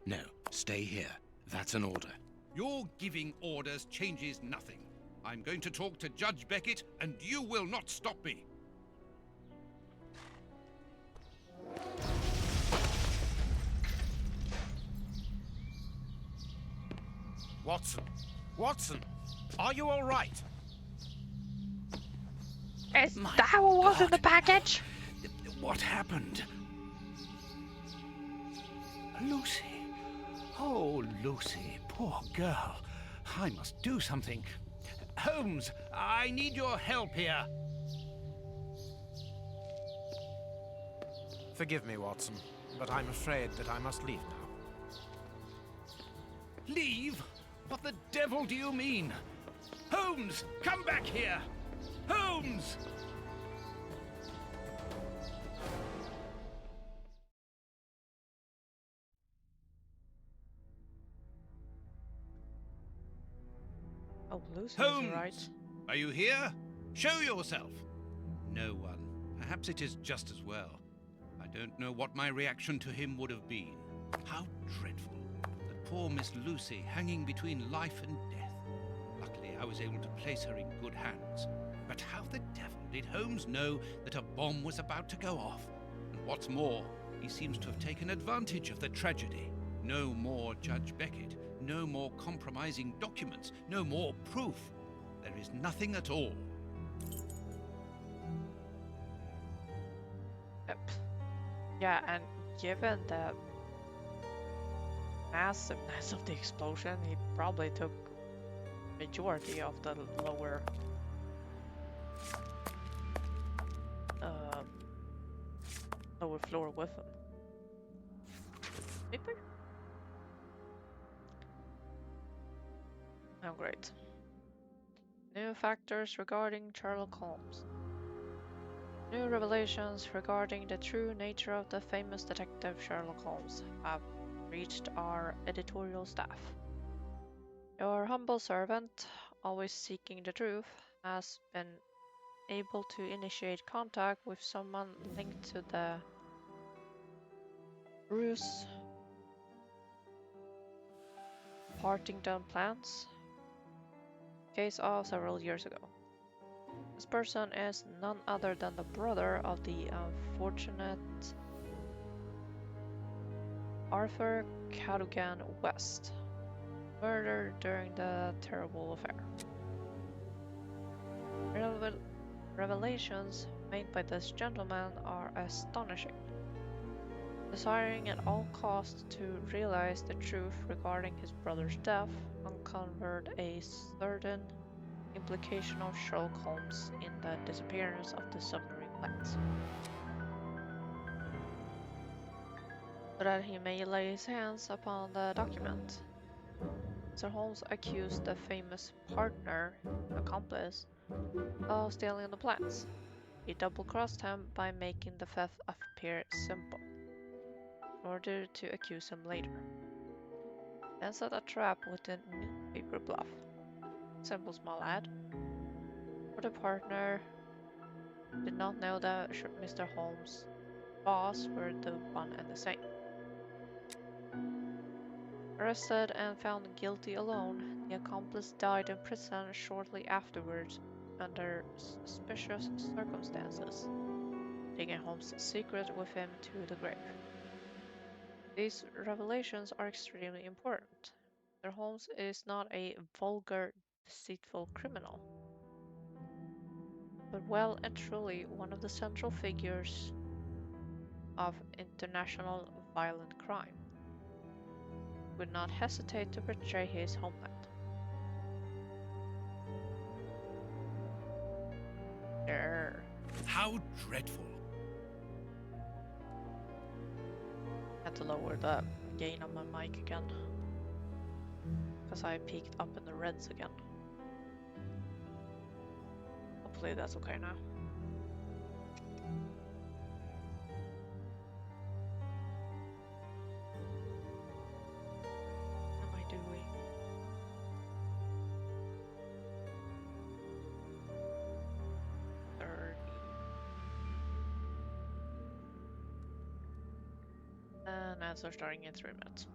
No, stay here. That's an order. Your giving orders changes nothing. I'm going to talk to Judge Beckett, and you will not stop me. Watson! Watson! Are you all right? Is My that what was in the God. package? What happened? Lucy. Oh, Lucy, poor girl. I must do something. Holmes, I need your help here. Forgive me, Watson, but I'm afraid that I must leave now. Leave? What the devil do you mean? Holmes, come back here! Holmes! Oh, Lucy Holmes! was right. Are you here? Show yourself! No one. Perhaps it is just as well. I don't know what my reaction to him would have been. How dreadful. That poor Miss Lucy hanging between life and death. Luckily, I was able to place her in good hands. But how the devil did Holmes know that a bomb was about to go off? And what's more, he seems to have taken advantage of the tragedy. No more Judge Beckett. No more compromising documents. No more proof. There is nothing at all. Yep. Yeah, and given the massiveness of the explosion, he probably took majority of the lower lower floor with him. Maybe? Oh, great. New factors regarding Sherlock Holmes. New revelations regarding the true nature of the famous detective Sherlock Holmes have reached our editorial staff. Your humble servant, always seeking the truth, has been able to initiate contact with someone linked to the Bruce Partington plans case of several years ago. This person is none other than the brother of the unfortunate Arthur Cadogan West, murdered during the terrible affair. Revelations made by this gentleman are astonishing. Desiring at all costs to realize the truth regarding his brother's death, uncovered a certain implication of Sherlock Holmes in the disappearance of the submarine plans, so that he may lay his hands upon the document. Sir Holmes accused the famous partner, accomplice, of stealing the plans. He double-crossed him by making the theft appear simple, in order to accuse him later. Then set a trap with a newspaper bluff. Simple small ad. For the partner did not know that Mr. Holmes' boss were the one and the same. Arrested and found guilty alone, the accomplice died in prison shortly afterwards under suspicious circumstances, taking Holmes' secret with him to the grave. These revelations are extremely important. Mr. Holmes is not a vulgar, deceitful criminal, but well and truly one of the central figures of international violent crime. Would not hesitate to betray his homeland. Err. How dreadful. Had to lower the gain on my mic again, because I peaked up in the reds again. Hopefully that's okay now. What am I doing? And ads are starting in 3 minutes.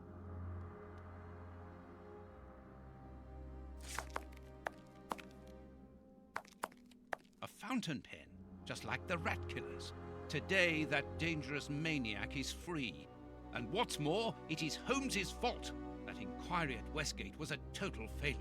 A fountain pen, just like the rat killers. Today, that dangerous maniac is free. And what's more, it is Holmes's fault. That inquiry at Westgate was a total failure.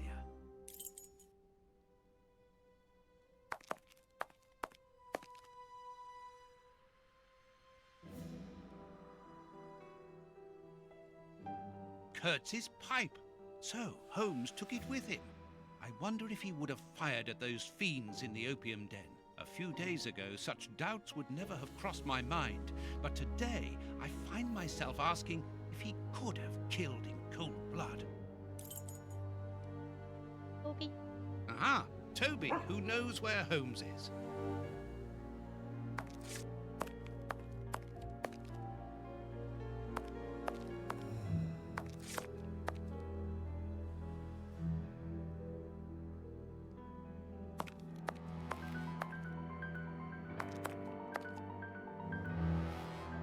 Kurtz's pipe. So, Holmes took it with him. I wonder if he would have fired at those fiends in the opium den. A few days ago, such doubts would never have crossed my mind. But today, I find myself asking if he could have killed in cold blood. Toby. Aha! Toby, who knows where Holmes is.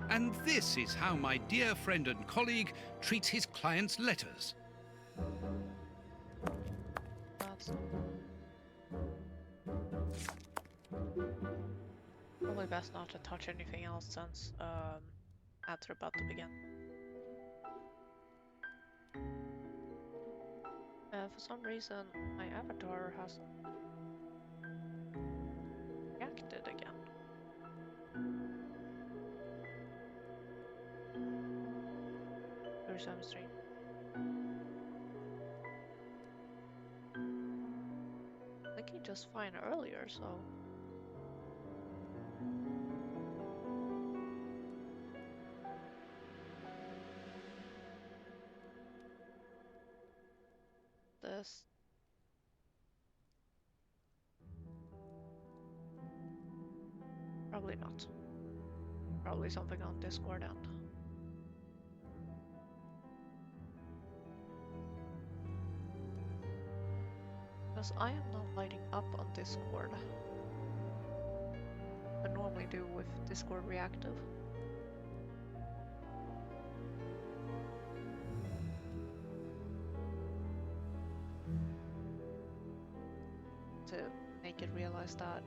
And this is how my dear friend and colleague treats his clients' letters. That's probably best not to touch anything else since ads are about to begin. For some reason, my avatar has reacted again. Through some stream. Looking just fine earlier, so. This. Probably not. Probably something on Discord and. Because I am not lighting up on Discord. I normally do with Discord Reactive. To make it realize that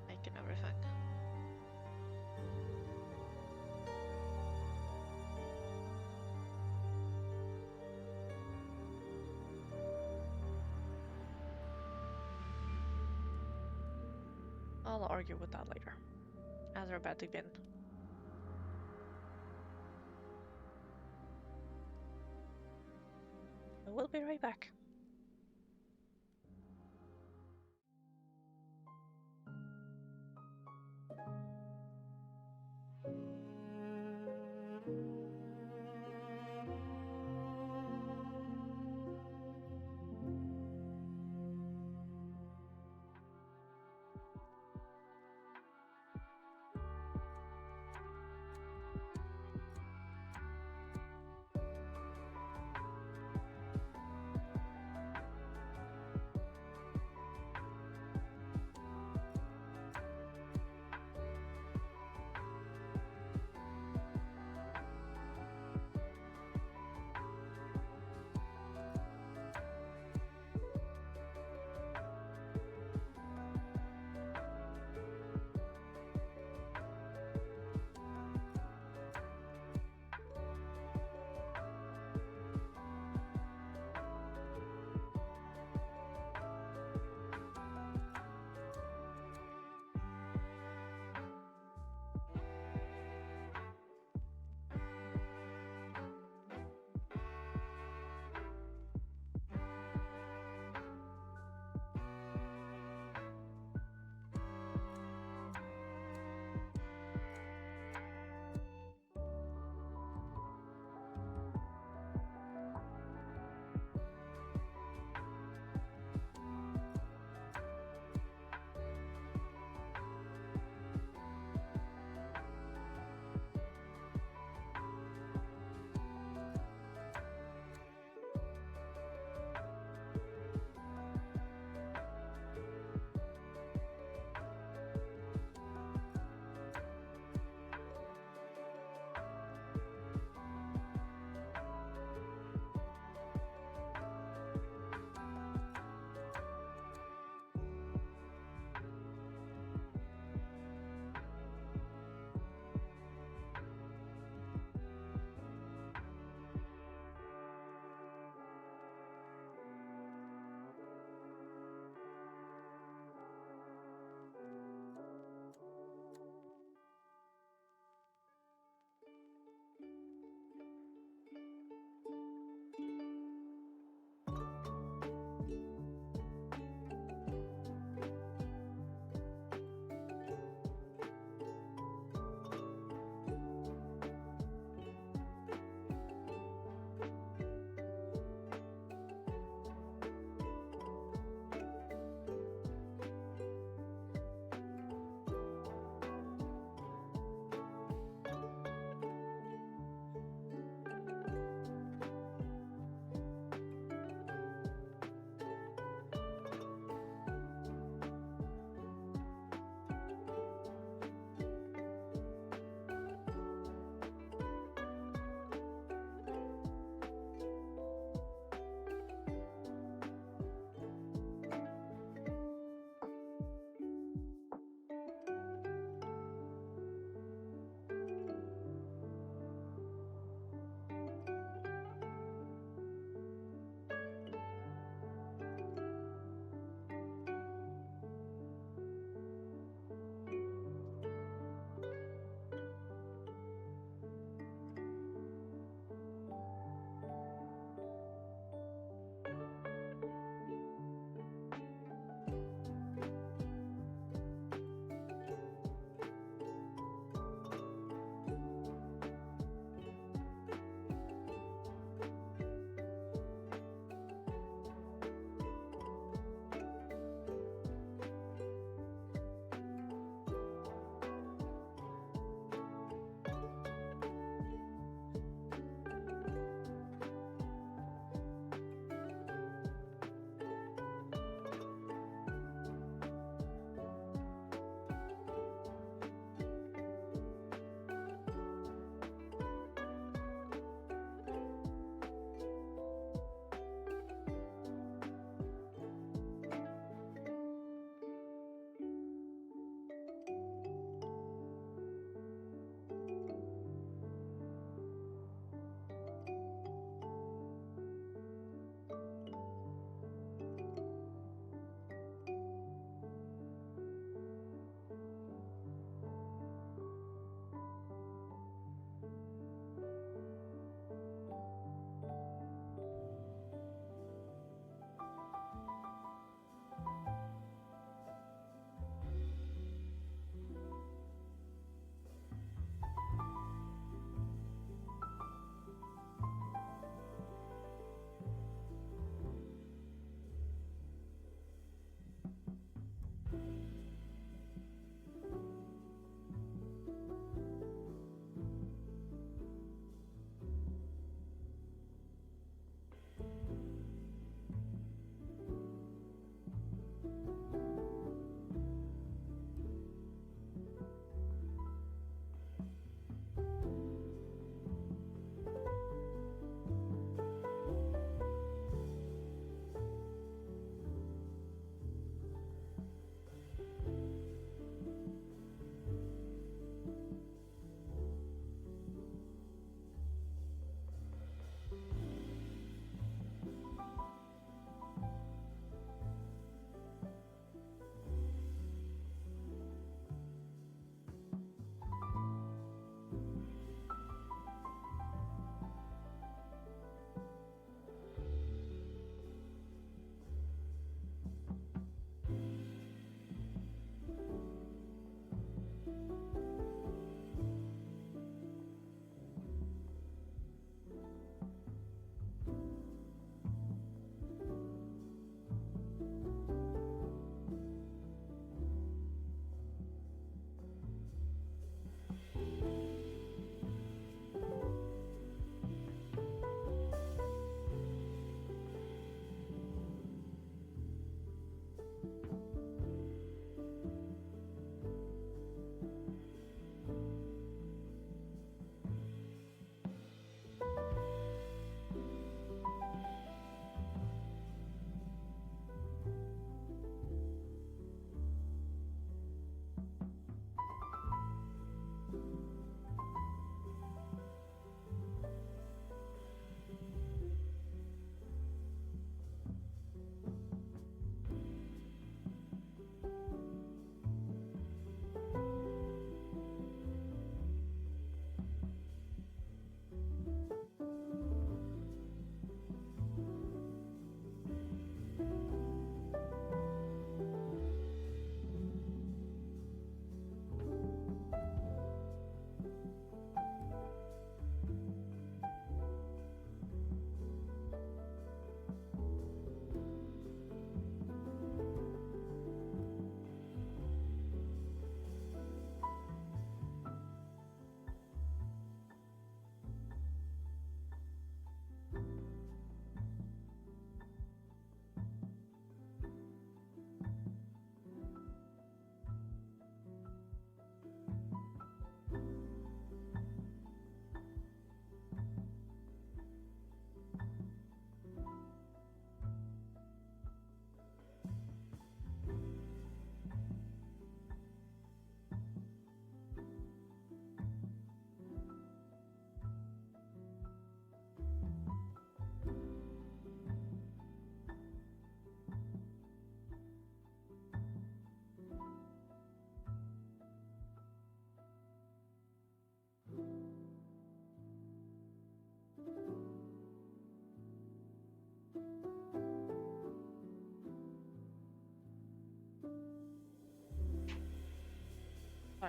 making everything. I'll argue with that later, as we're about to begin. We'll be right back.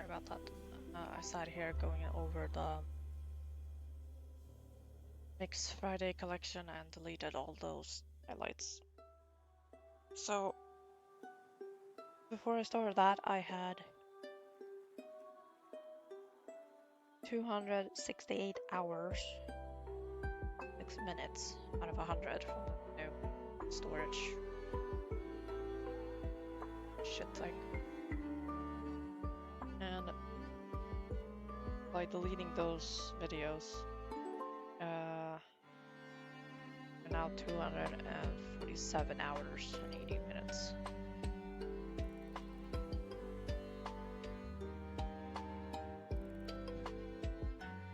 Sorry about that. I sat here going over the Mix Friday collection and deleted all those highlights. So, before I started that, I had 268 hours, 6 minutes out of 100 from the new storage shit thing. And by deleting those videos, now 247 hours and 80 minutes.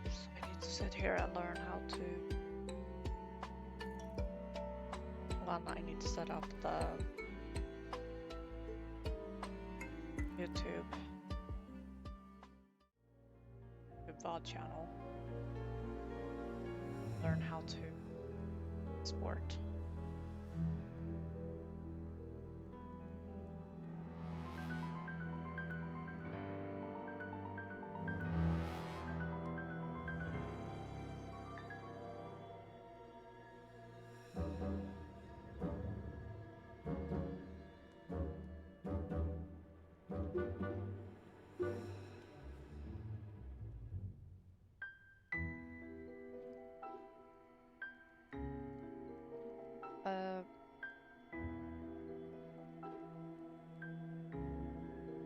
So I need to sit here and learn how to... Well, I need to set up the YouTube VOD channel. Learn how to export.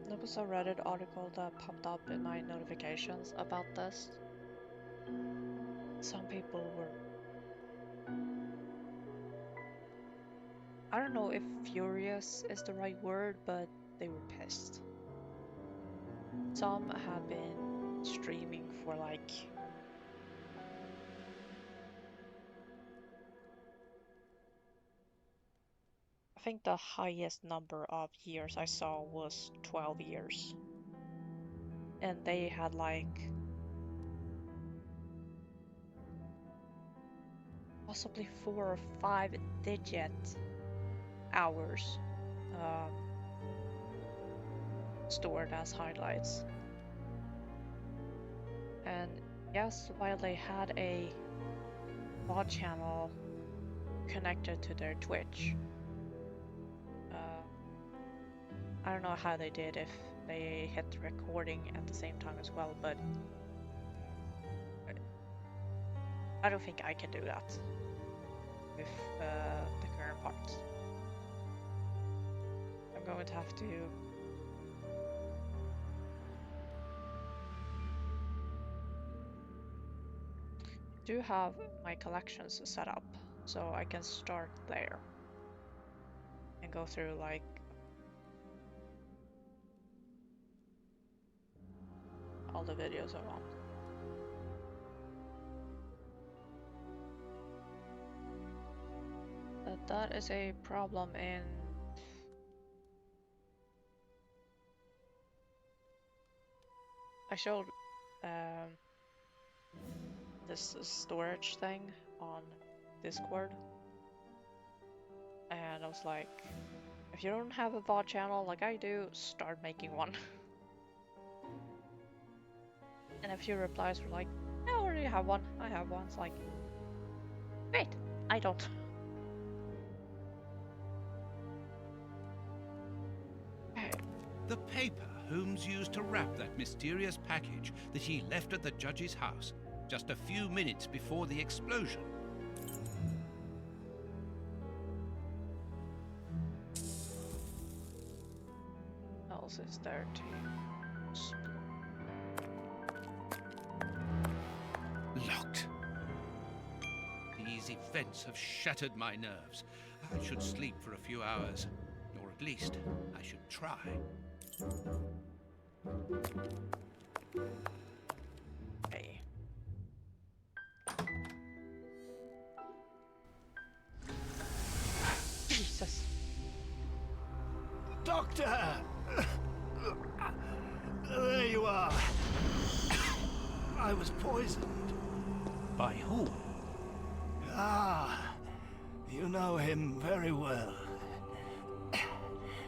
There was a Reddit article that popped up in my notifications about this. Some people were... I don't know if furious is the right word, but they were pissed. Some have been streaming for like... I think the highest number of years I saw was 12 years. And they had like... possibly 4 or 5 digit hours stored as highlights. And yes, while they had a VOD channel connected to their Twitch, I don't know how they did if they hit recording at the same time as well, but I don't think I can do that with the current parts. I'm going to have to do have my collections set up, so I can start there and go through like all the videos I want. But that is a problem in I showed this storage thing on Discord, and I was like, if you don't have a VOD channel like I do, start making one. And a few replies were like, I already have one, I have one. It's like, great, I don't. The paper Holmes used to wrap that mysterious package that he left at the judge's house just a few minutes before the explosion. What else is there to Locked. These events have shattered my nerves. I should sleep for a few hours, or at least I should try. Okay. Jesus. Doctor! There you are. I was poisoned. By whom? Ah, you know him very well.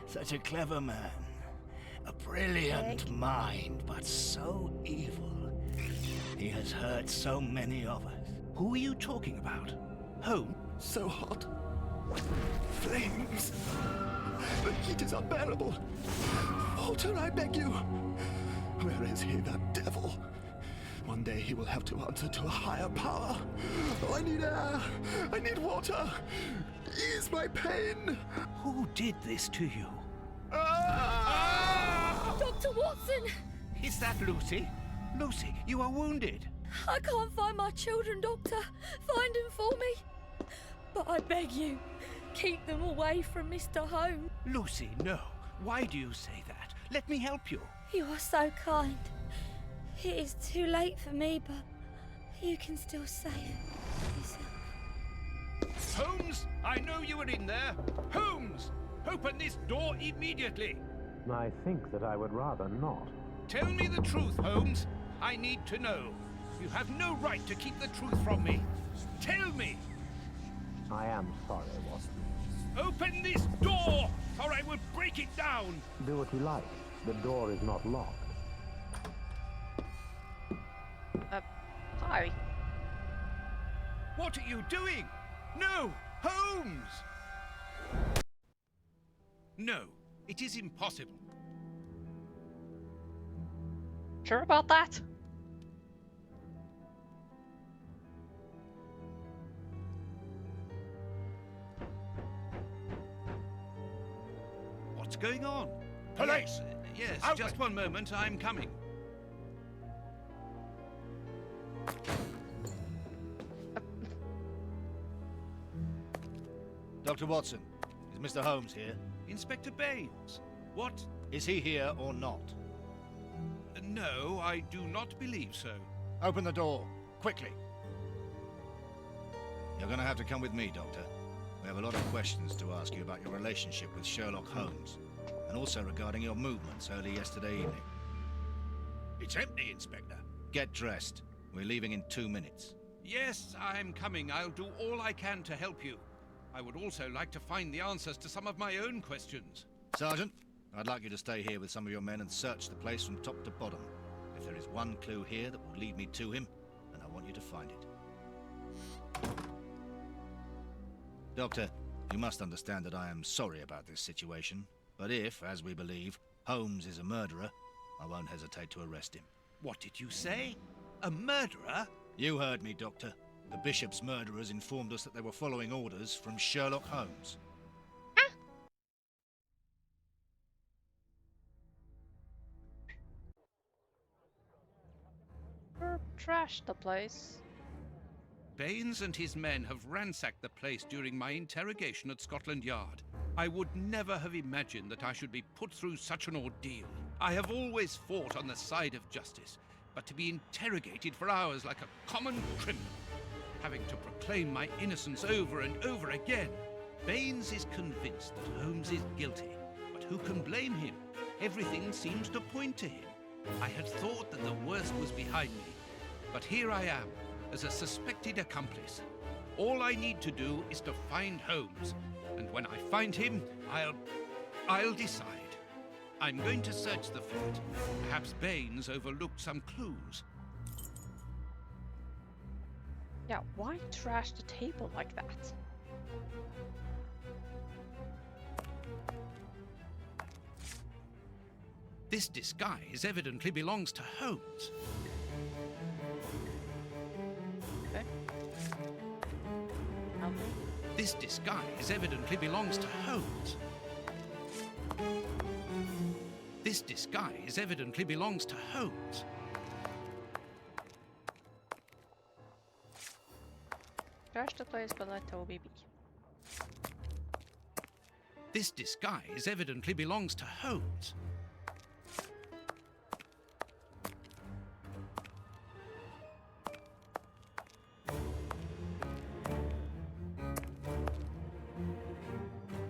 Such a clever man. A brilliant mind, but so evil. He has hurt so many of us. Who are you talking about? Home? So hot. Flames. The heat is unbearable. Walter, I beg you. Where is he, that devil? One day he will have to answer to a higher power. Oh, I need air. I need water. Ease my pain. Who did this to you? Ah! Dr. Watson! Is that Lucy? Lucy, you are wounded. I can't find my children, Doctor. Find them for me. But I beg you, keep them away from Mr. Holmes. Lucy, no. Why do you say that? Let me help you. You are so kind. It is too late for me, but you can still save yourself. Holmes, I know you are in there. Holmes, open this door immediately. I think that I would rather not. Tell me the truth, Holmes. I need to know. You have no right to keep the truth from me. Tell me. I am sorry, Watson. Open this door, or I will break it down. Do what you like. The door is not locked. Hi. What are you doing? No, Holmes! No, it is impossible. Sure about that? What's going on? Police! Yes, Out just with- one moment, I'm coming. Dr. Watson, is Mr. Holmes here? Inspector Baines, what? Is he here or not? No, I do not believe so. Open the door, quickly. You're gonna have to come with me, Doctor. We have a lot of questions to ask you about your relationship with Sherlock Holmes, and also regarding your movements early yesterday evening. It's empty, Inspector. Get dressed. We're leaving in 2 minutes. Yes, I'm coming. I'll do all I can to help you. I would also like to find the answers to some of my own questions. Sergeant, I'd like you to stay here with some of your men and search the place from top to bottom. If there is one clue here that will lead me to him, then I want you to find it. Doctor, you must understand that I am sorry about this situation, but if, as we believe, Holmes is a murderer, I won't hesitate to arrest him. What did you say? A murderer? You heard me, Doctor. The Bishop's murderers informed us that they were following orders from Sherlock Holmes. Trash the place. Baines and his men have ransacked the place during my interrogation at Scotland Yard. I would never have imagined that I should be put through such an ordeal. I have always fought on the side of justice, but to be interrogated for hours like a common criminal, having to proclaim my innocence over and over again. Baines is convinced that Holmes is guilty, but who can blame him? Everything seems to point to him. I had thought that the worst was behind me, but here I am, as a suspected accomplice. All I need to do is to find Holmes, and when I find him, I'll decide. I'm going to search the flat. Perhaps Baines overlooked some clues. Yeah, why trash the table like that? This disguise evidently belongs to Holmes. Okay. This disguise evidently belongs to Holmes. This disguise evidently belongs to Holmes. Trash the place, but let Toby be. This disguise evidently belongs to Holmes.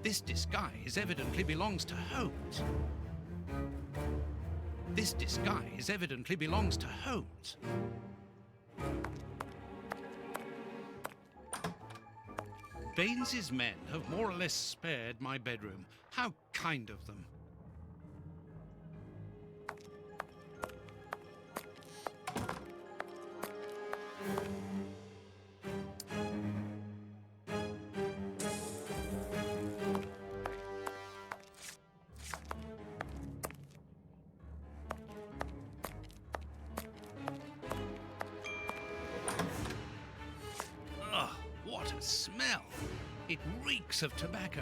This disguise evidently belongs to Holmes. This disguise evidently belongs to Holmes. Baines's men have more or less spared my bedroom. How kind of them. smell. It reeks of tobacco.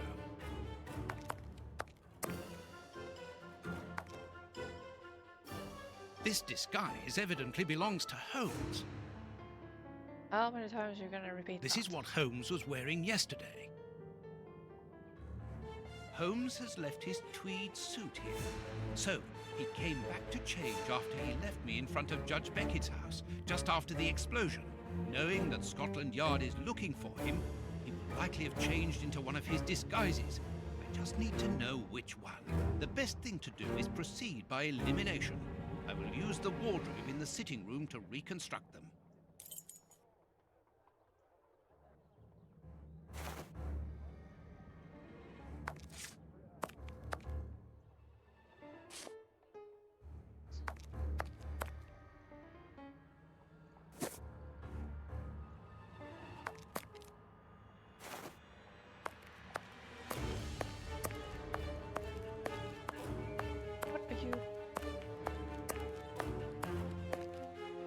This disguise evidently belongs to Holmes. How many times are you gonna repeat This that? is what Holmes was wearing yesterday. Holmes has left his tweed suit here. So, he came back to change after he left me in front of Judge Beckett's house, just after the explosion. Knowing that Scotland Yard is looking for him, he will likely have changed into one of his disguises. I just need to know which one. The best thing to do is proceed by elimination. I will use the wardrobe in the sitting room to reconstruct them. What are you?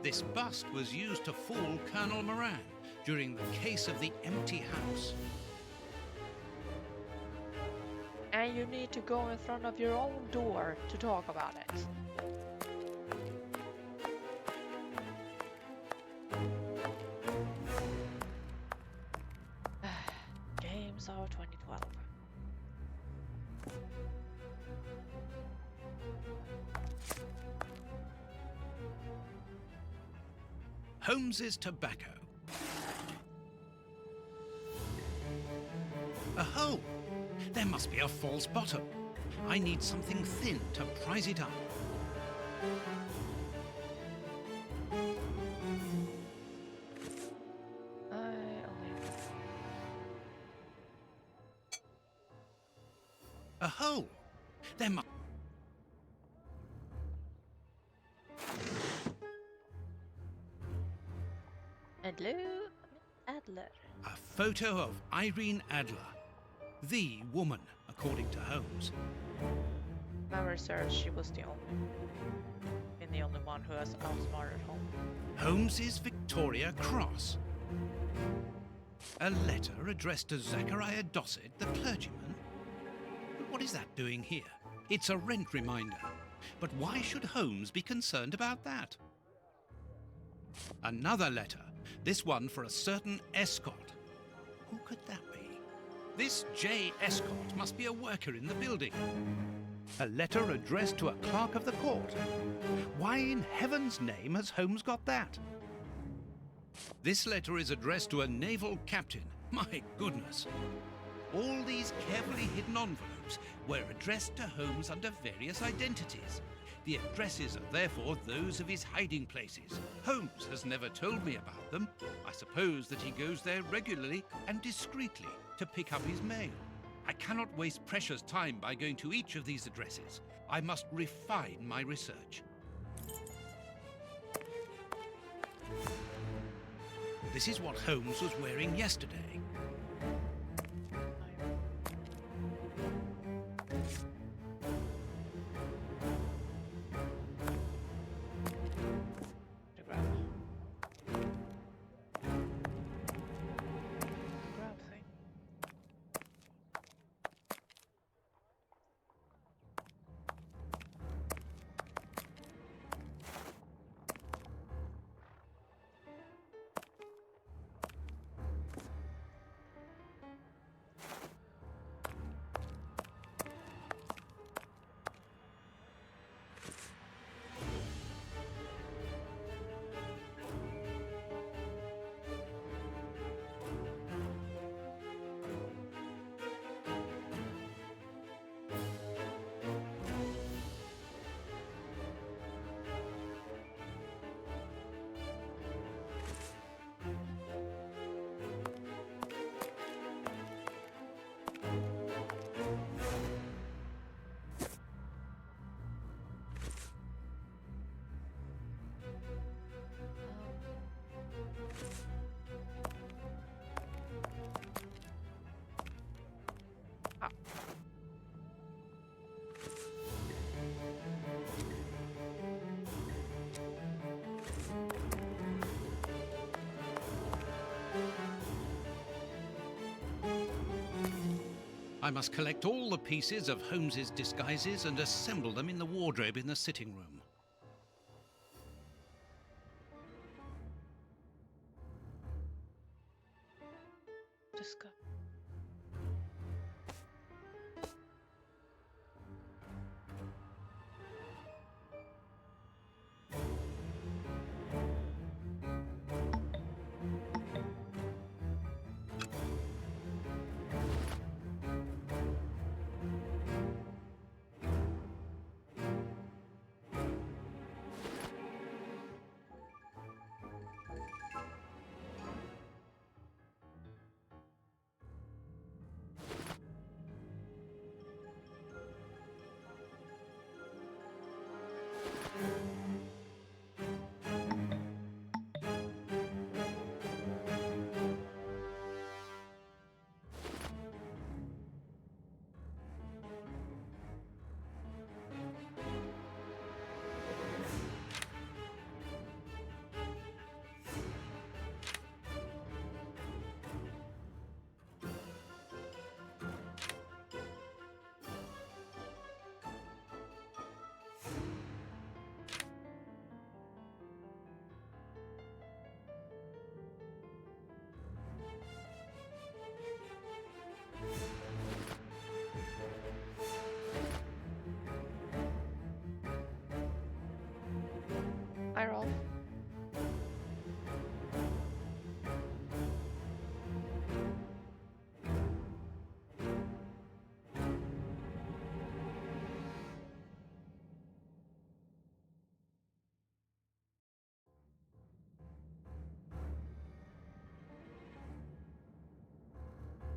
This bust was used to fool Colonel Moran during the case of the empty house. And you need to go in front of your own door to talk about it. Games of 2012. Holmes's tobacco. A hole! There must be a false bottom. I need something thin to prise it up. I only A hole! There must... Adler. A photo of Irene Adler. The woman, according to Holmes. Memory serves, she was the only one who has outsmarted Holmes. Holmes's Victoria Cross. A letter addressed to Zachariah Dossett, the clergyman? But what is that doing here? It's a rent reminder. But why should Holmes be concerned about that? Another letter, this one for a certain Escott. Who could that be? This J. Escott must be a worker in the building. A letter addressed to a clerk of the court. Why in heaven's name has Holmes got that? This letter is addressed to a naval captain. My goodness. All these carefully hidden envelopes were addressed to Holmes under various identities. The addresses are therefore those of his hiding places. Holmes has never told me about them. I suppose that he goes there regularly and discreetly to pick up his mail. I cannot waste precious time by going to each of these addresses. I must refine my research. This is what Holmes was wearing yesterday. Grab thing. I must collect all the pieces of Holmes's disguises and assemble them in the wardrobe in the sitting room. Just go. Hi, Rolf.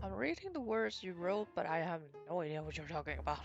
I'm reading the words you wrote, but I have no idea what you're talking about.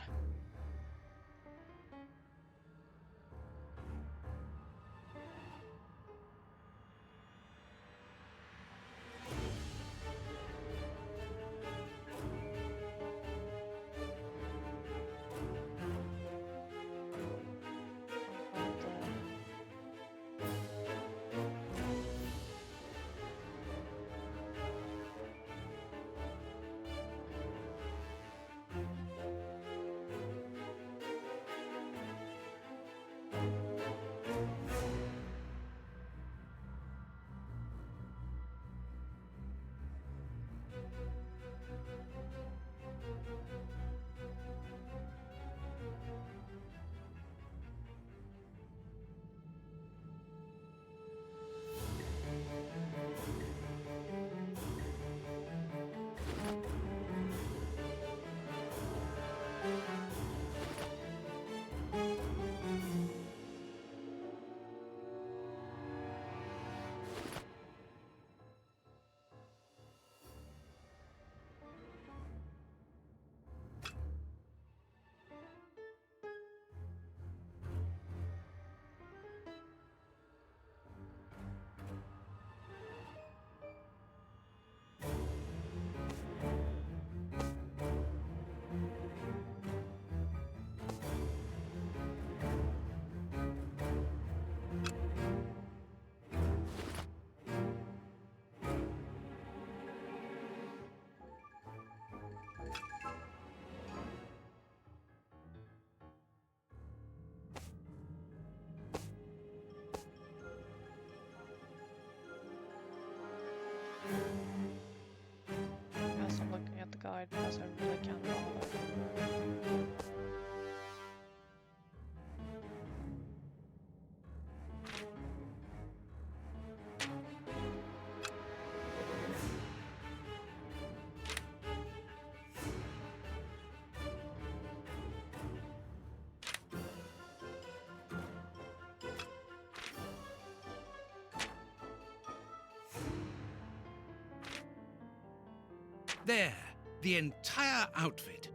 Guess I'm looking at the guide because I really can't bother. There, the entire outfit.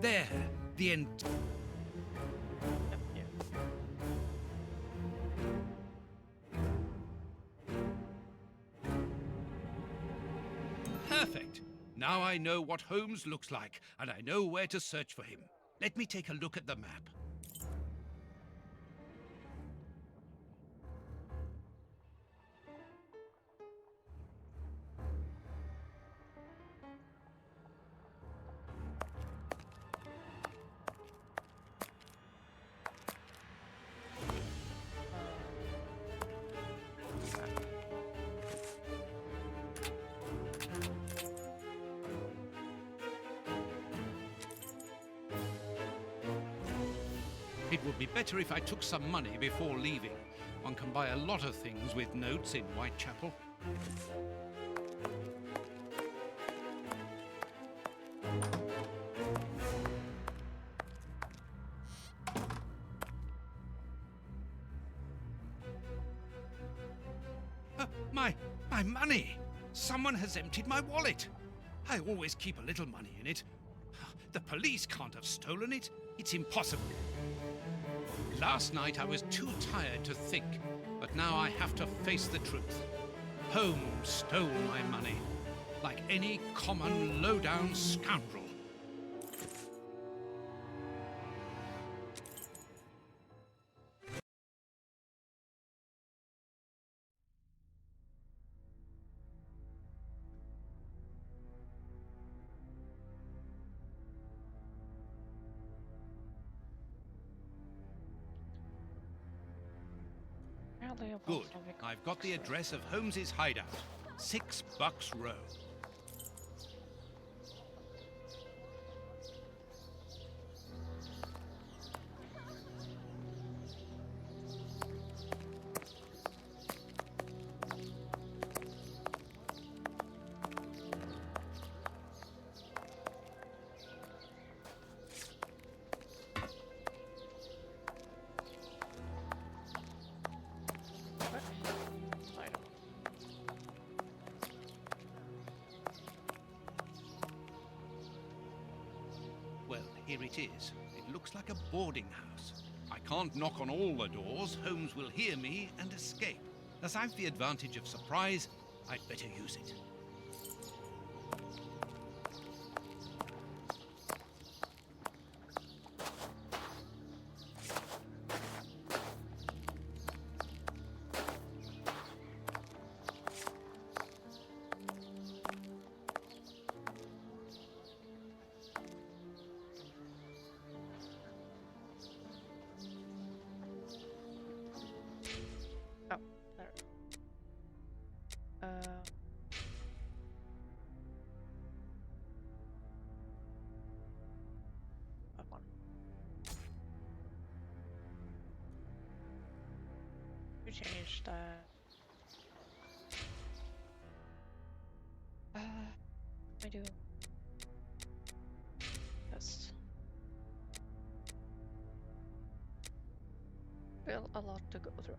There, the entire... Perfect. Now I know what Holmes looks like, and I know where to search for him. Let me take a look at the map. It would be better if I took some money before leaving. One can buy a lot of things with notes in Whitechapel. My money! Someone has emptied my wallet. I always keep a little money in it. The police can't have stolen it. It's impossible. Last night I was too tired to think, but now I have to face the truth. Holmes stole my money, like any common low-down scoundrel. Good. I've got the address of Holmes's hideout. $6 Row. Well, here it is. It looks like a boarding house. I can't knock on all the doors. Holmes will hear me and escape. As I've the advantage of surprise, I'd better use it. Change that. I do. Yes. Still a lot to go through.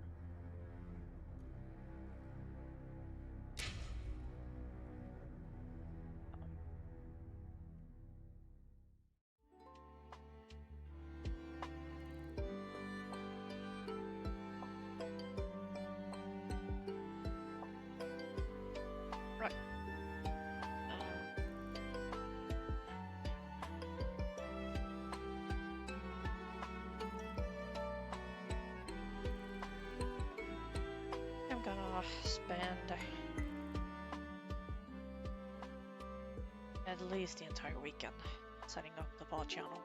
Spend at least the entire weekend setting up the bot channel.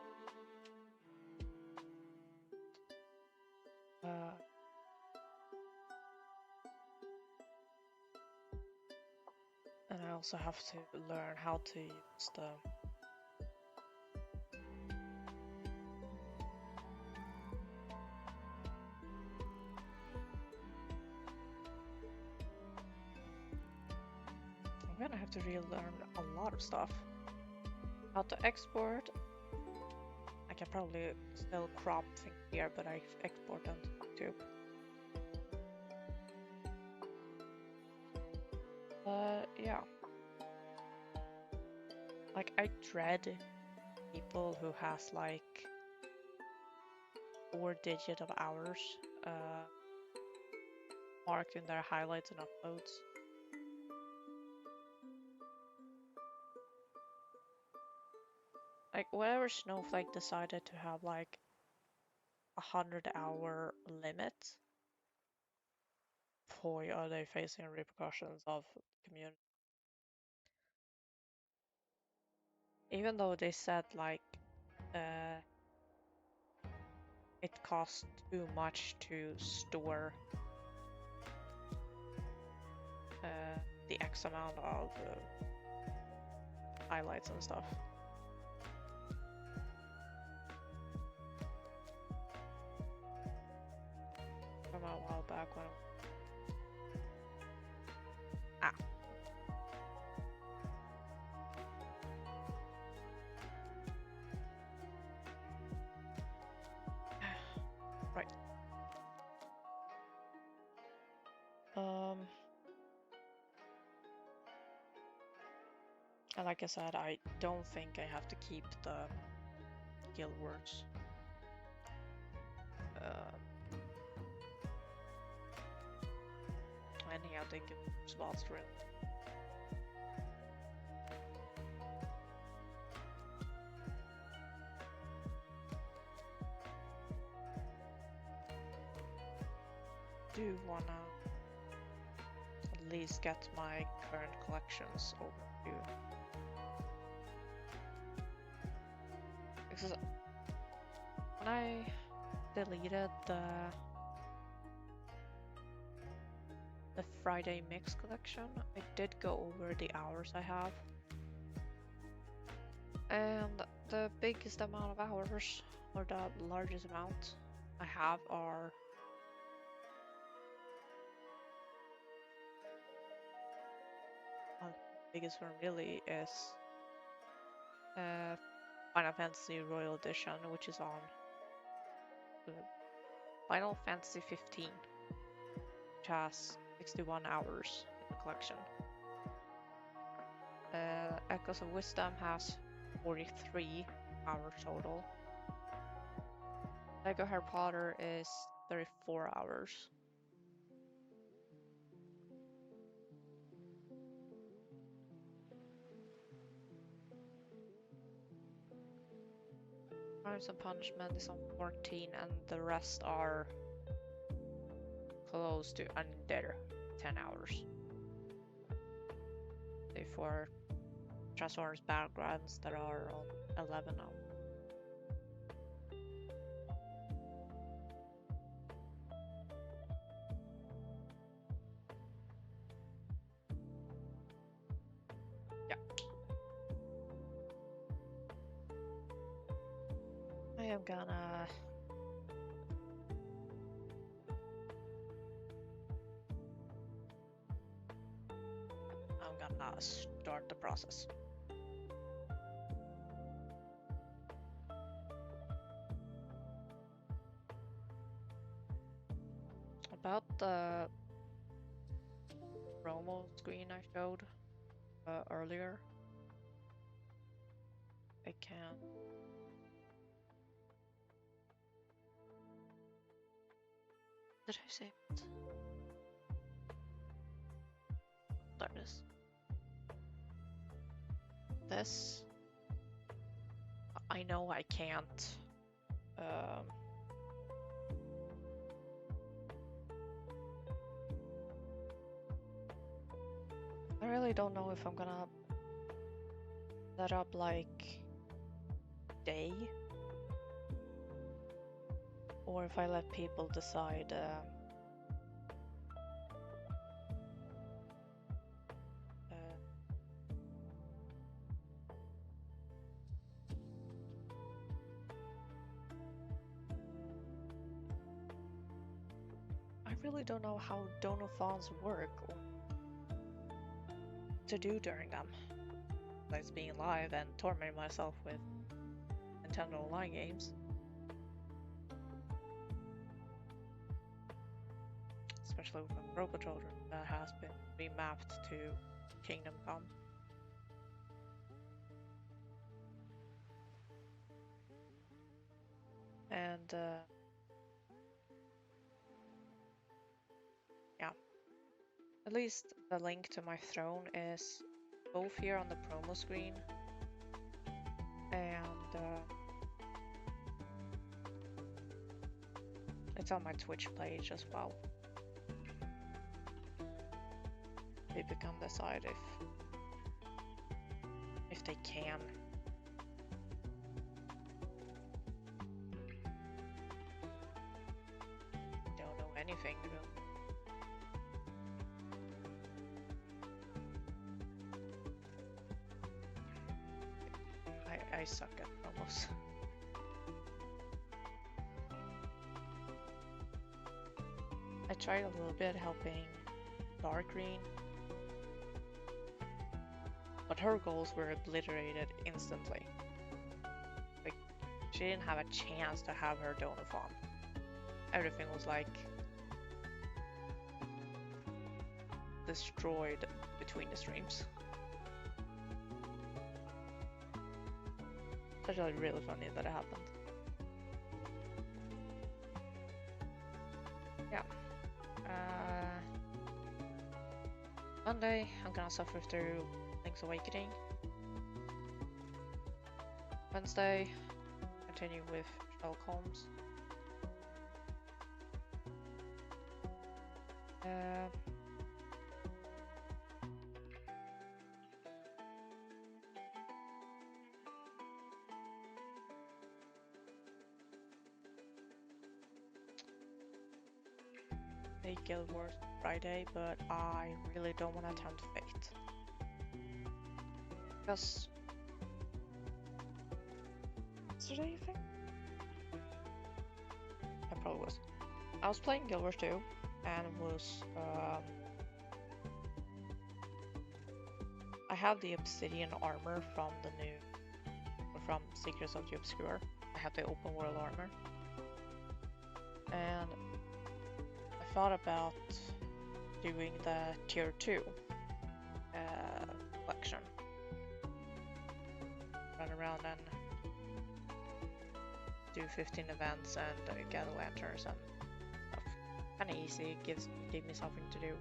And I also have to learn how to use the I'm gonna have to relearn a lot of stuff. How to export. I can probably still crop things here, but I export them to YouTube. Yeah. Like, I dread people who has like 4 digits of hours marked in their highlights and uploads. Like, whenever Snowflake decided to have like 100-hour limit, boy, are they facing repercussions of community. Even though they said like it costs too much to store the X amount of highlights and stuff. while back when. Ah. Right. And like I said, I don't think I have to keep the guild words. Anyhow, I think it's about real. Do wanna at least get my current collections overview. Because when I deleted the Friday Mix collection, I did go over the hours I have. And the biggest amount of hours, or the largest amount I have, are biggest one really is Final Fantasy Royal Edition, which is on Final Fantasy 15, which has 61 hours in the collection. Echoes of Wisdom has 43 hours total. Lego Harry Potter is 34 hours. Crimes and Punishment is on 14, and the rest are close to under 10 hours. For Transformers Battlegrounds that are on 11 now. Yeah. I am gonna start the process. About the promo screen I showed earlier, I can did I say it? There it is. This I know I can't I really don't know if I'm gonna set up like day or if I let people decide I really don't know how donathons work or to do during them. Besides being live and tormenting myself with Nintendo Online games. Especially with Robo Children that has been remapped to Kingdom Come. And yeah, at least the link to my throne is both here on the promo screen and it's on my Twitch page as well. People can decide if they can. Don't know anything really. I suck at promos. I tried a little bit helping Dark Green, but her goals were obliterated instantly. Like, she didn't have a chance to have her donathon. Everything was like destroyed between the streams. It's actually really funny that it happened. Yeah. Monday, I'm gonna suffer through Link's Awakening. Wednesday, continue with Sherlock Holmes. Guild Wars Friday, but I really don't want to attempt Fate. Because yesterday, I think? It probably was. I was playing Guild Wars 2 and was I have the obsidian armor from the from Secrets of the Obscure. I have the open world armor. And I thought about doing the tier 2 collection. Run around and do 15 events and gather lanterns and stuff. Kinda easy, gave me something to do.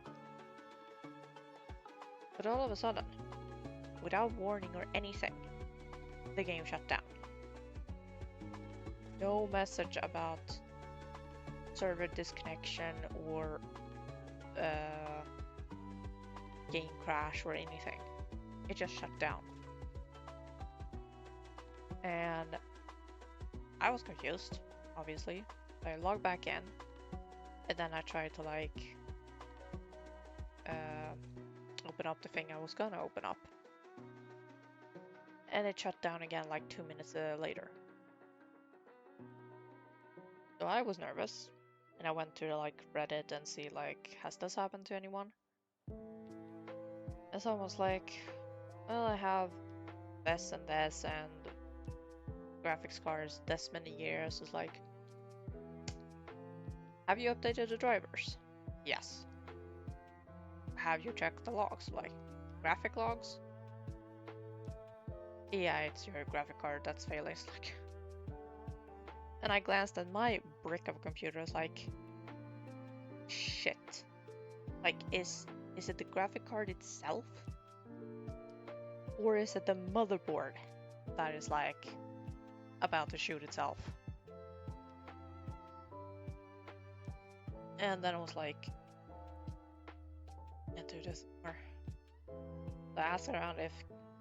But all of a sudden, without warning or anything, the game shut down. No message about server disconnection or game crash or anything. It just shut down. And I was confused, obviously. I logged back in and then I tried to like open up the thing I was gonna open up. And it shut down again like 2 minutes later. So I was nervous. And I went to like Reddit and see like, has this happened to anyone? And someone was like, well, I have this and this and graphics cards this many years. It's like, have you updated the drivers? Yes. Have you checked the logs? Like, graphic logs? Yeah, it's your graphic card that's failing. It's like, and I glanced at my brick of a computer. It's like, shit. Like, is it the graphic card itself? Or is it the motherboard that is like about to shoot itself? And then I was like, into this more. So I asked around if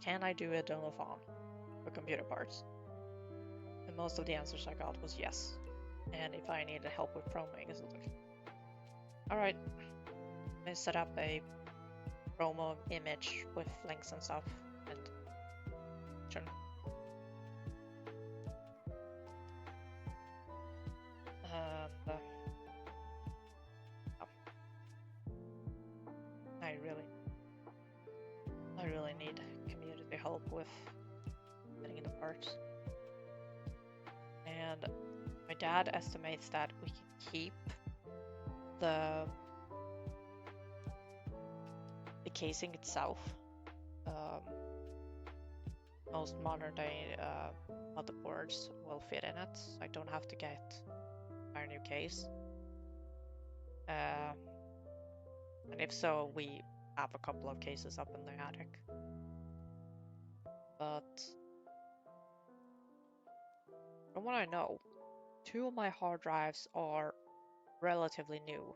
can I do a donathon for computer parts? And most of the answers I got was yes. And if I needed help with promoing, it's like, alright, I set up a promo image with links and stuff, and sure. I really need community help with getting the parts. And my dad estimates that we can keep the casing itself. Most modern day motherboards will fit in it. I don't have to get a new case. And if so, we have a couple of cases up in the attic. But from what I know, 2 of my hard drives are relatively new.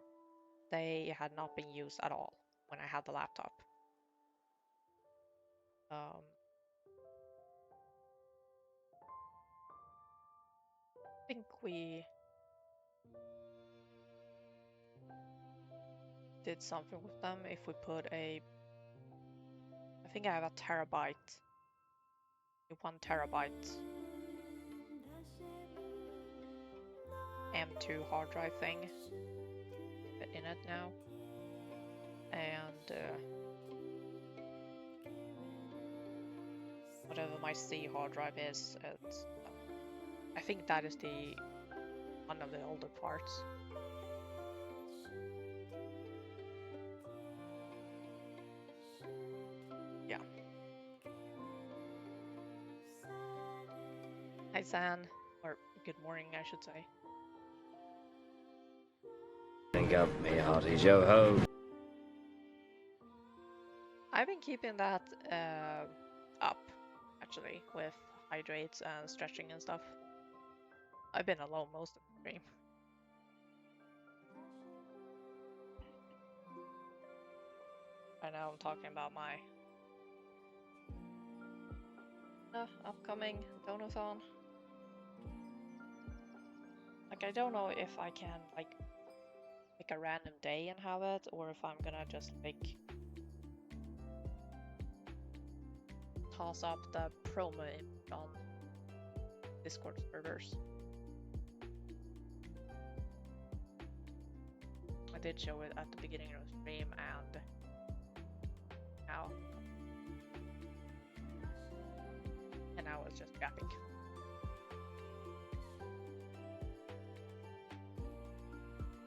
They had not been used at all when I had the laptop. I think we did something with them if we put I think I have a terabyte, a 1 terabyte M2 hard drive thing in it now. And whatever my C hard drive is, I think that is one of the older parts. Yeah. Hi San, or good morning I should say. Drink up me hearty yo ho. I've been keeping that up actually with hydrates and stretching and stuff. I've been alone most of the stream. I know I'm talking about my upcoming donathon. Like I don't know if I can like pick a random day and have it, or if I'm gonna just like toss up the promo on Discord servers. I did show it at the beginning of the stream and now. And now it's just yapping.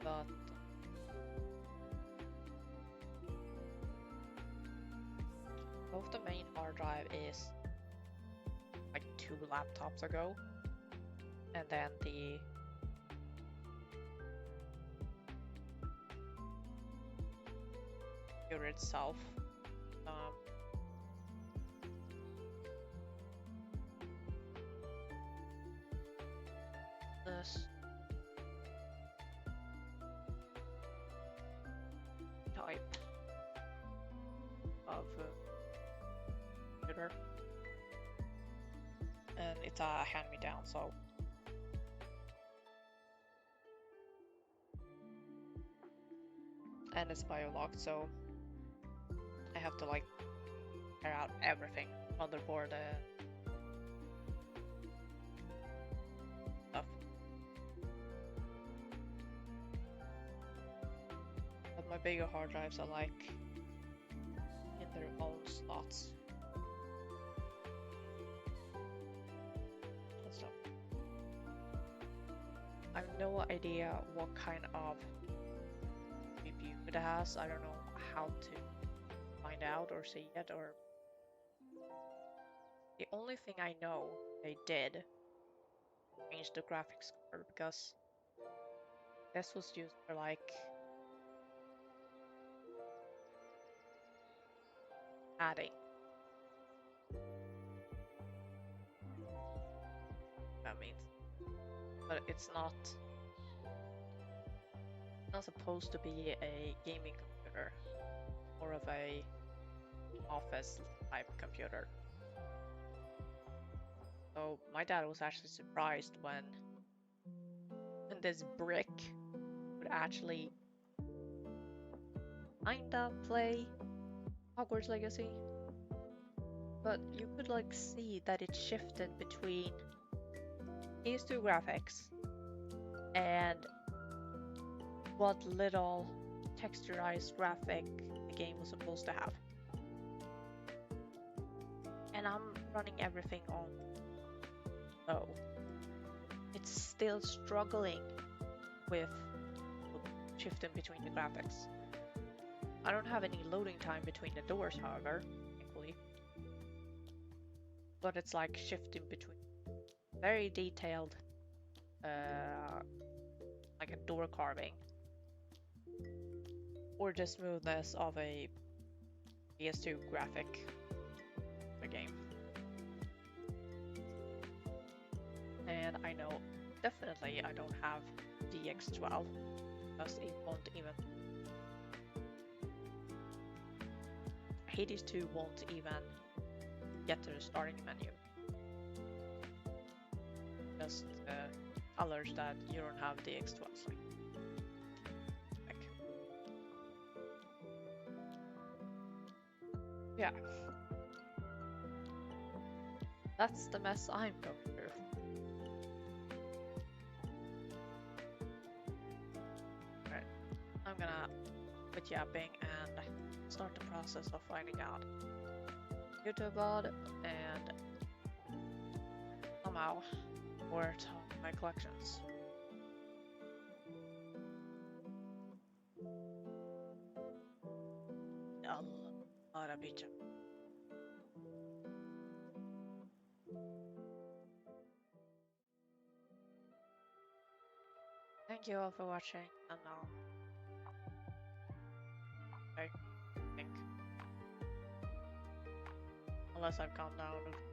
But both the main hard drive is like 2 laptops ago, and then the computer itself this type of computer, and it's a hand-me-down, so and it's bio-locked, so I have to like tear out everything, motherboard, stuff. But my bigger hard drives are like in their own slots. And stuff. I have no idea what kind of CPU it has. I don't know how to find out or see it, or the only thing I know they did change the graphics card, because this was used for like adding. That means, but it's not supposed to be a gaming computer, more of a office type computer. So my dad was actually surprised when this brick would actually kinda play Hogwarts Legacy, but you could like see that it shifted between these two graphics and what little texturized graphic the game was supposed to have. And I'm running everything on low. It's still struggling with shifting between the graphics. I don't have any loading time between the doors, however, thankfully. But it's like shifting between very detailed, like a door carving, or the smoothness of a PS2 graphic the game. And I know definitely I don't have DX12, because it won't even, Hades 2 won't even get to the starting menu. Just alerts that you don't have DX12. Yeah. That's the mess I'm going through. Alright. I'm I'm gonna quit yapping and start the process of finding out YouTube bod and somehow sort my collections. A bicho. Thank you all for watching, and I think, unless I've calmed down